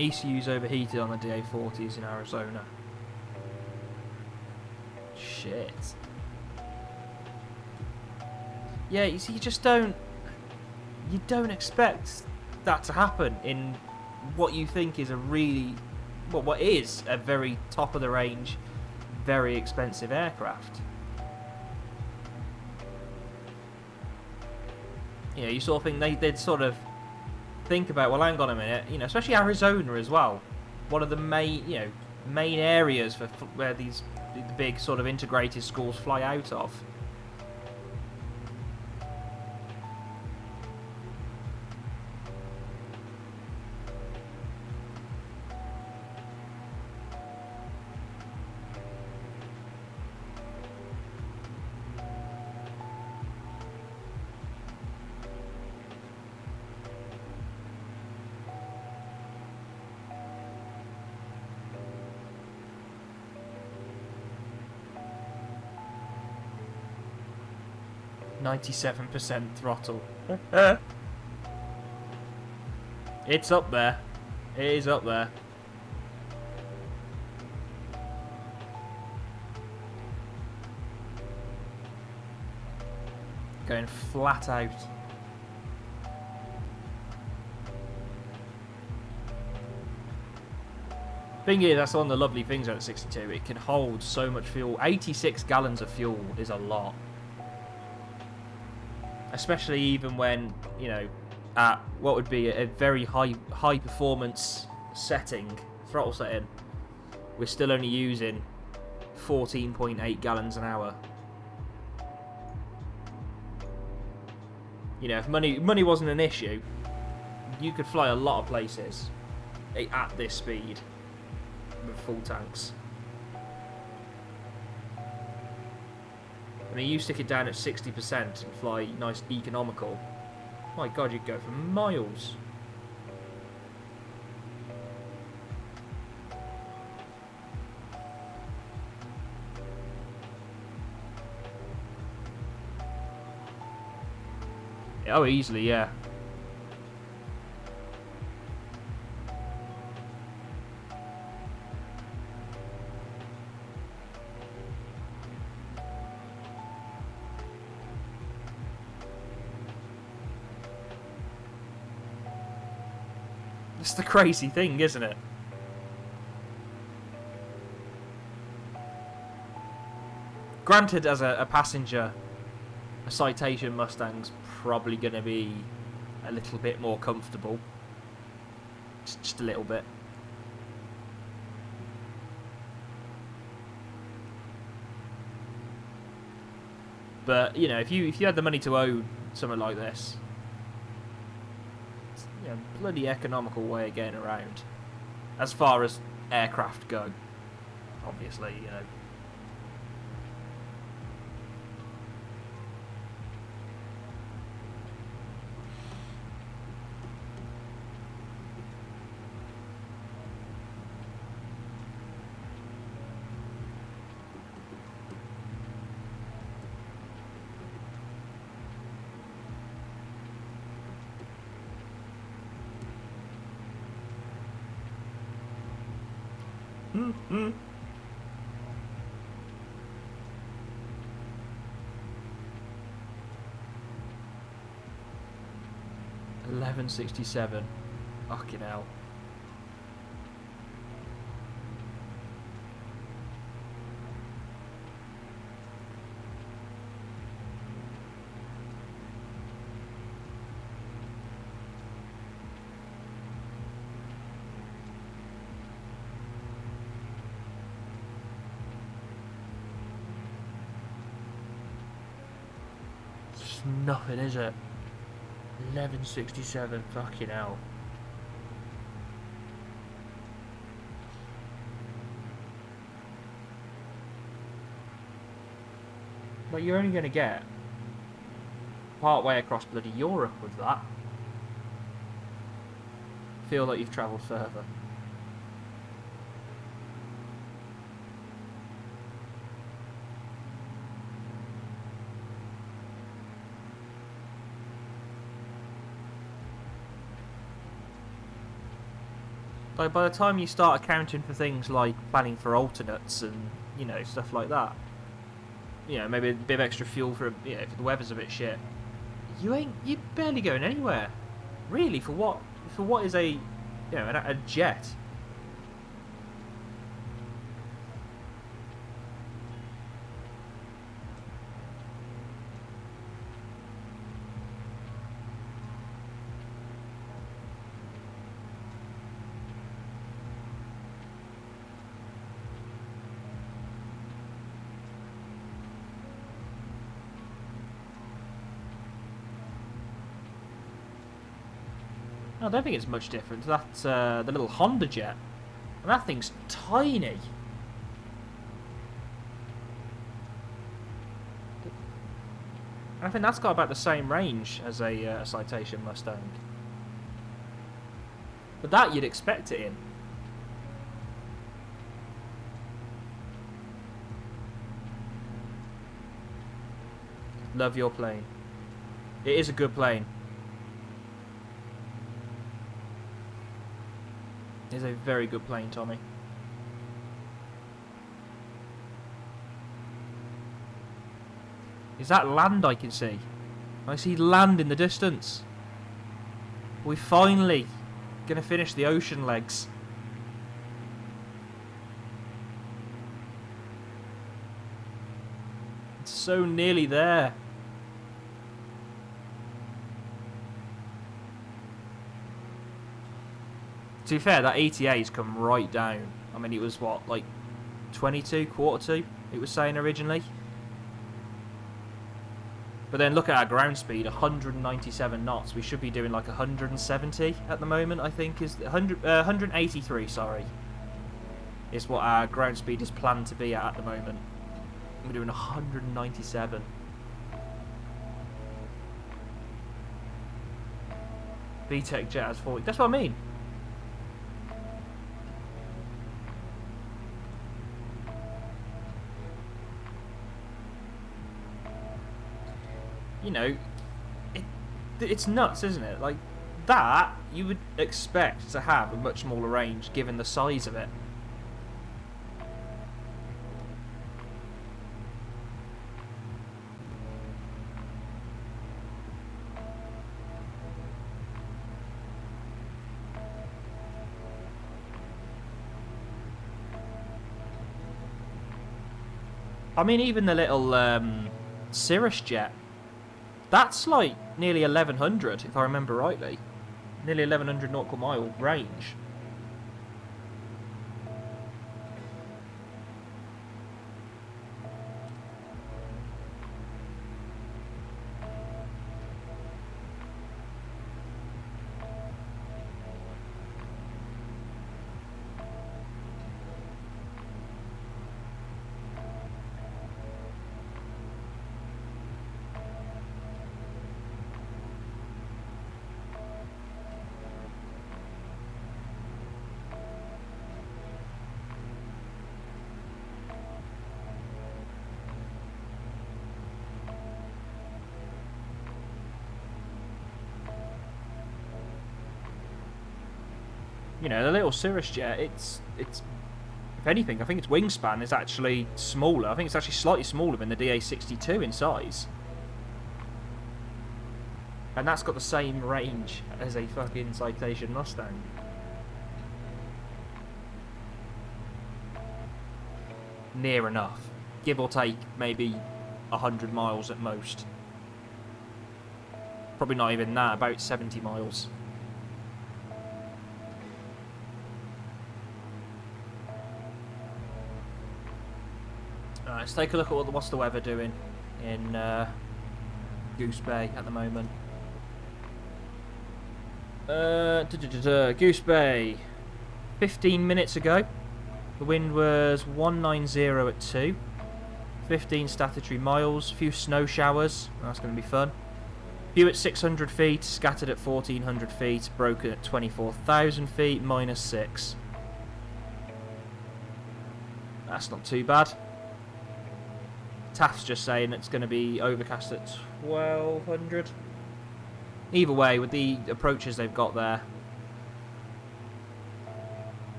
ECU's overheated on the DA40s in Arizona. Shit. Yeah, you see, you don't expect that to happen in what you think is a really, well, what is a very top of the range, very expensive aircraft. You know, you sort of think they'd sort of think about, well, hang on a minute, you know, especially Arizona as well, one of the main areas for where the big sort of integrated schools fly out of. .97% throttle. It's up there. It is up there. Going flat out. Thing is, that's one of the lovely things about the 62. It can hold so much fuel. 86 gallons of fuel is a lot. Especially even when, you know, at what would be a very high performance setting, throttle setting, we're still only using 14.8 gallons an hour. You know, if money wasn't an issue, you could fly a lot of places at this speed with full tanks. I mean, you stick it down at 60% and fly nice economical. My God, you'd go for miles. Oh, easily, yeah. It's the crazy thing, isn't it? Granted, as a passenger, a Citation Mustang's probably going to be a little bit more comfortable. Just a little bit. But you know, if you had the money to own something like this, it's, you know, bloody economical way of getting around. As far as aircraft go, obviously, you know. Mm-hmm. $11.67. Fucking hell. It's nothing, is it? 11.67. Fucking hell. But you're only going to get part way across bloody Europe with that. Feel like you've travelled further. Like by the time you start accounting for things like planning for alternates and, you know, stuff like that, you know, maybe a bit of extra fuel for, you know, if the weather's a bit shit, you're barely going anywhere, really, for what is a, you know, a jet. I don't think it's much different. That's the little Honda jet. And that thing's tiny. I think that's got about the same range as a Citation Mustang. But that you'd expect it in. Love your plane. It is a good plane. It is a very good plane, Tommy. Is that land I can see? I see land in the distance. We're finally going to finish the ocean legs. It's so nearly there. To be fair, that ETA's come right down. I mean, it was what, like 22, quarter to, it was saying originally. But then look at our ground speed, 197 knots. We should be doing like 170 at the moment, I think, is 183, sorry, is what our ground speed is planned to be at the moment. We're doing 197. VTEC jet has 40. That's what I mean. You know, it's nuts, isn't it? Like, that you would expect to have a much smaller range given the size of it. I mean, even the little Cirrus jet, that's like nearly 1100 if I remember rightly. Nearly 1100 nautical mile range. You know, the little Cirrus jet, it's if anything, I think its wingspan is actually smaller. I think it's actually slightly smaller than the DA62 in size. And that's got the same range as a fucking Citation Mustang. Near enough. Give or take maybe 100 miles at most. Probably not even that, about 70 miles. Alright, let's take a look at what's the weather doing in Goose Bay at the moment. Goose Bay. 15 minutes ago, the wind was 190 at 2. 15 statutory miles. A few snow showers. That's going to be fun. Few at 600 feet, scattered at 1400 feet, broken at 24,000 feet, -6. That's not too bad. Taft's just saying it's going to be overcast at 1200. Either way, with the approaches they've got there.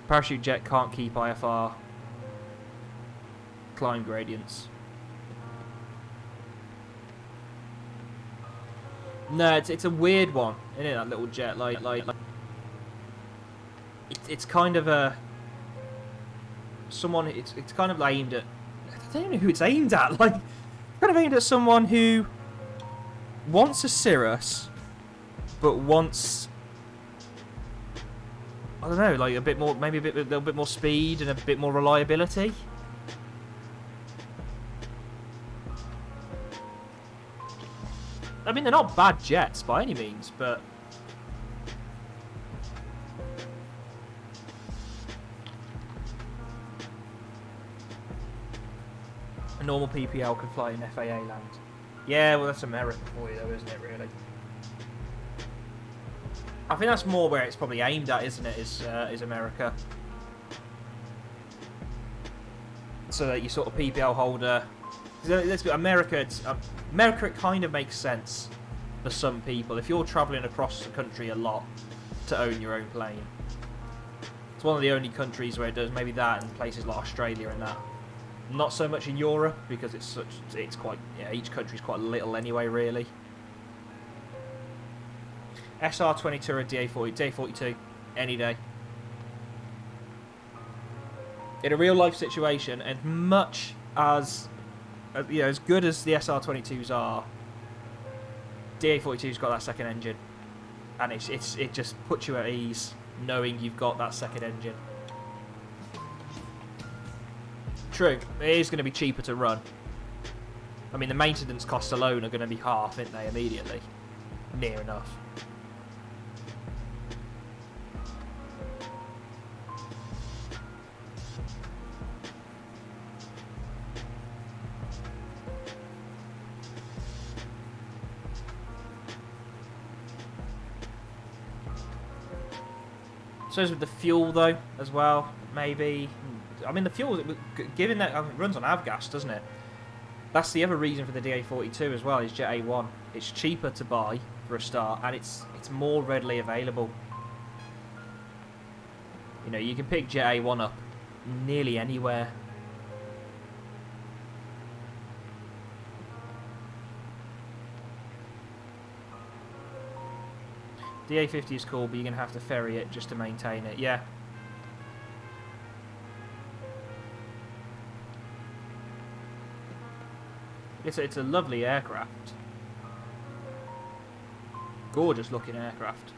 Parachute jet can't keep IFR climb gradients. No, it's a weird one, isn't it? That little jet, it's kind of a someone. It's kind of aimed at. I don't know who it's aimed at. Like, kind of aimed at someone who wants a Cirrus, but wants, I don't know, like a bit more, maybe a little bit more speed and a bit more reliability. I mean, they're not bad jets by any means, but a normal PPL can fly in FAA land. Yeah, well, that's America for you, though, isn't it, really? I think that's more where it's probably aimed at, isn't it, is America. So that you sort of PPL holder. America, it kind of makes sense for some people. If you're travelling across the country a lot, to own your own plane. It's one of the only countries where it does maybe that, in places like Australia and that. Not so much in Europe, because it's quite, yeah, each country's quite little anyway, really. SR22 or DA42, any day. In a real life situation, and much as you know, as good as the SR22s are, DA42's got that second engine, and it just puts you at ease knowing you've got that second engine. True, it is going to be cheaper to run. I mean, the maintenance costs alone are going to be half, aren't they, immediately? Near enough. So with the fuel, though, as well, maybe. I mean, the fuel, given that it runs on avgas, doesn't it? That's the other reason for the DA42 as well, is Jet A1. It's cheaper to buy for a start, and it's more readily available. You know, you can pick Jet A1 up nearly anywhere. DA50 is cool, but you're going to have to ferry it just to maintain it. Yeah. It's a lovely aircraft. Gorgeous looking aircraft.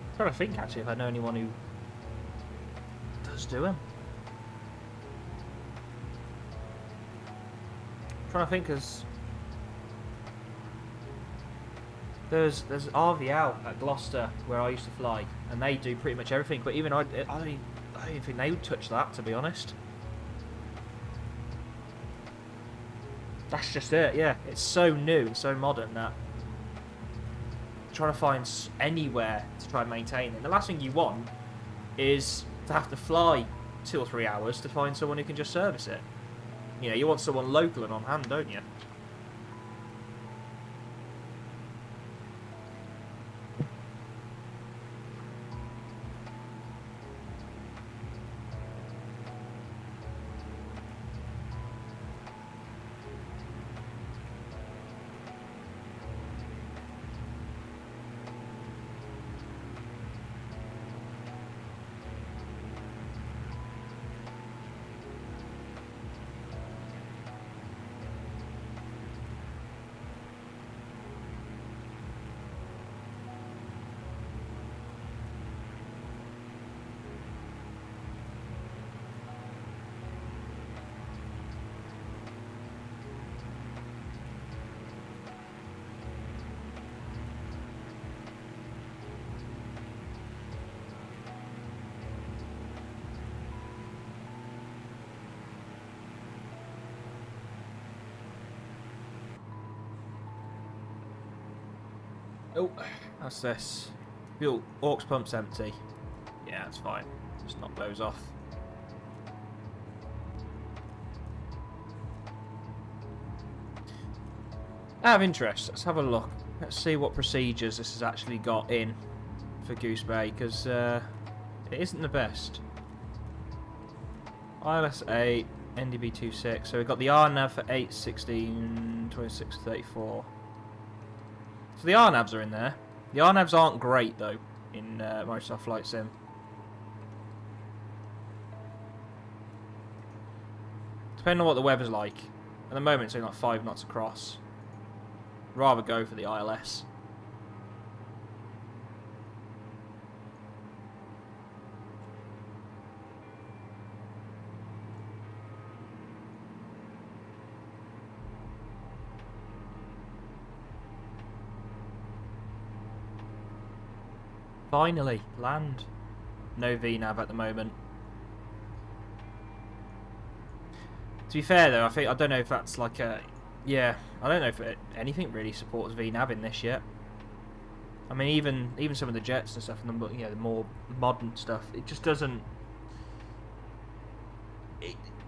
I'm trying to think actually if I know anyone who does do them. I'm trying to think because there's RVL at Gloucester where I used to fly, and they do pretty much everything. But even I don't even think they would touch that, to be honest. That's just it. Yeah, it's so new and so modern that trying to find anywhere to try and maintain it. The last thing you want is to have to fly 2 or 3 hours to find someone who can just service it. You know, you want someone local and on hand, don't you? Oh, that's this. Fuel aux pump's empty. Yeah, that's fine. Just knock those off. Out of interest, let's have a look. Let's see what procedures this has actually got in for Goose Bay, because it isn't the best. ILS 8, NDB 26. So we've got the RNAV for 8, 16, 26, 34. So the RNAVs are in there. The RNAVs aren't great though in Microsoft Flight Sim. Depending on what the weather's like. At the moment it's only like 5 knots across. Rather go for the ILS. Finally, land. No VNAV at the moment. To be fair though, I don't know if that's like a... Yeah, I don't know if anything really supports VNAV in this yet. I mean, even some of the jets and stuff, and the more modern stuff, it just doesn't...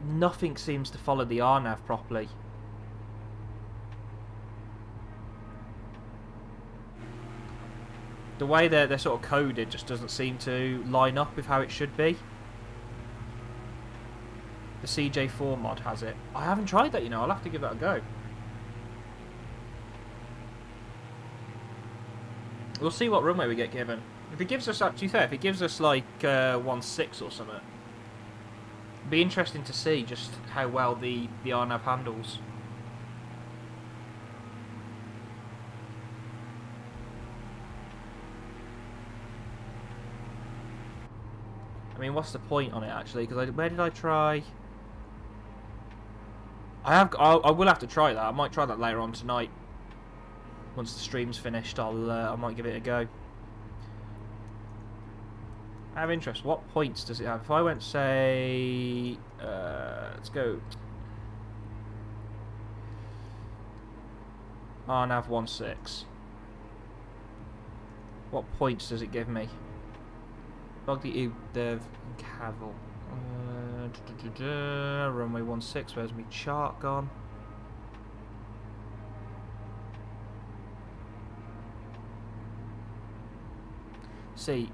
Nothing seems to follow the RNAV properly. The way they're sort of coded just doesn't seem to line up with how it should be. The CJ4 mod has it. I haven't tried that, you know. I'll have to give that a go. We'll see what runway we get given. If it gives us, to be fair, if it gives us like 1.6 or something, it'd be interesting to see just how well the RNAV handles. I mean, what's the point on it actually? Because where did I try? I will have to try that. I might try that later on tonight. Once the stream's finished, I might give it a go. I have interest. What points does it have? If I went, say, let's go. RNAV 1.6. What points does it give me? Bogdy Dev Cavill. Runway 16, where's my chart gone? see,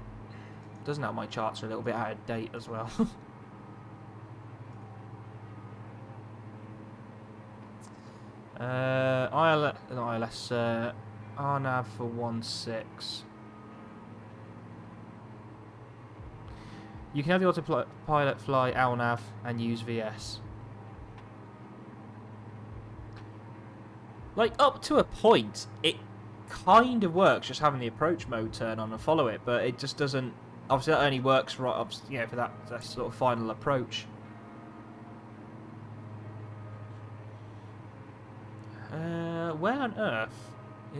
doesn't help my charts are a little bit out of date as well. ILS, not ILS, RNAV for 1.6. You can have the autopilot fly LNAV and use VS. Like, up to a point, it kind of works just having the approach mode turn on and follow it, but it just doesn't... Obviously, that only works right up, you know, for that sort of final approach. Where on earth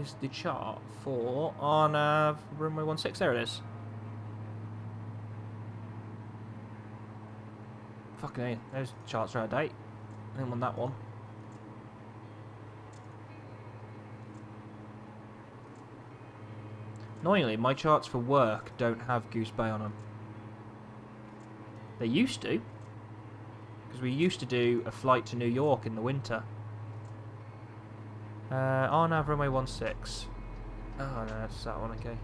is the chart for RNAV runway 16? There it is. Fucking hell, those charts are out of date. I didn't want that one. Annoyingly, my charts for work don't have Goose Bay on them. They used to. Because we used to do a flight to New York in the winter. RNAV runway 16. Oh no, it's that one, okay.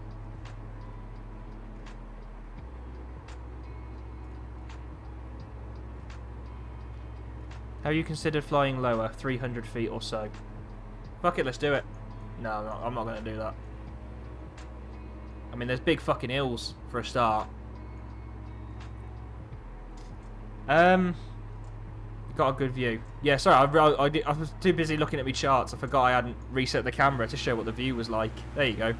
Have you considered flying lower, 300 feet or so? Fuck it, let's do it. No, I'm not going to do that. I mean, there's big fucking hills for a start. Got a good view. Yeah, sorry, I was too busy looking at my charts. I forgot I hadn't reset the camera to show what the view was like. There you go.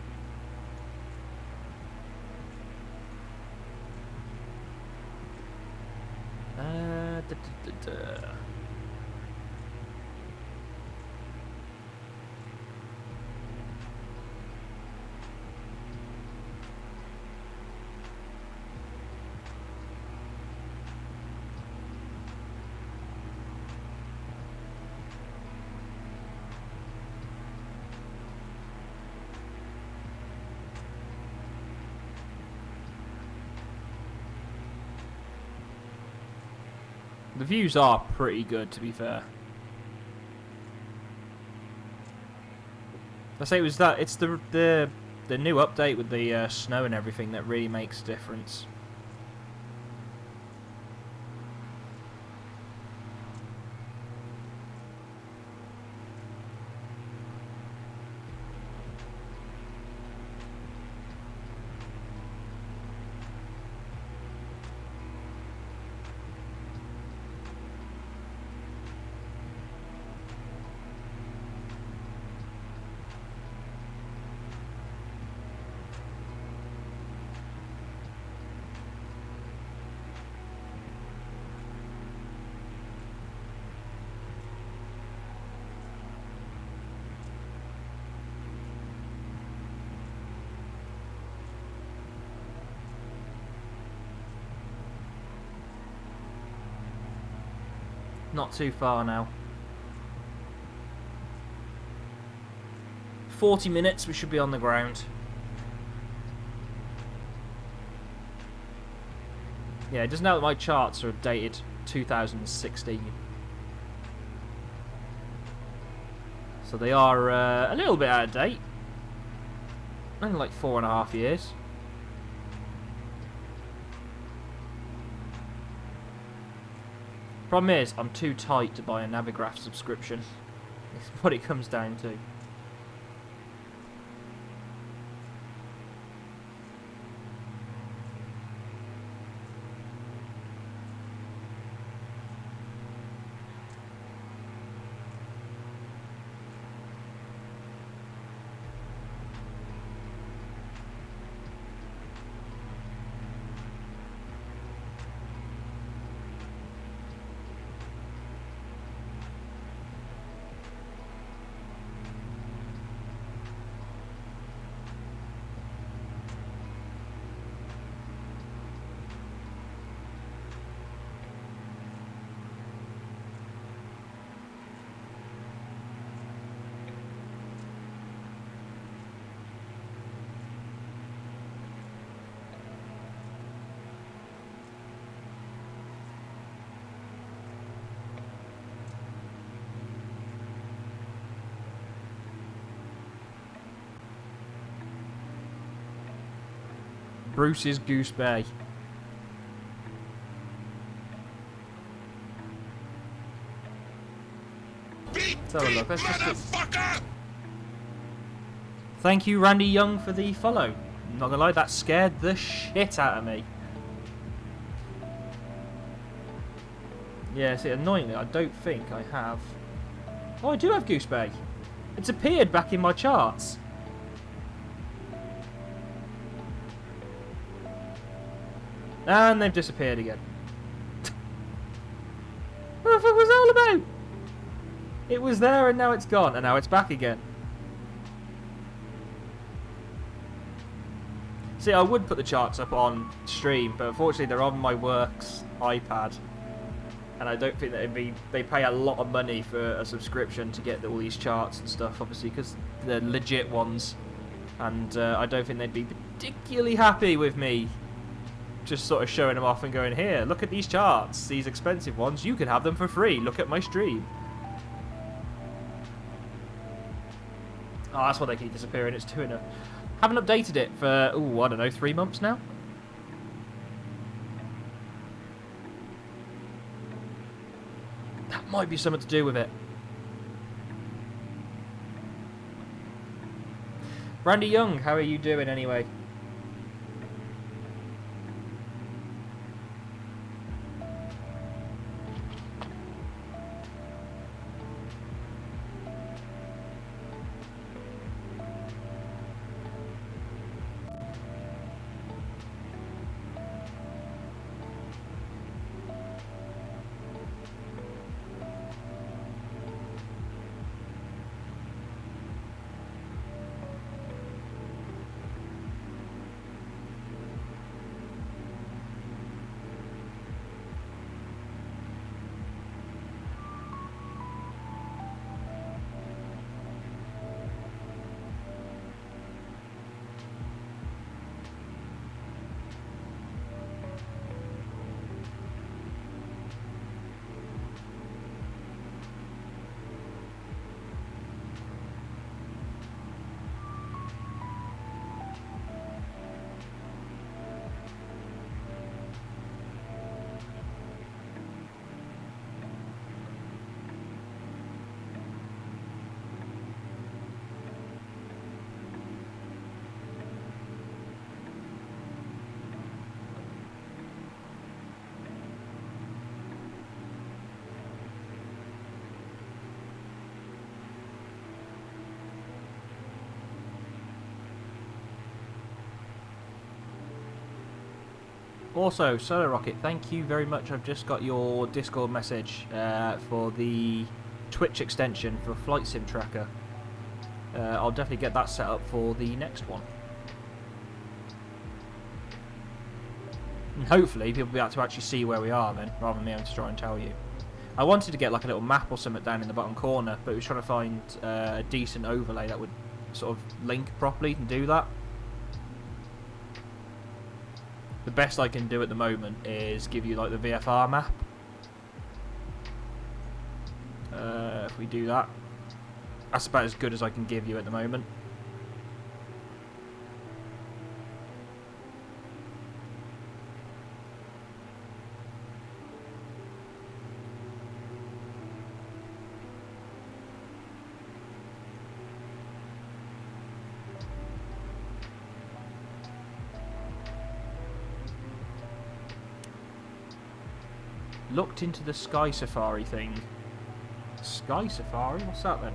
The views are pretty good, to be fair. I say it's the new update with the snow and everything that really makes a difference. Not too far now. 40 minutes, we should be on the ground. Yeah, it doesn't help that my charts are dated 2016. So they are a little bit out of date. Only like 4.5 years. Problem is, I'm too tight to buy a Navigraph subscription. That's what it comes down to. Bruce's Goose Bay. Let's have a look. Let's just Thank you, Randy Young, for the follow. Not gonna lie, that scared the shit out of me. Yeah, see, annoyingly, I don't think I have... Oh, I do have Goose Bay. It's appeared back in my charts. And they've disappeared again. What the fuck was that all about? It was there and now it's gone, and now it's back again. See, I would put the charts up on stream, but unfortunately they're on my work's iPad. And I don't think that it'd be... They pay a lot of money for a subscription to get all these charts and stuff, obviously, because they're legit ones. And I don't think they'd be particularly happy with me just sort of showing them off and going, here, look at these charts, these expensive ones, you can have them for free, look at my stream. Oh, that's why they keep disappearing, it's 2 in a... Haven't updated it for, ooh, I don't know, 3 months now? That might be something to do with it. Randy Young, how are you doing anyway? Also, Solar Rocket, thank you very much. I've just got your Discord message for the Twitch extension for Flight Sim Tracker. I'll definitely get that set up for the next one. And hopefully people will be able to actually see where we are then, rather than me having to try and tell you. I wanted to get like a little map or something down in the bottom corner, but we was trying to find a decent overlay that would sort of link properly and do that. The best I can do at the moment is give you like the VFR map. If we do that, that's about as good as I can give you at the moment. Looked into the Sky Safari thing. Sky Safari? What's that then?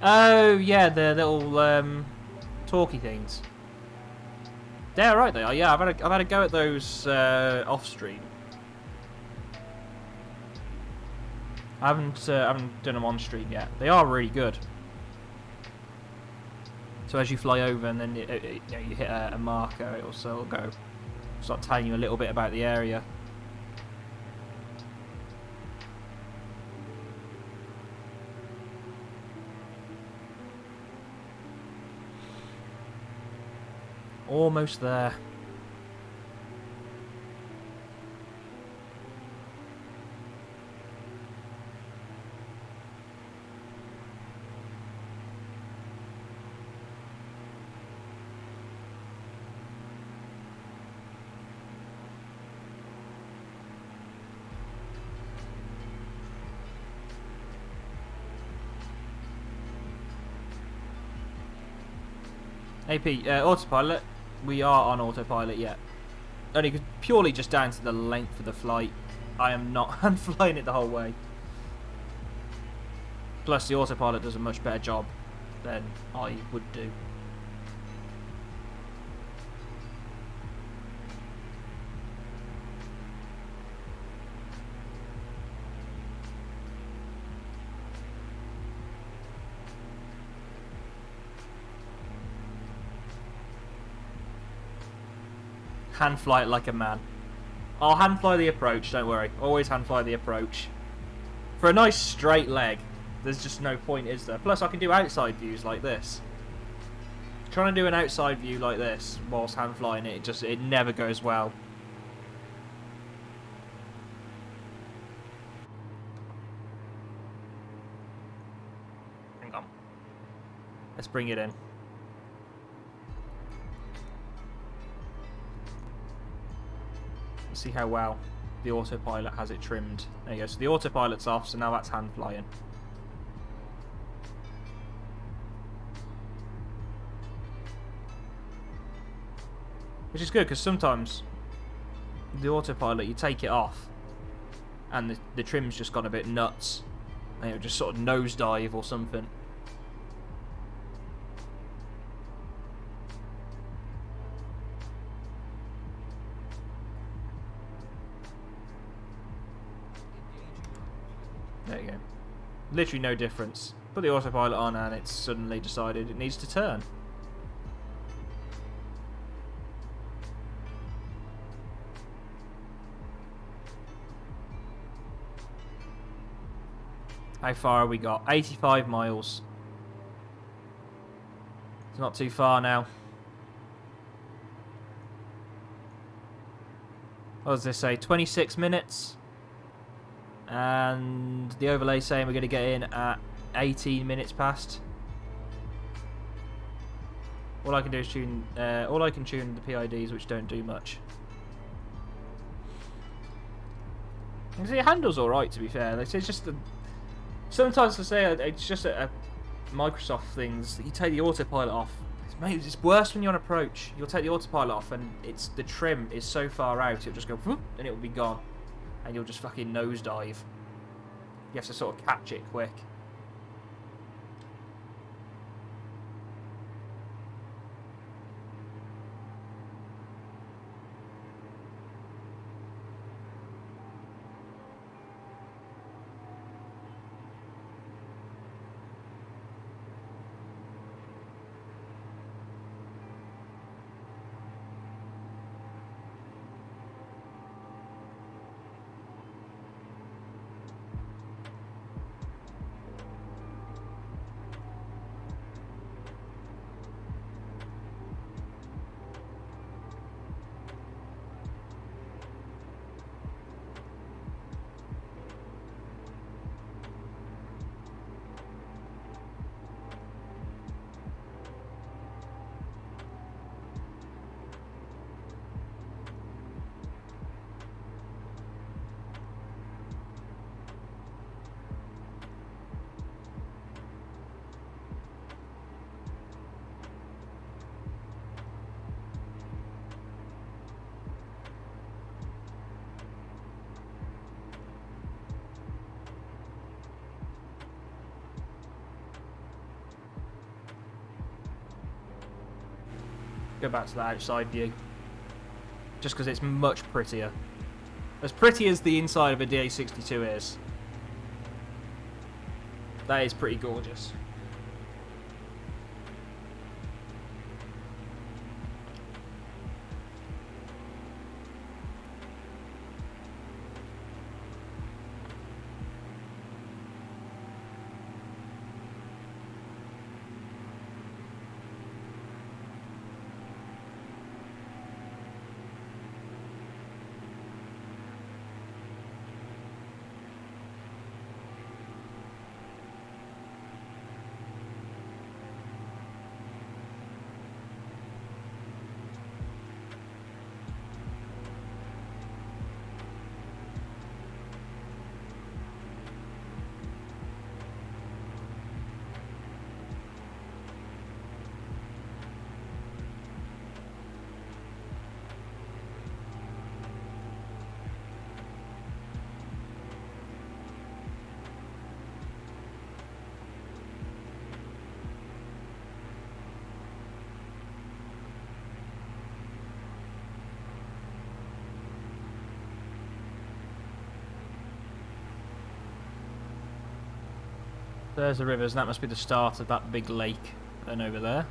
Oh yeah, the little talky things. They're right. They are. Yeah, I've had a go at those off stream. I haven't done them on stream yet. They are really good. So as you fly over and then you hit a marker, it'll go start telling you a little bit about the area. Almost there. AP, autopilot. We are on autopilot yet. Only purely just down to the length of the flight. I am not hand flying it the whole way. Plus the autopilot does a much better job than I would do. Hand fly it like a man. I'll hand fly the approach, don't worry. Always hand fly the approach. For a nice straight leg, there's just no point, is there? Plus I can do outside views like this. Trying to do an outside view like this whilst hand flying it, it never goes well. Hang on. Let's bring it in. See how well the autopilot has it trimmed. There you go. So the autopilot's off, so now that's hand flying. Which is good because sometimes the autopilot, you take it off and the trim's just gone a bit nuts and it'll just sort of nosedive or something. There you go. Literally no difference. Put the autopilot on and it's suddenly decided it needs to turn. How far have we got? 85 miles. It's not too far now. What does this say? 26 minutes. And the overlay saying we're going to get in at 18 minutes past. All I can do is tune. All I can tune the PIDs, which don't do much. You see, it handles all right. To be fair, it's just sometimes I say it's just a Microsoft things. You take the autopilot off. It's worse when you're on approach. You'll take the autopilot off, and the trim is so far out. It'll just go whoop, and it will be gone. And you'll just fucking nosedive. You have to sort of catch it quick. Go back to the outside view. Just because it's much prettier. As pretty as the inside of a DA62 is. That is pretty gorgeous. There's the rivers, and that must be the start of that big lake then over there.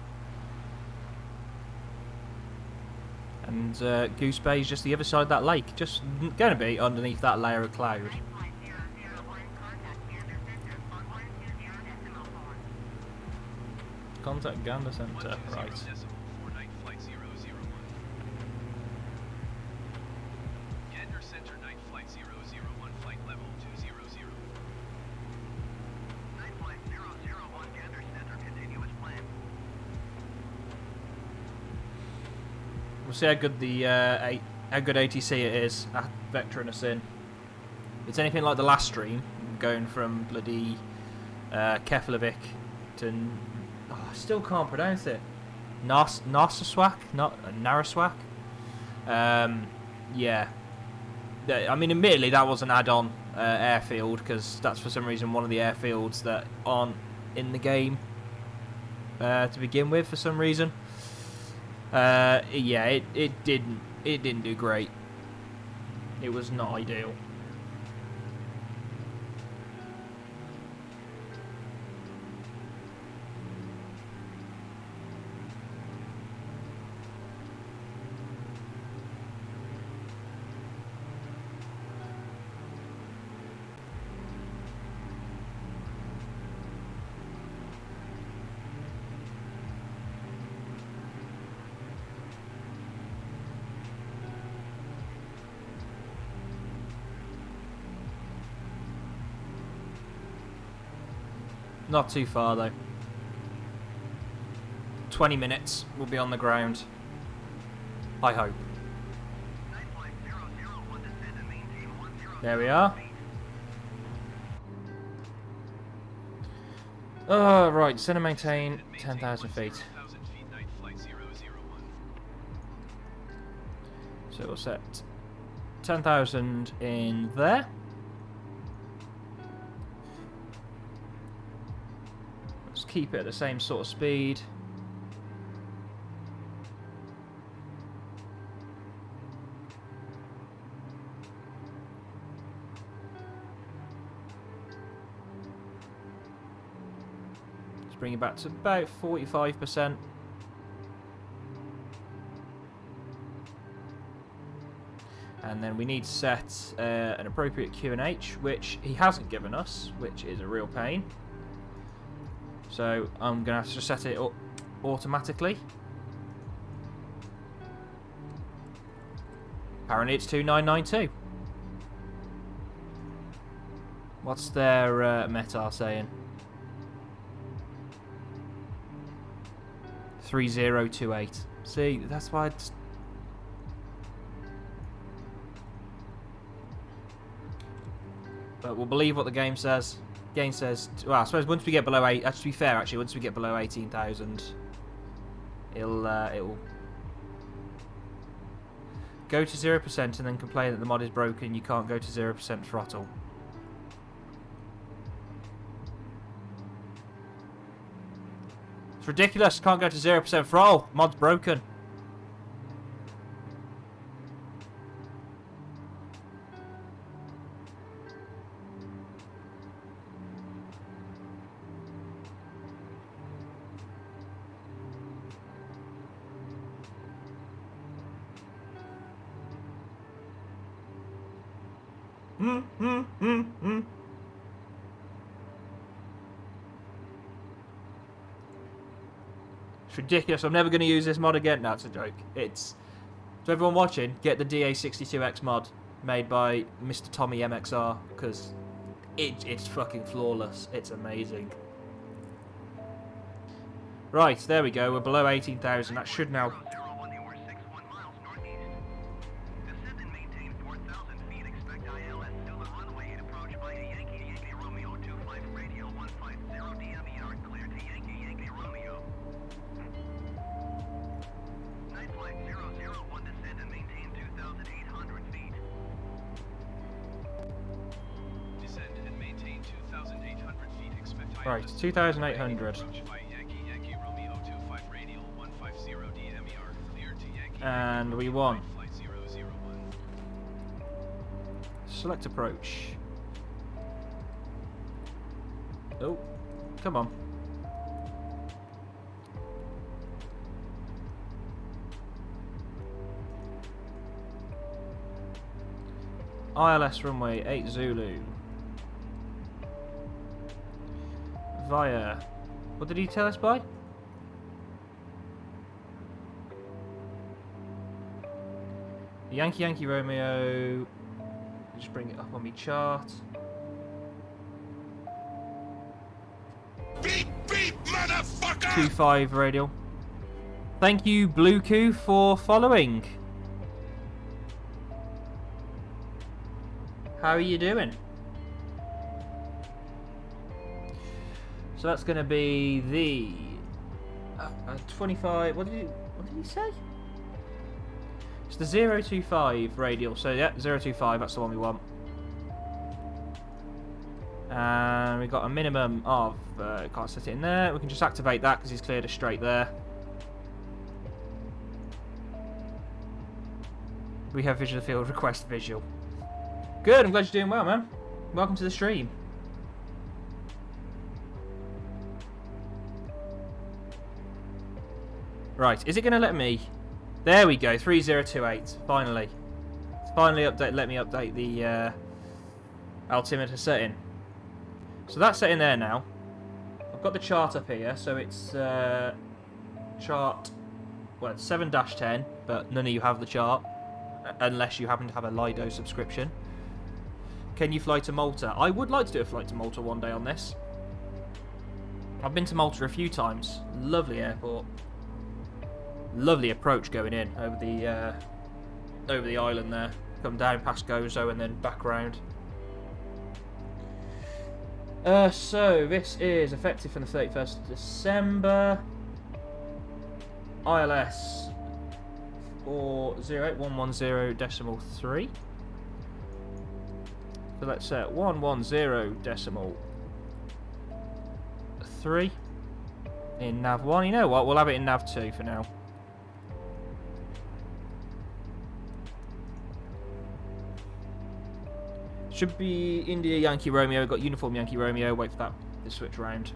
And Goose Bay is just the other side of that lake, just going to be underneath that layer of cloud. 9.001, contact Gander Center on 120.4. Contact Gander Centre, right. 10.49 flight 001. Gander Center night flight 001 flight level 200. 9.001 Gander Center continuous plan. We'll see how good the how good ATC it is at vectoring us in. If it's anything like the last stream, going from bloody Keflavik to I still can't pronounce it. Narsaswak, not Naraswak. Yeah. I mean, admittedly, that was an add-on airfield because that's for some reason one of the airfields that aren't in the game to begin with for some reason. Yeah, it didn't do great. It was not ideal. Not too far though. 20 minutes, we'll be on the ground. I hope. 9.001 descend and maintain 10. There we are. Oh, right, descend and maintain 10,000 feet. 10,000 feet night flight 001. So we'll set 10,000 in there. Let's keep it at the same sort of speed. Let's bring it back to about 45%. And then we need to set an appropriate QNH, which he hasn't given us, which is a real pain. So I'm going to have to set it up automatically. Apparently it's 2992. What's their METAR saying? 3028. See, that's why it's... But we'll believe what the game says. Game says, well, I suppose once we get below 8, to be fair, actually, once we get below 18,000, it'll go to 0% and then complain that the mod is broken. You can't go to 0% throttle. It's ridiculous. Can't go to 0% throttle. Mod's broken. It's ridiculous. I'm never going to use this mod again. No, it's a joke. It's... So everyone watching, get the DA62X mod made by Mr. Tommy MXR, because it's fucking flawless. It's amazing. Right, there we go. We're below 18,000. That should now... 001, you were 61 miles northeast. Descend and maintain 4,000 feet. Expect ILS Zulu runway and approach by a Yankee Romeo 25 radio 150 DMER. Clear to Yankee Romeo. Night flight 001, descend and maintain 2,800 feet. Descend and maintain 2,800 feet. Expect Right, ILS 2,800. approach by Yankee Romeo 25 radial 150 DMER. Clear to Yankee And we won. flight 001. Select approach. Oh, come on. ILS runway 8 Zulu. Via... What did he tell us by? Yankee Romeo. Just bring it up on my chart. Beep, beep, motherfucker! 25 radial. Thank you, Blueku, for following. How are you doing? So that's going to be the 25. What did he say? It's the 025 radial. So yeah, 025. That's the one we want. And we got a minimum of. Can't set it in there. We can just activate that because he's cleared a straight there. We have visual field. Request visual. Good. I'm glad you're doing well, man. Welcome to the stream. Right, is it going to let me... There we go, 3028, finally. Finally let me update the altimeter setting. So that's set in there now. I've got the chart up here, so it's chart... Well, it's 7-10, but none of you have the chart. Unless you happen to have a Lido subscription. Can you fly to Malta? I would like to do a flight to Malta one day on this. I've been to Malta a few times. Lovely airport. Lovely approach going in over the island there. Come down past Gozo and then back round. So this is effective from the 31st of December. ILS 408110.3. So let's set 110.3 in nav 1. You know what? We'll have it in nav 2 for now. Should be India Yankee Romeo. Got uniform Yankee Romeo. Wait for that to switch round.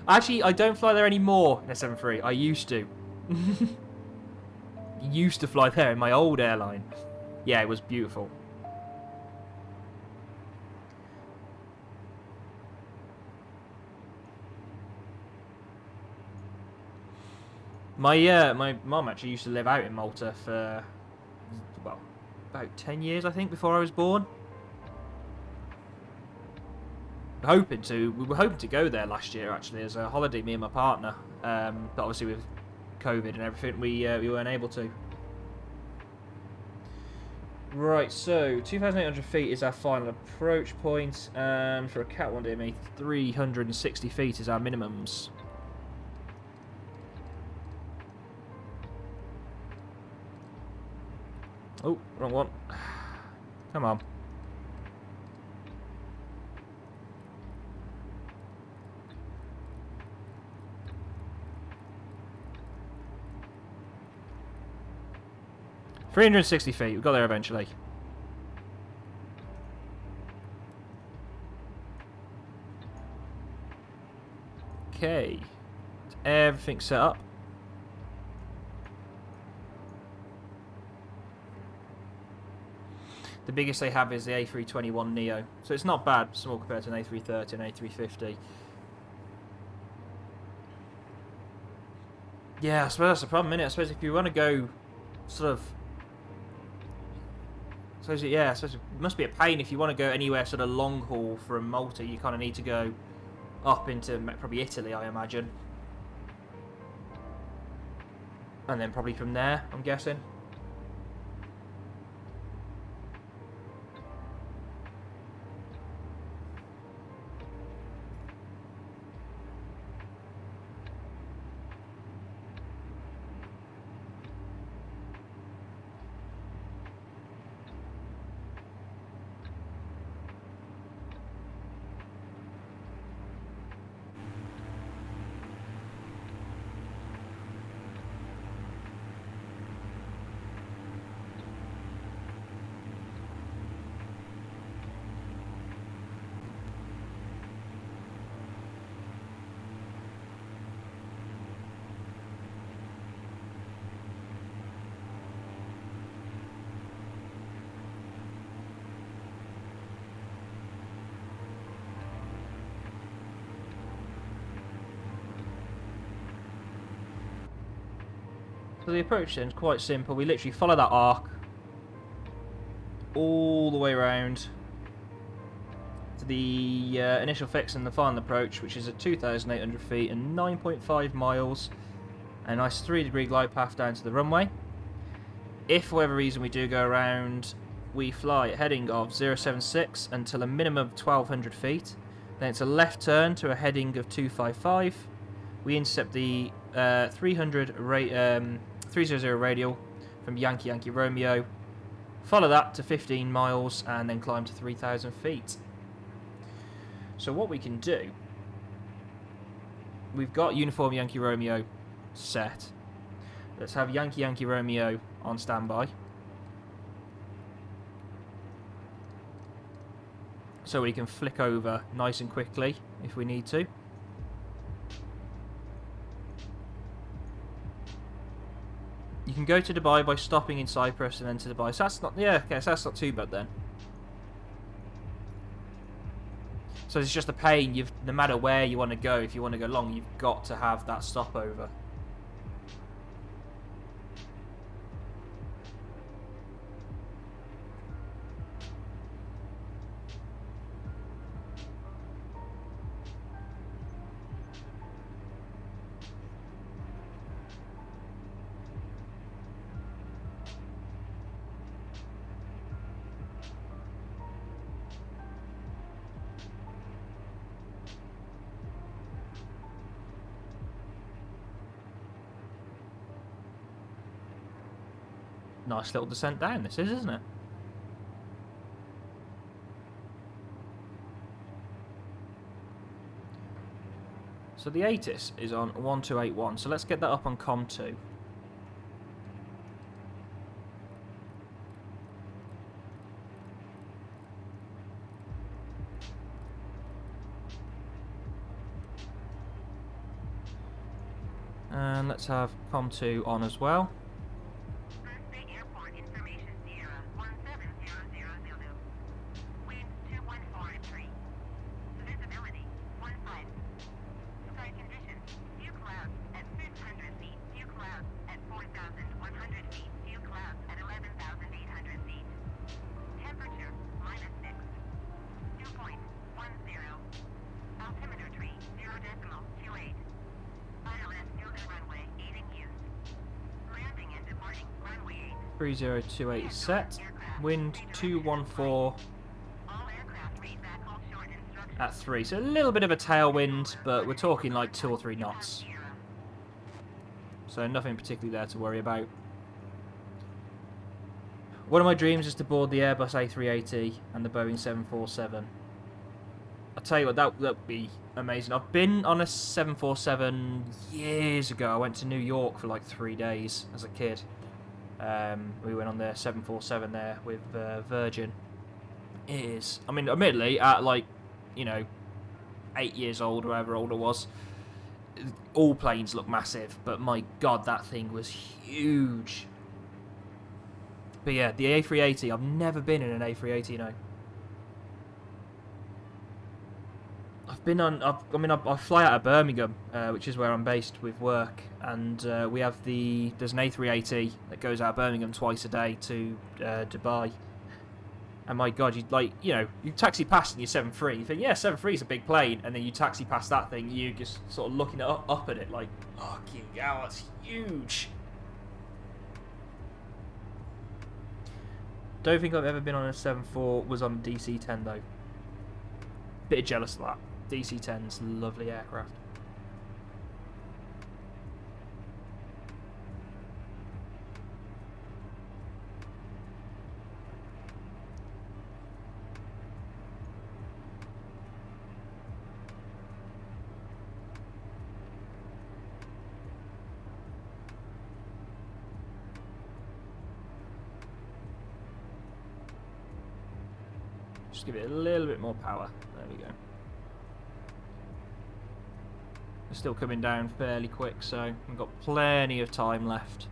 Actually, I don't fly there anymore in a 7.3. I used to. Used to fly there in my old airline. Yeah, it was beautiful. My mum actually used to live out in Malta for, well, about 10 years, I think, before I was born. We were hoping to go there last year, actually, as a holiday, me and my partner. But obviously with COVID and everything, we weren't able to. Right, so 2,800 feet is our final approach point, and for a Cat 1 DME, 360 feet is our minimums. Oh, wrong one. Come on. $360 feet. We got there eventually. Okay. Everything's set up. The biggest they have is the A321neo, so it's not bad, small compared to an A330 and A350. Yeah, I suppose that's the problem, innit? I suppose if you want to go sort of... I suppose it must be a pain if you want to go anywhere sort of long haul from Malta. You kind of need to go up into probably Italy, I imagine. And then probably from there, I'm guessing. So the approach then is quite simple. We literally follow that arc all the way around to the initial fix and the final approach, which is at 2,800 feet and 9.5 miles. A nice 3-degree glide path down to the runway. If for whatever reason we do go around, we fly at heading of 076 until a minimum of 1,200 feet. Then it's a left turn to a heading of 255. We intercept the 300 300 radial from Yankee Yankee Romeo, follow that to 15 miles and then climb to 3,000 feet. So what we can do, we've got Uniform Yankee Romeo set. Let's have Yankee Yankee Romeo on standby. So we can flick over nice and quickly if we need to. You can go to Dubai by stopping in Cyprus and then to Dubai. So that's not, yeah, okay, so that's not too bad then. So it's just a pain. No matter where you want to go, if you want to go long, you've got to have that stopover. Nice little descent down this is, isn't it? So the ATIS is on 1281, so let's get that up on COM 2. And let's have COM 2 on as well. Runway 3028 set, wind 214 at 3, so a little bit of a tailwind, but we're talking like 2 or 3 knots, so nothing particularly there to worry about. One of my dreams is to board the Airbus A380 and the Boeing 747. I'll tell you what, that would be amazing. I've been on a 747 years ago. I went to New York for like 3 days as a kid. We went on the 747 there with Virgin. It is, I mean, admittedly, at like, you know, 8 years old or however old I was, all planes look massive, but my god, that thing was huge. But yeah, the A380. I've never been in an A380, you know. I've been on. I fly out of Birmingham, which is where I'm based with work, and we have there's an A380 that goes out of Birmingham twice a day to Dubai. And my God, you taxi past in your 7.3. You think, yeah, 7.3 is a big plane, and then you taxi past that thing, you just sort of looking up at it like, oh, wow, that's huge. Don't think I've ever been on a 7.4. Was on a DC-10 though. Bit jealous of that. DC-10's a lovely aircraft. Just give it a little bit more power. There we go. We're still coming down fairly quick, so we've got plenty of time left.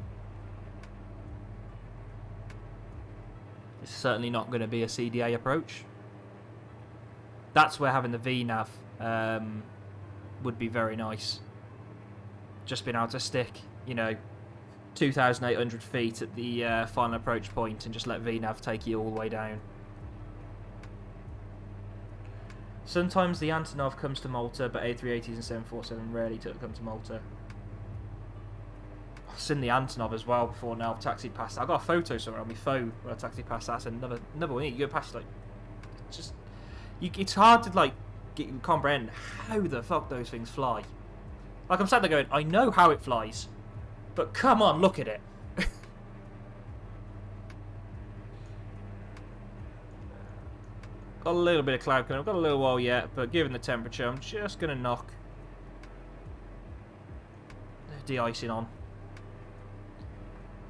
It's certainly not going to be a CDA approach. That's where having the VNAV would be very nice. Just being able to stick, 2,800 feet at the final approach point and just let VNAV take you all the way down. Sometimes the Antonov comes to Malta, but A380s and 747 rarely come to Malta. I've seen the Antonov as well before now. I've taxied past. I got a photo somewhere on my phone where I taxied past. That's another one. You go past it's hard to comprehend how the fuck those things fly. Like, I'm sat there going, I know how it flies, but come on, look at it. Got a little bit of cloud coming. I've got a little while yet, but given the temperature, I'm just going to knock the de-icing on.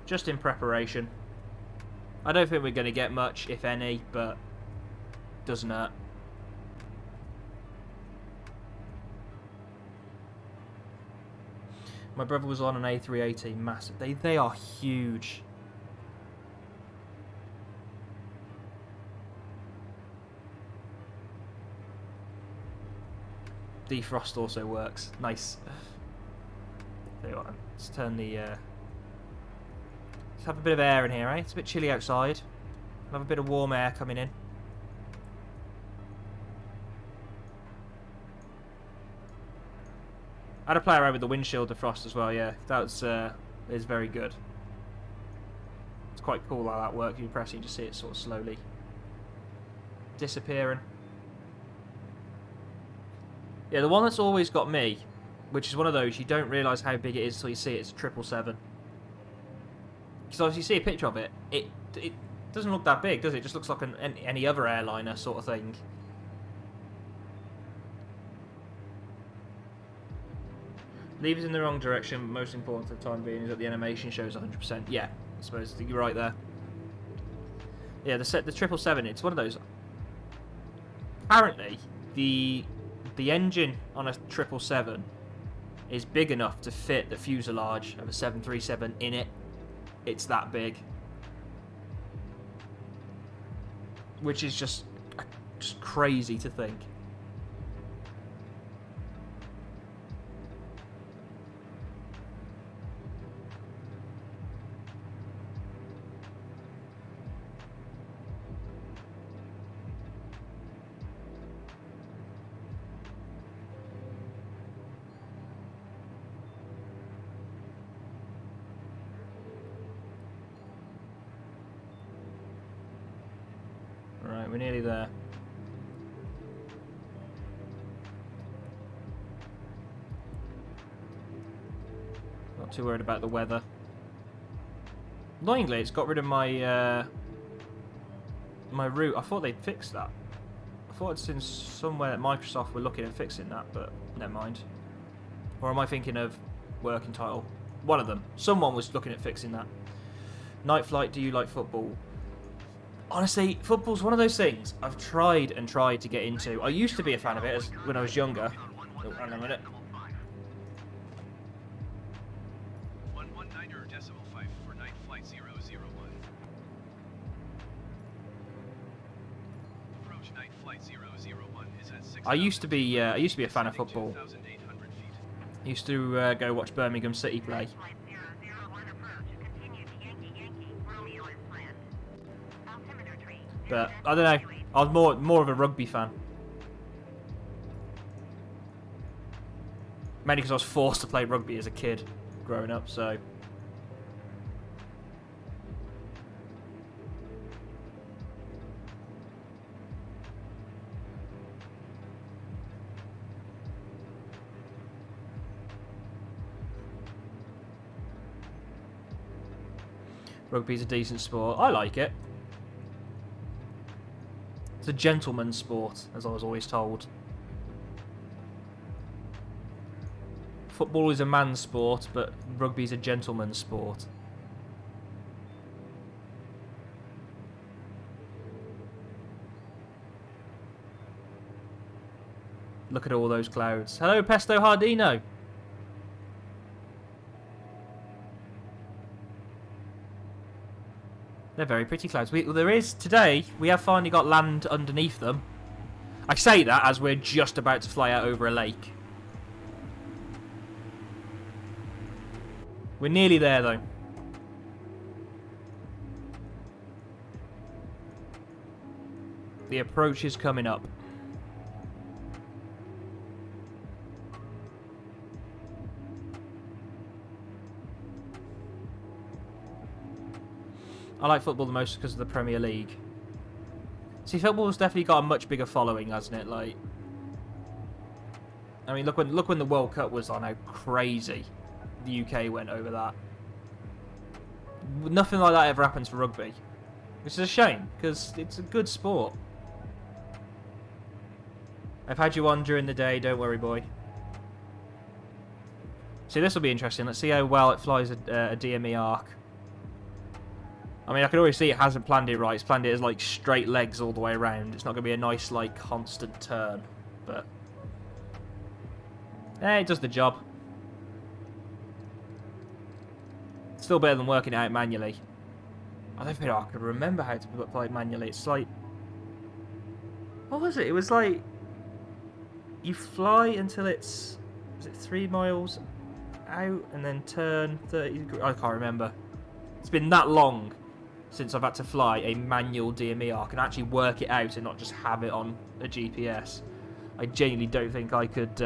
Just in preparation. I don't think we're going to get much, if any, but doesn't hurt. My brother was on an A380, massive. They are huge. Defrost also works. Nice. Tell you what, let's turn the. Let's have a bit of air in here, eh? It's a bit chilly outside. We'll have a bit of warm air coming in. I had to play around with the windshield defrost as well. Yeah, that's is very good. It's quite cool how that works. You press it, you just see it sort of slowly disappearing. Yeah, the one that's always got me, which is one of those you don't realise how big it is until you see it, it's a 777. Because obviously you see a picture of it, it doesn't look that big, does it? It just looks like any other airliner sort of thing. Leave it in the wrong direction, most important for the time being is that the animation shows 100%. Yeah, I suppose you're right there. Yeah, the 777, it's one of those. Apparently, the engine on a 777 is big enough to fit the fuselage of a 737 in it. It's that big, which is just crazy to think. Right, we're nearly there. Not too worried about the weather. Annoyingly, it's got rid of my my route. I thought they'd fixed that. I thought I'd seen somewhere that Microsoft were looking at fixing that, but never mind. Or am I thinking of working title? One of them. Someone was looking at fixing that. Night flight, do you like football? Honestly, football's one of those things I've tried and tried to get into. I used to be a fan of it when I was younger. Oh, hang on a minute. 119er decimal 5 for night flight 001. flight 001 is at 6,000 I used to be a fan of descending football. 2,800 feet. I used to go watch Birmingham City play. Flight 001 approach. Continue to Yankee Yankee. Romeo is planned. Altimeter tree. But I don't know. I was more of a rugby fan. Mainly because I was forced to play rugby as a kid growing up, so. Rugby's a decent sport. I like it. It's a gentleman's sport, as I was always told. Football is a man's sport, but rugby's a gentleman's sport. Look at all those clouds. Hello, Pesto Hardino. They're very pretty clouds. Today, we have finally got land underneath them. I say that as we're just about to fly out over a lake. We're nearly there, though. The approach is coming up. I like football the most because of the Premier League. See, football's definitely got a much bigger following, hasn't it? Like, I mean, look when the World Cup was on, how crazy the UK went over that. Nothing like that ever happens for rugby, which is a shame because it's a good sport. I've had you on during the day. Don't worry, boy. See, this will be interesting. Let's see how well it flies a DME arc. I mean, I can already see it hasn't planned it right. It's planned it as, like, straight legs all the way around. It's not going to be a nice, like, constant turn. But, it does the job. Still better than working it out manually. I don't think I can remember how to play it manually. It's like... What was it? It was like... You fly until it's... Was it 3 miles out and then turn 30 degrees? I can't remember. It's been that long since I've had to fly a manual DME arc and actually work it out and not just have it on a GPS. I genuinely don't think I could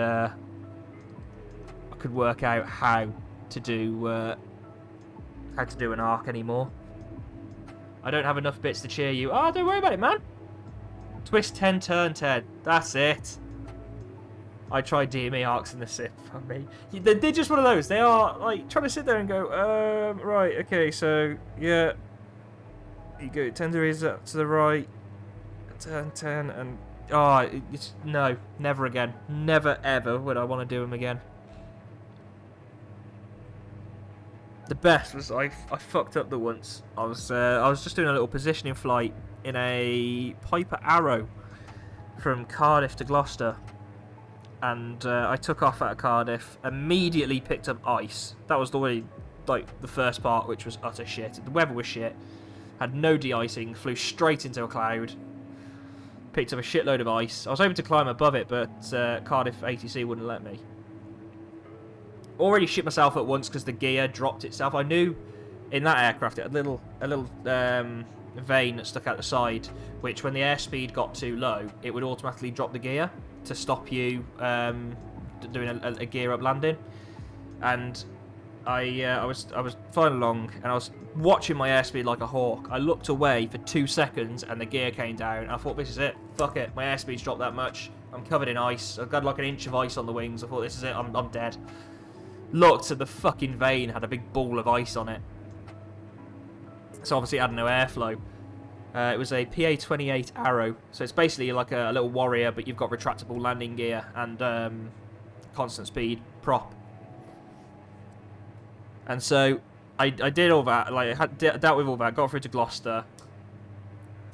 work out how to do an arc anymore. I don't have enough bits to cheer you. Oh, don't worry about it, man. Twist 10, turn 10. That's it. I tried DME arcs in the SIP for me. They're just one of those. They are like trying to sit there and go, right, okay, so yeah. You go 10 degrees up to the right, turn 10, and no, never again. Never ever would I want to do them again. The best was I fucked up the once. I was just doing a little positioning flight in a Piper Arrow from Cardiff to Gloucester, and I took off out of Cardiff. Immediately picked up ice. That was the way, like the first part, which was utter shit. The weather was shit. Had no de-icing, flew straight into a cloud, picked up a shitload of ice. I was able to climb above it, but Cardiff ATC wouldn't let me. Already shit myself at once because the gear dropped itself. I knew in that aircraft it had a little vane that stuck out the side, which when the airspeed got too low, it would automatically drop the gear to stop you doing a gear up landing. And I was flying along and I was watching my airspeed like a hawk. I looked away for 2 seconds and the gear came down. I thought, this is it. Fuck it. My airspeed's dropped that much. I'm covered in ice. I've got like an inch of ice on the wings. I thought, this is it. I'm dead. Looked at the fucking vane, had a big ball of ice on it. So obviously it had no airflow. It was a PA-28 Arrow. So it's basically like a little Warrior, but you've got retractable landing gear and constant speed prop. And so I did all that, like I dealt with all that, got through to Gloucester,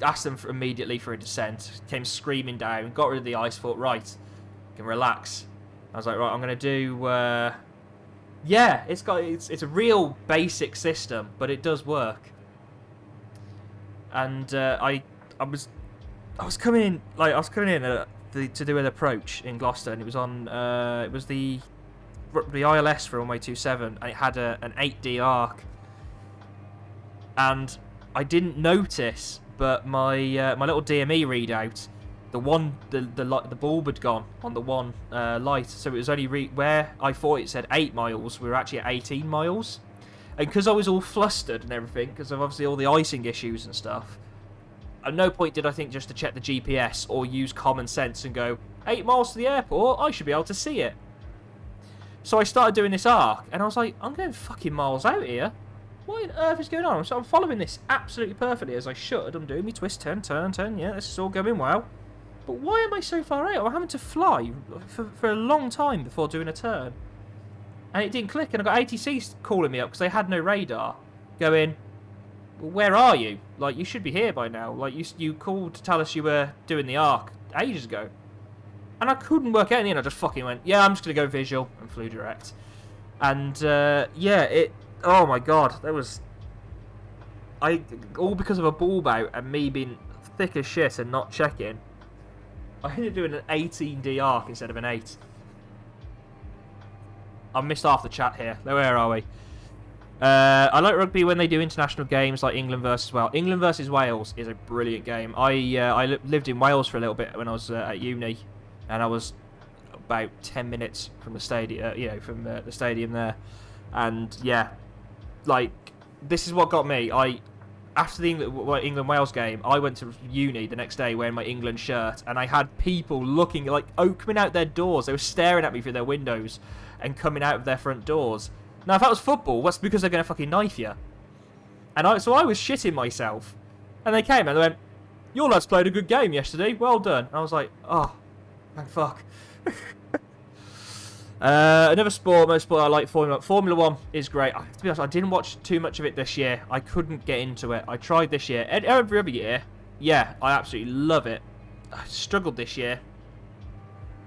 asked them immediately for a descent, came screaming down, got rid of the ice, thought, right, can relax. I was like, right, I'm going to do, yeah, it's a real basic system, but it does work. And I was I was coming in to do an approach in Gloucester, and it was on it was the ILS for runway 27, and it had an 8D arc, and I didn't notice, but my my little DME readout, the bulb had gone on the one light, so it was only where I thought it said 8 miles, we were actually at 18 miles, and because I was all flustered and everything, because of obviously all the icing issues and stuff, at no point did I think just to check the GPS or use common sense and go, 8 miles to the airport, I should be able to see it. So I started doing this arc, and I was like, I'm going fucking miles out here. What on earth is going on? So I'm following this absolutely perfectly as I should. I'm doing me twist, turn. Yeah, this is all going well. But why am I so far out? I'm having to fly for a long time before doing a turn. And it didn't click, and I got ATC calling me up because they had no radar. Going, well, where are you? Like, you should be here by now. Like, you called to tell us you were doing the arc ages ago. And I couldn't work out anything. I just fucking went, yeah, I'm just going to go visual, and flew direct. And, yeah, oh my god, that was... all because of a bulb out and me being thick as shit and not checking. I ended up doing an 18D arc instead of an 8. I missed half the chat here. Where are we? I like rugby when they do international games like England versus Wales. England versus Wales is a brilliant game. I lived in Wales for a little bit when I was at uni, and I was about 10 minutes from the stadium, from the stadium there. And yeah, like, this is what got me. After the England-Wales game, I went to uni the next day wearing my England shirt, and I had people looking, like, coming out their doors. They were staring at me through their windows and coming out of their front doors. Now, if that was football, that's because they're going to fucking knife you. And so I was shitting myself. And they came and they went, your lads played a good game yesterday, well done. And I was like, oh, thank fuck. Another motorsport I like, Formula 1. Formula 1 is great. To be honest, I didn't watch too much of it this year. I couldn't get into it. I tried this year. Every other year, yeah, I absolutely love it. I struggled this year.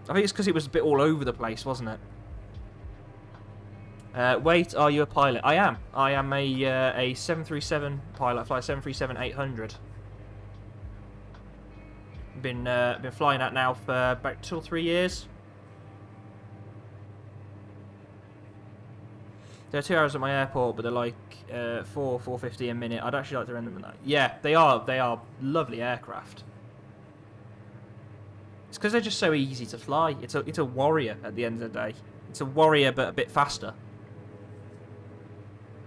I think it's because it was a bit all over the place, wasn't it? Wait, are you a pilot? I am. I am a 737 pilot. I fly 737-800. Been flying that now for about 2 or 3 years. They're 2 hours at my airport, but they're like 4.50 a minute. I'd actually like to rent them. Yeah, they are lovely aircraft. It's because they're just so easy to fly. It's a Warrior at the end of the day. It's a Warrior, but a bit faster.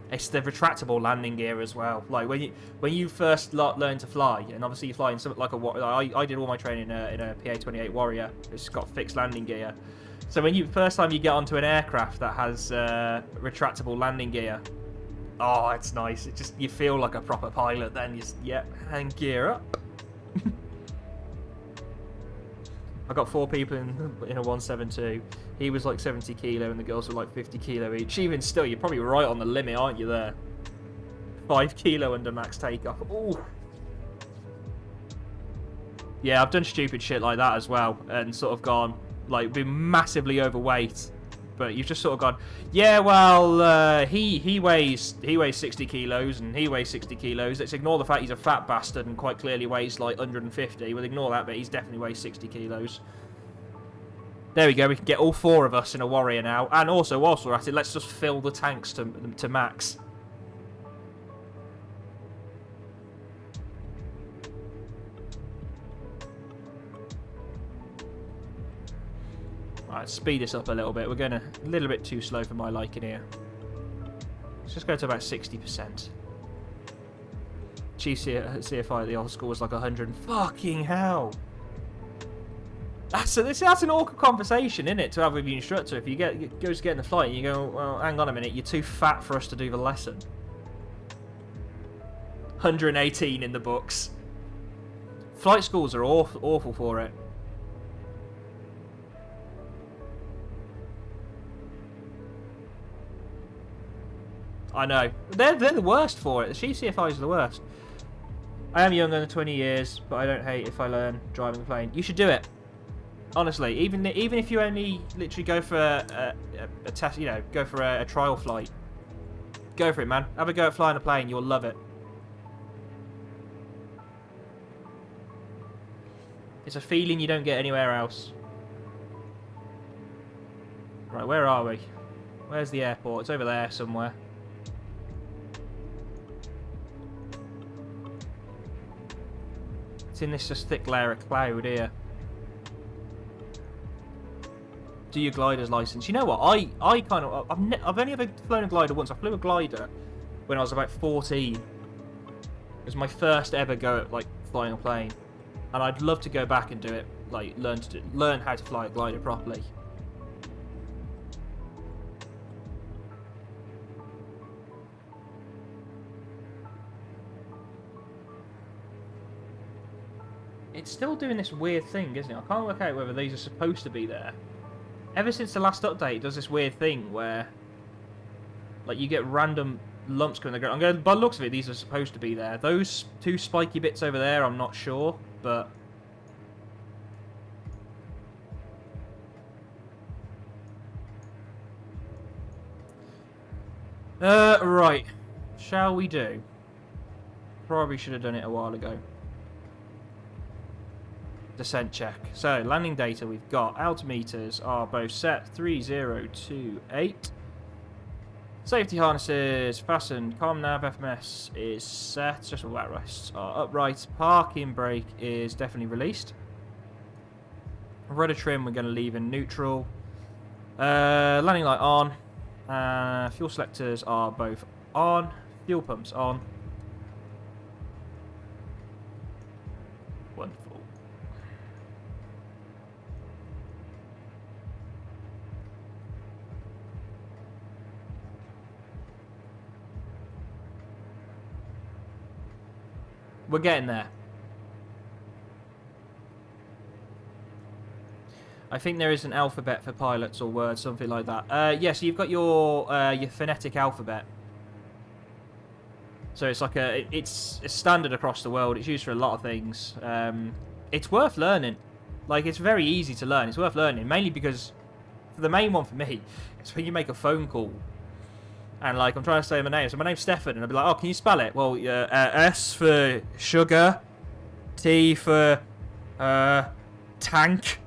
It's the retractable landing gear as well. Like when you first learn to fly, and obviously you fly in something like a Warrior. I did all my training in a PA-28 Warrior. It's got fixed landing gear. So first time you get onto an aircraft that has retractable landing gear, oh, it's nice. It just, you feel like a proper pilot. Then and gear up. I got 4 people in a 172. He was like 70 kilo and the girls were like 50 kilo each. Even still, you're probably right on the limit, aren't you there? 5 kilo under max takeoff. Ooh. Yeah, I've done stupid shit like that as well, and sort of gone, like, been massively overweight. But you've just sort of gone, yeah, well, he weighs 60 kilos and he weighs 60 kilos. Let's ignore the fact he's a fat bastard and quite clearly weighs like 150. We'll ignore that, but he's definitely weighs 60 kilos. There we go. We can get all 4 of us in a Warrior now. And also, whilst we're at it, let's just fill the tanks to max. Right, speed this up a little bit. We're going a little bit too slow for my liking here. Let's just go to about 60%. CFI at the old school was like 100. Fucking hell. That's an awkward conversation, isn't it, to have with your instructor? If you goes to get in the flight and you go, well, hang on a minute, you're too fat for us to do the lesson. 118 in the books. Flight schools are awful for it. I know. They're the worst for it. The chief CFIs are the worst. I am young, under 20 years, but I don't hate if I learn driving a plane. You should do it. Honestly, even if you only literally go for a test, go for a trial flight. Go for it, man. Have a go at flying a plane. You'll love it. It's a feeling you don't get anywhere else. Right, where are we? Where's the airport? It's over there somewhere. It's in this just thick layer of cloud here. Do your glider's license. You know what? I kind of... I've only ever flown a glider once. I flew a glider when I was about 14. It was my first ever go at, like, flying a plane. And I'd love to go back and do it. Like, learn how to fly a glider properly. It's still doing this weird thing, isn't it? I can't work out whether these are supposed to be there. Ever since the last update, it does this weird thing where, like, you get random lumps coming. I'm going, by the looks of it, these are supposed to be there. Those two spiky bits over there, I'm not sure, but right. Shall we do? Probably should have done it a while ago. Descent check. So, landing data we've got. Altimeters are both set 3028. Safety harnesses fastened. Comm nav FMS is set. Just all that rests are upright. Parking brake is definitely released. Rudder trim we're going to leave in neutral. Landing light on. Fuel selectors are both on. Fuel pumps on. Wonderful. We're getting there. I think there is an alphabet for pilots or words, something like that. Yeah, so you've got your phonetic alphabet. So it's like it's standard across the world. It's used for a lot of things. It's worth learning. Like, it's very easy to learn. It's worth learning, mainly because the main one for me is when you make a phone call. And, like, I'm trying to say my name. So my name's Stefan, and I'll be like, oh, can you spell it? Well, S for sugar, T for tank.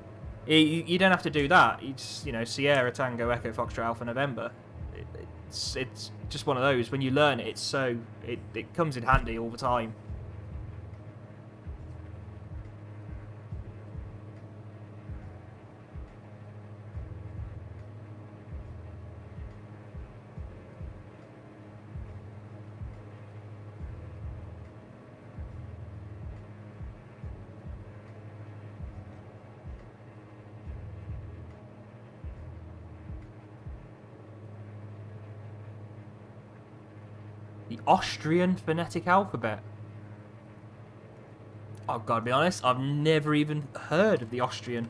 You don't have to do that. It's, you know, Sierra, Tango, Echo, Foxtrot, Alpha, November. It's just one of those. When you learn it, it's so... It comes in handy all the time. The Austrian phonetic alphabet. I've got to be honest, I've never even heard of the Austrian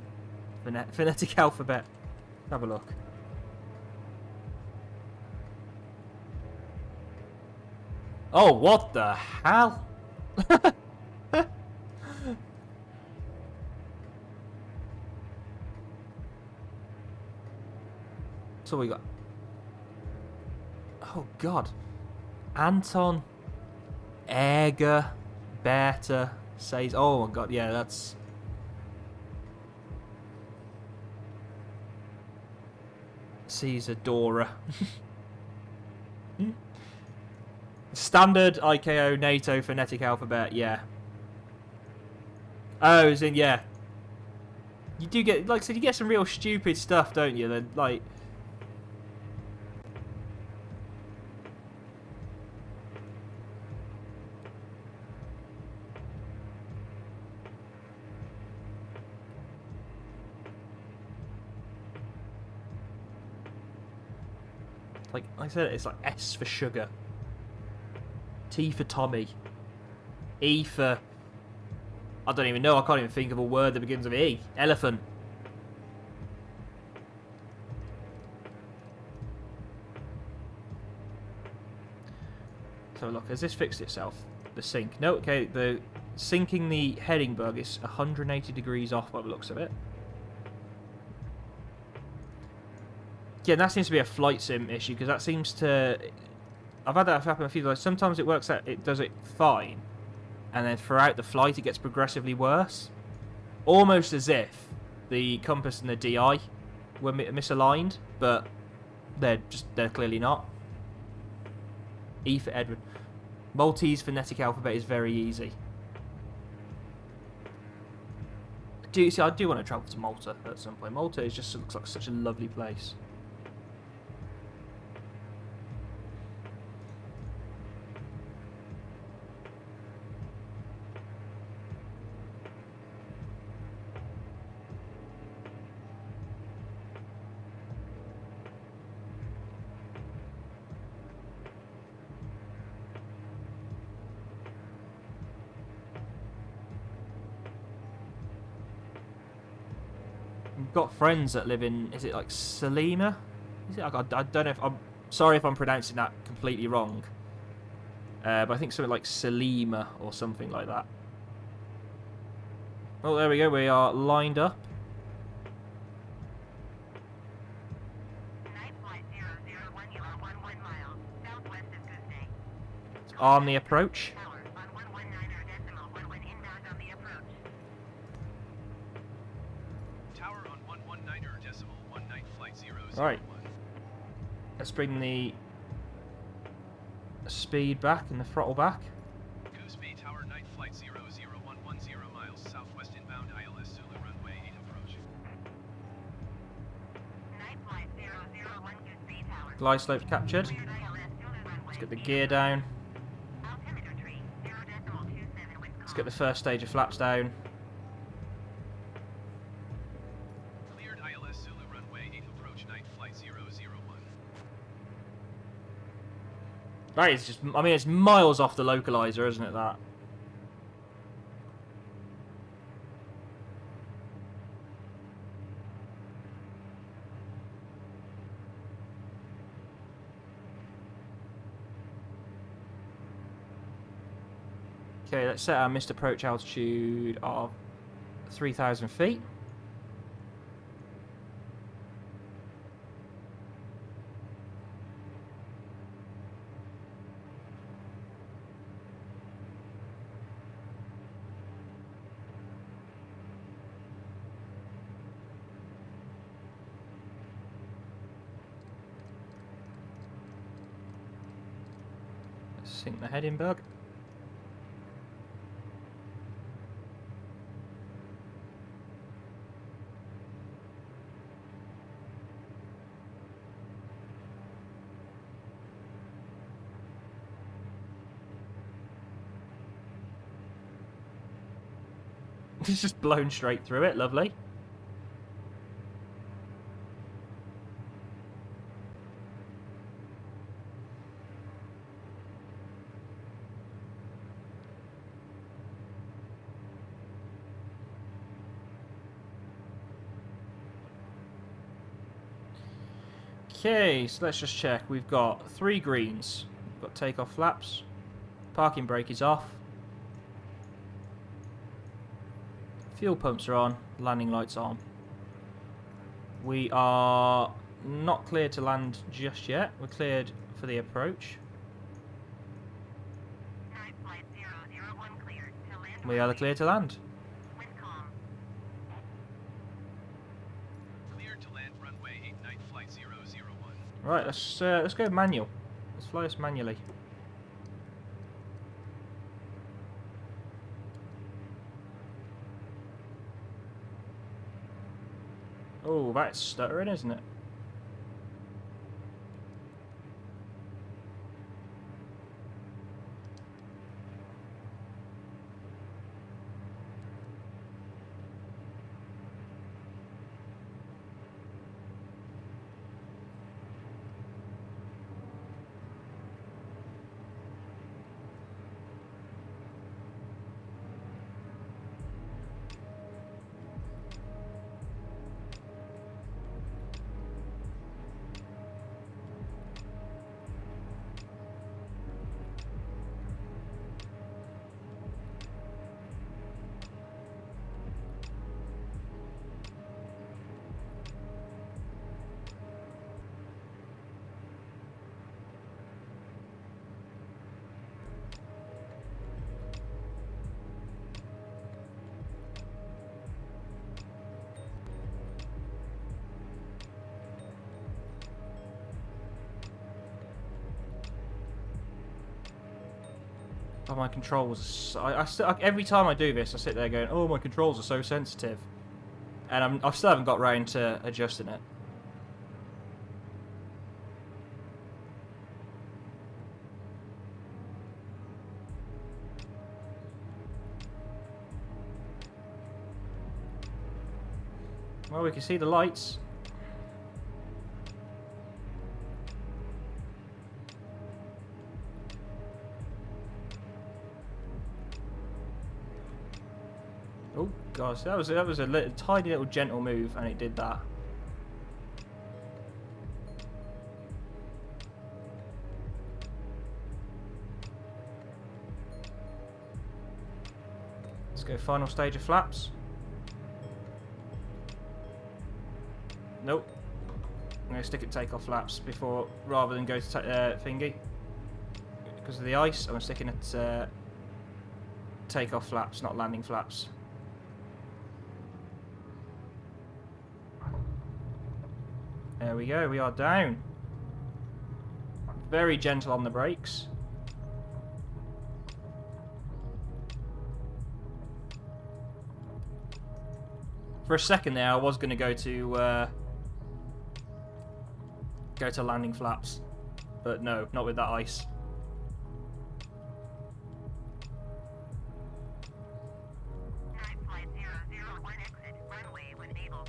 phonetic alphabet. Have a look. Oh, what the hell? So we got... Oh, God. Anton, Eger, Berta, says... Oh, my God, yeah, that's... Caesar, Dora. Standard ICAO NATO phonetic alphabet, yeah. Oh, as in, yeah. You do get... Like I said, you get some real stupid stuff, don't you? That, like... Like I said, it's like S for sugar, T for Tommy, E for... I don't even know, I can't even think of a word that begins with E. Elephant. So look, has this fixed itself? The sync. No, okay, the syncing the heading bug is 180 degrees off by the looks of it. Yeah, that seems to be a flight sim issue, because that seems to... I've had that happen a few times. Sometimes it works out, it does it fine, and then throughout the flight it gets progressively worse. almost as if the compass and the DI were misaligned, but they're clearly not. E for Edward. Maltese phonetic alphabet is very easy. I do want to travel to Malta at some point. Malta just looks like such a lovely place. I've got friends that live in, is it like Salima? Is it? I don't know if I'm sorry if I'm pronouncing that completely wrong. But I think something like Salima or something like that. Oh, there we go. We are lined up. Night flight 001 kilo 11 miles, southwest of Gloucester. Arm the approach. Tower on 119 decimal 11 inbound on the approach. Tower on 119 decimal 19 flight 001. Right. Let's bring the speed back and the throttle back. Gooseby Tower night flight 00110 miles southwest inbound ILS Zulu runway 8 approach. Night flight 001 Gooseby Tower. Glide slopes captured. Cleared ILS Zulu runway. Let's get the gear down. Altimeter tree 0.27 wind Let's get the first stage of flaps down. Cleared ILS Zulu runway 8 approach night flight 001. That is just, I mean, it's miles off the localizer, isn't it, that? Okay, let's set our missed approach altitude of 3,000 feet. Let's sink the heading bug. It's just blown straight through it, lovely. Okay, so let's just check. We've got 3 greens. We've got takeoff flaps. Parking brake is off. Fuel pumps are on. Landing lights on. We are not cleared to land just yet. We're cleared for the approach. Night flight 001 cleared to land. We are clear to land. Wind calm. Cleared to land runway 8 night flight 001. Right, let's go manual. Let's fly us manually. Oh, that's stuttering, isn't it? Oh, my controls are so, every time I do this, I sit there going, oh, my controls are so sensitive. And I still haven't got round to adjusting it. Well, we can see the lights. Oh gosh, that was a tiny little gentle move, and it did that. Let's go final stage of flaps. Nope. I'm going to stick at takeoff flaps before, rather than go to thingy. Because of the ice, I'm sticking at takeoff flaps, not landing flaps. There we go, we are down. Very gentle on the brakes. For a second there, I was going to go to landing flaps, but no, not with that ice. Night flight 001 exit runway when able.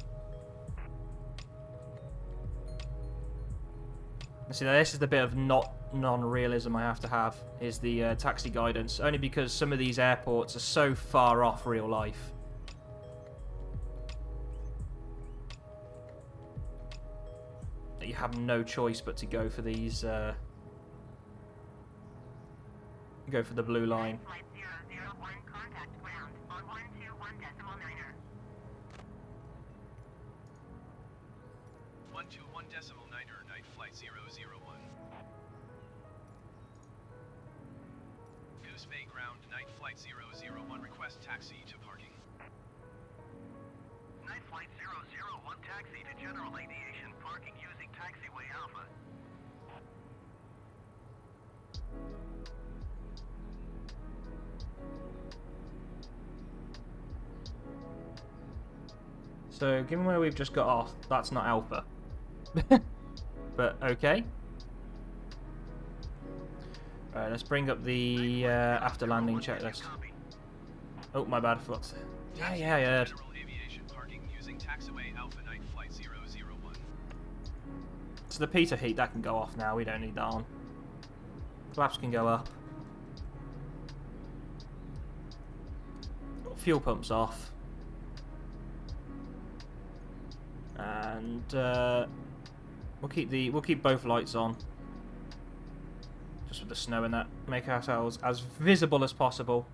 See, now this is the bit of non-realism I have to have, is the taxi guidance, only because some of these airports are so far off real life. That you have no choice but to go for these, go for the blue line. Flight 001 contact ground on 121.9er. 121.9er, night flight 001. Goose Bay ground, night flight 001, request taxi to parking. Night flight 001 taxi to general aviation parking using taxiway Alpha. So, given where we've just got off, that's not Alpha. But, okay. Alright, let's bring up the after landing checklist. Oh, my bad, foot. Yeah, I heard. General aviation parking using taxiway Alpha, night flight 001. So the Peter heat, that can go off now, we don't need that on. Flaps can go up. Fuel pumps off. And we'll keep both lights on. Just with the snow and that. Make ourselves as visible as possible.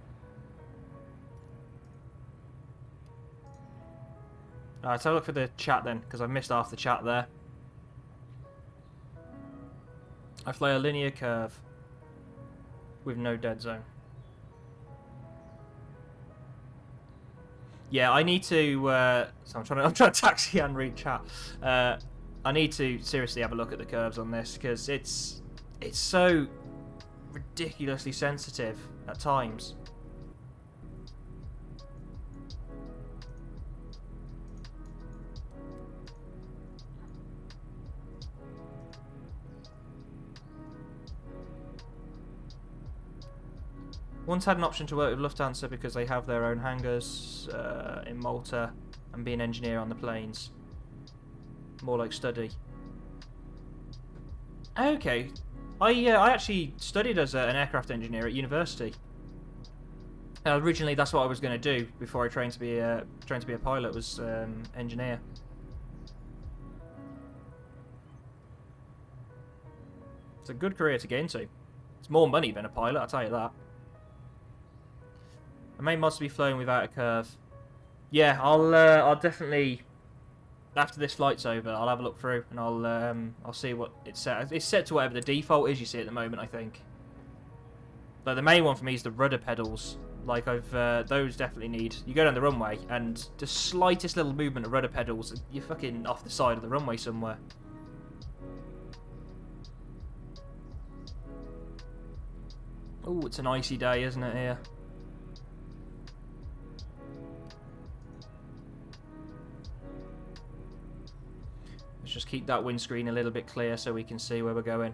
Alright, so have a look for the chat then, because I missed half the chat there. I fly a linear curve with no dead zone. Yeah, I need to. So I'm trying to taxi and read chat. I need to seriously have a look at the curves on this because it's so ridiculously sensitive at times. Once had an option to work with Lufthansa because they have their own hangars in Malta and be an engineer on the planes. More like study. Okay, I actually studied as an aircraft engineer at university. Originally, that's what I was going to do before I trained to be a pilot. Was engineer. It's a good career to get into. It's more money than a pilot, I'll tell you that. The main mods to be flown without a curve. Yeah, I'll definitely, after this flight's over, I'll have a look through and I'll see what it's set. It's set to whatever the default is you see at the moment, I think. But the main one for me is the rudder pedals. Like those definitely need. You go down the runway and the slightest little movement of rudder pedals, you're fucking off the side of the runway somewhere. Oh, it's an icy day, isn't it, here? Let's just keep that windscreen a little bit clear so we can see where we're going.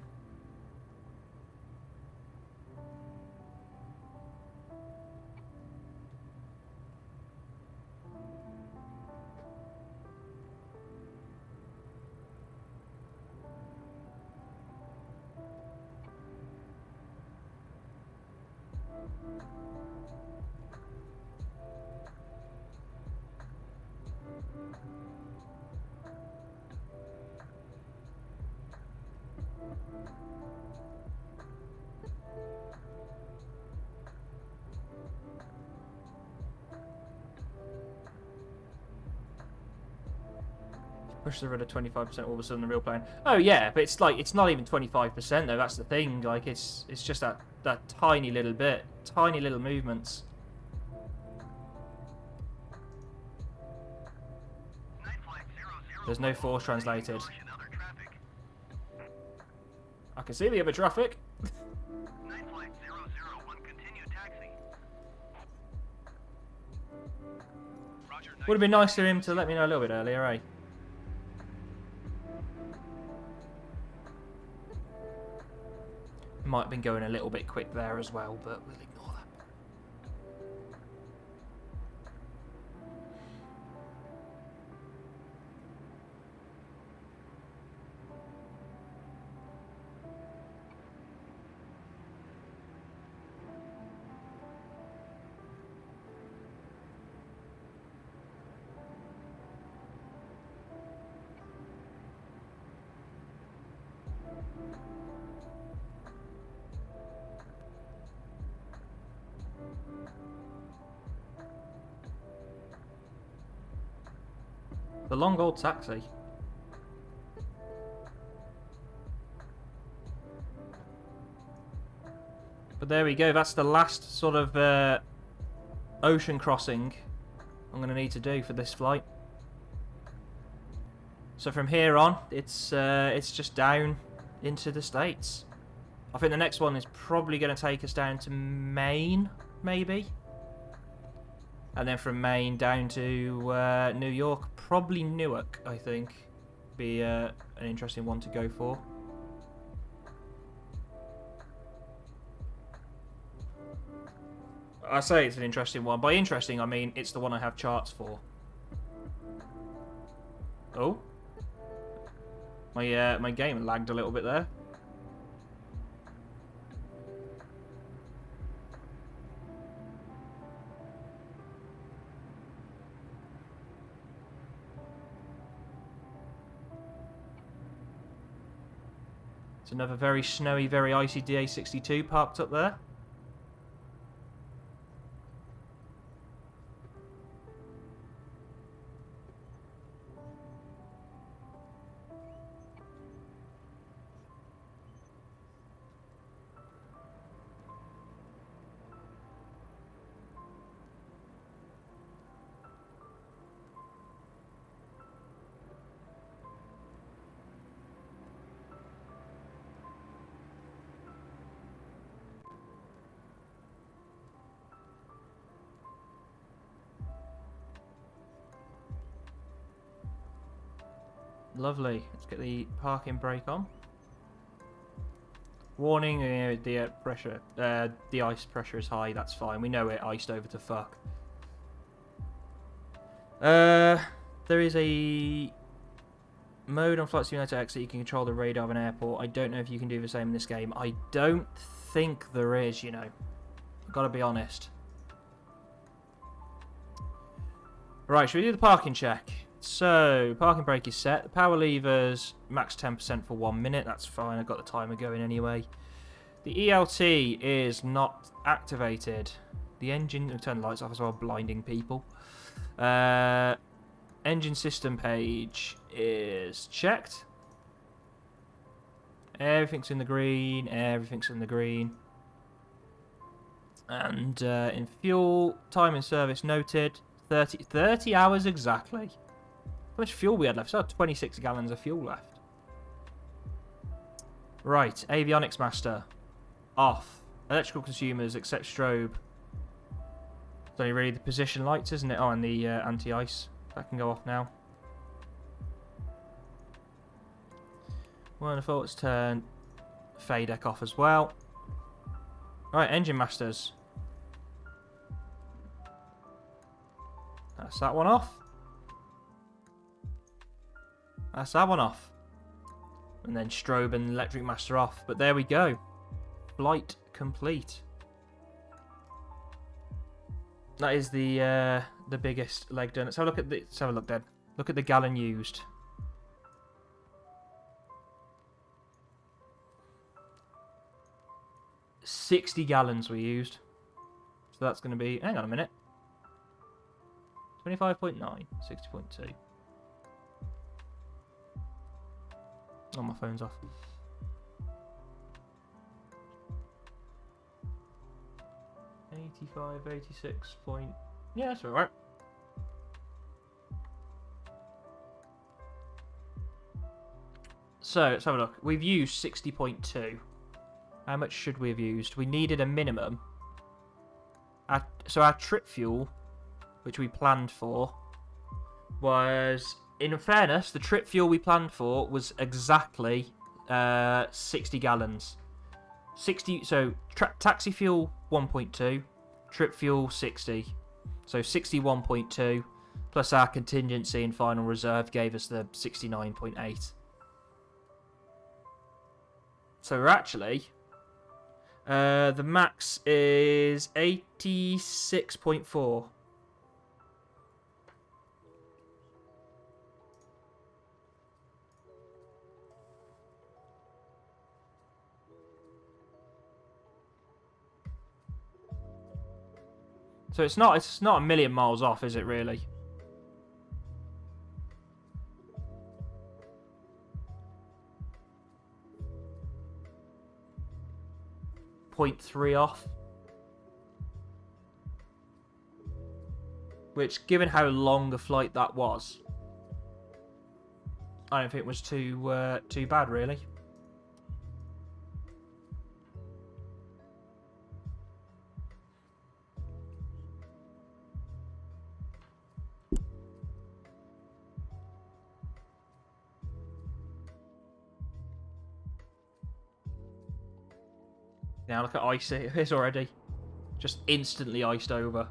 Push the rudder 25% all of a sudden the real plane. Oh yeah, but it's like it's not even 25% though. That's the thing. Like it's just that tiny little bit, tiny little movements. There's no force translated. I can see the other traffic. Would have been nice for him to let me know a little bit earlier, eh? Might have been going a little bit quick there as well, but we'll ignore that. The long old taxi. But there we go. That's the last sort of ocean crossing I'm going to need to do for this flight. So from here on, it's just down into the States. I think the next one is probably going to take us down to Maine, maybe. And then from Maine down to New York, probably Newark, I think. Be an interesting one to go for. I say it's an interesting one. By interesting, I mean it's the one I have charts for. Oh. My game lagged a little bit there. It's another very snowy, very icy DA62 parked up there. Lovely. Let's get the parking brake on. Warning: the pressure, the ice pressure is high. That's fine. We know it iced over to fuck. There is a mode on Flight Simulator X that you can control the radar of an airport. I don't know if you can do the same in this game. I don't think there is. You know, gotta be honest. Right, should we do the parking check? So, parking brake is set. The power levers, max 10% for 1 minute. That's fine. I've got the timer going anyway. The ELT is not activated. The engine... We'll turn the lights off as well, blinding people. Engine system page is checked. Everything's in the green. Everything's in the green. And in fuel, time in service noted. 30 hours exactly. How much fuel we had left? So 26 gallons of fuel left. Right, avionics master. Off. Electrical consumers except strobe. It's only really the position lights, isn't it? Oh, and the anti-ice. That can go off now. Wonderful. Let's turn FADEC off as well. Right, engine masters. That's that one off. That's that one off. And then strobe and electric master off. But there we go. Flight complete. That is the biggest leg done. Let's have a look at the. Let's have a look then. Look at the gallon used. $60 gallons we used. So that's going to be. Hang on a minute. 25.9, 60.2. Oh, my phone's off. $85, 86 point. Yeah, that's alright. So let's have a look. We've used 60.2. How much should we have used? We needed a minimum. So our trip fuel, which we planned for, was, in fairness, the trip fuel we planned for was exactly 60 gallons. 60. So taxi fuel 1.2, trip fuel 60. So 61.2 plus our contingency and final reserve gave us the 69.8. So we're actually the max is 86.4. So it's not a million miles off, is it really? .3 off. Which, given how long a flight that was, I don't think it was too bad, really. Now look at icy it is already. Just instantly iced over.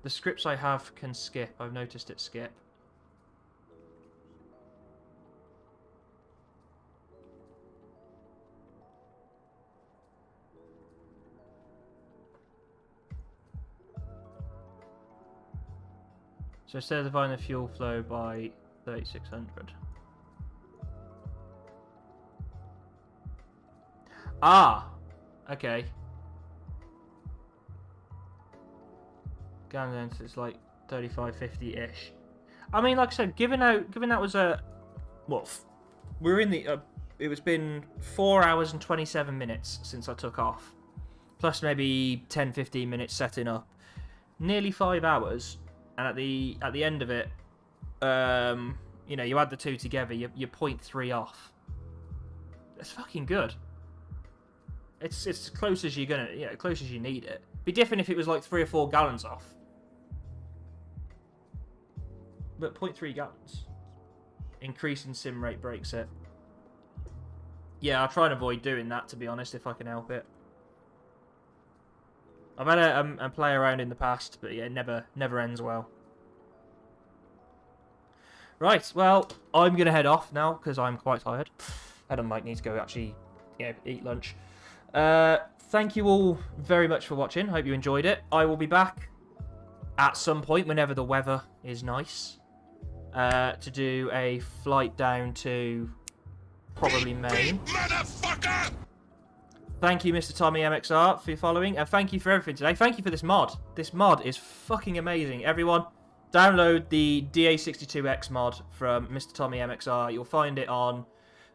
The scripts I have can skip. I've noticed it skip. So instead of dividing the fuel flow by 3600. Ah! Okay. Going down to it's like 3550-ish. I mean, like I said, given that was a... Well, we're in the... it was been 4 hours and 27 minutes since I took off. Plus maybe 10-15 minutes setting up. Nearly 5 hours. And at the end of it, you know, you add the two together, you're 0.3 off. That's fucking good. It's as close as you're gonna, close as you need it. Be different if it was like 3 or 4 gallons off. But 0.3 gallons. Increasing sim rate breaks it. Yeah, I'll try and avoid doing that, to be honest, if I can help it. I've had a play around in the past, but yeah, it never ends well. Right, well, I'm going to head off now, because I'm quite tired. Adam might need to go actually, eat lunch. Thank you all very much for watching. Hope you enjoyed it. I will be back at some point, whenever the weather is nice, to do a flight down to probably Maine. Motherfucker! Thank you, Mr. Tommy MXR, for your following, and thank you for everything today. Thank you for this mod. This mod is fucking amazing. Everyone, download the DA62X mod from Mr. Tommy MXR. You'll find it on...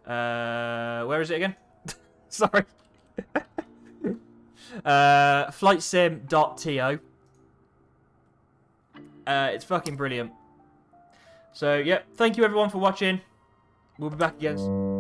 where is it again? Sorry. flightsim.to. It's fucking brilliant. So, yep, thank you everyone for watching. We'll be back again.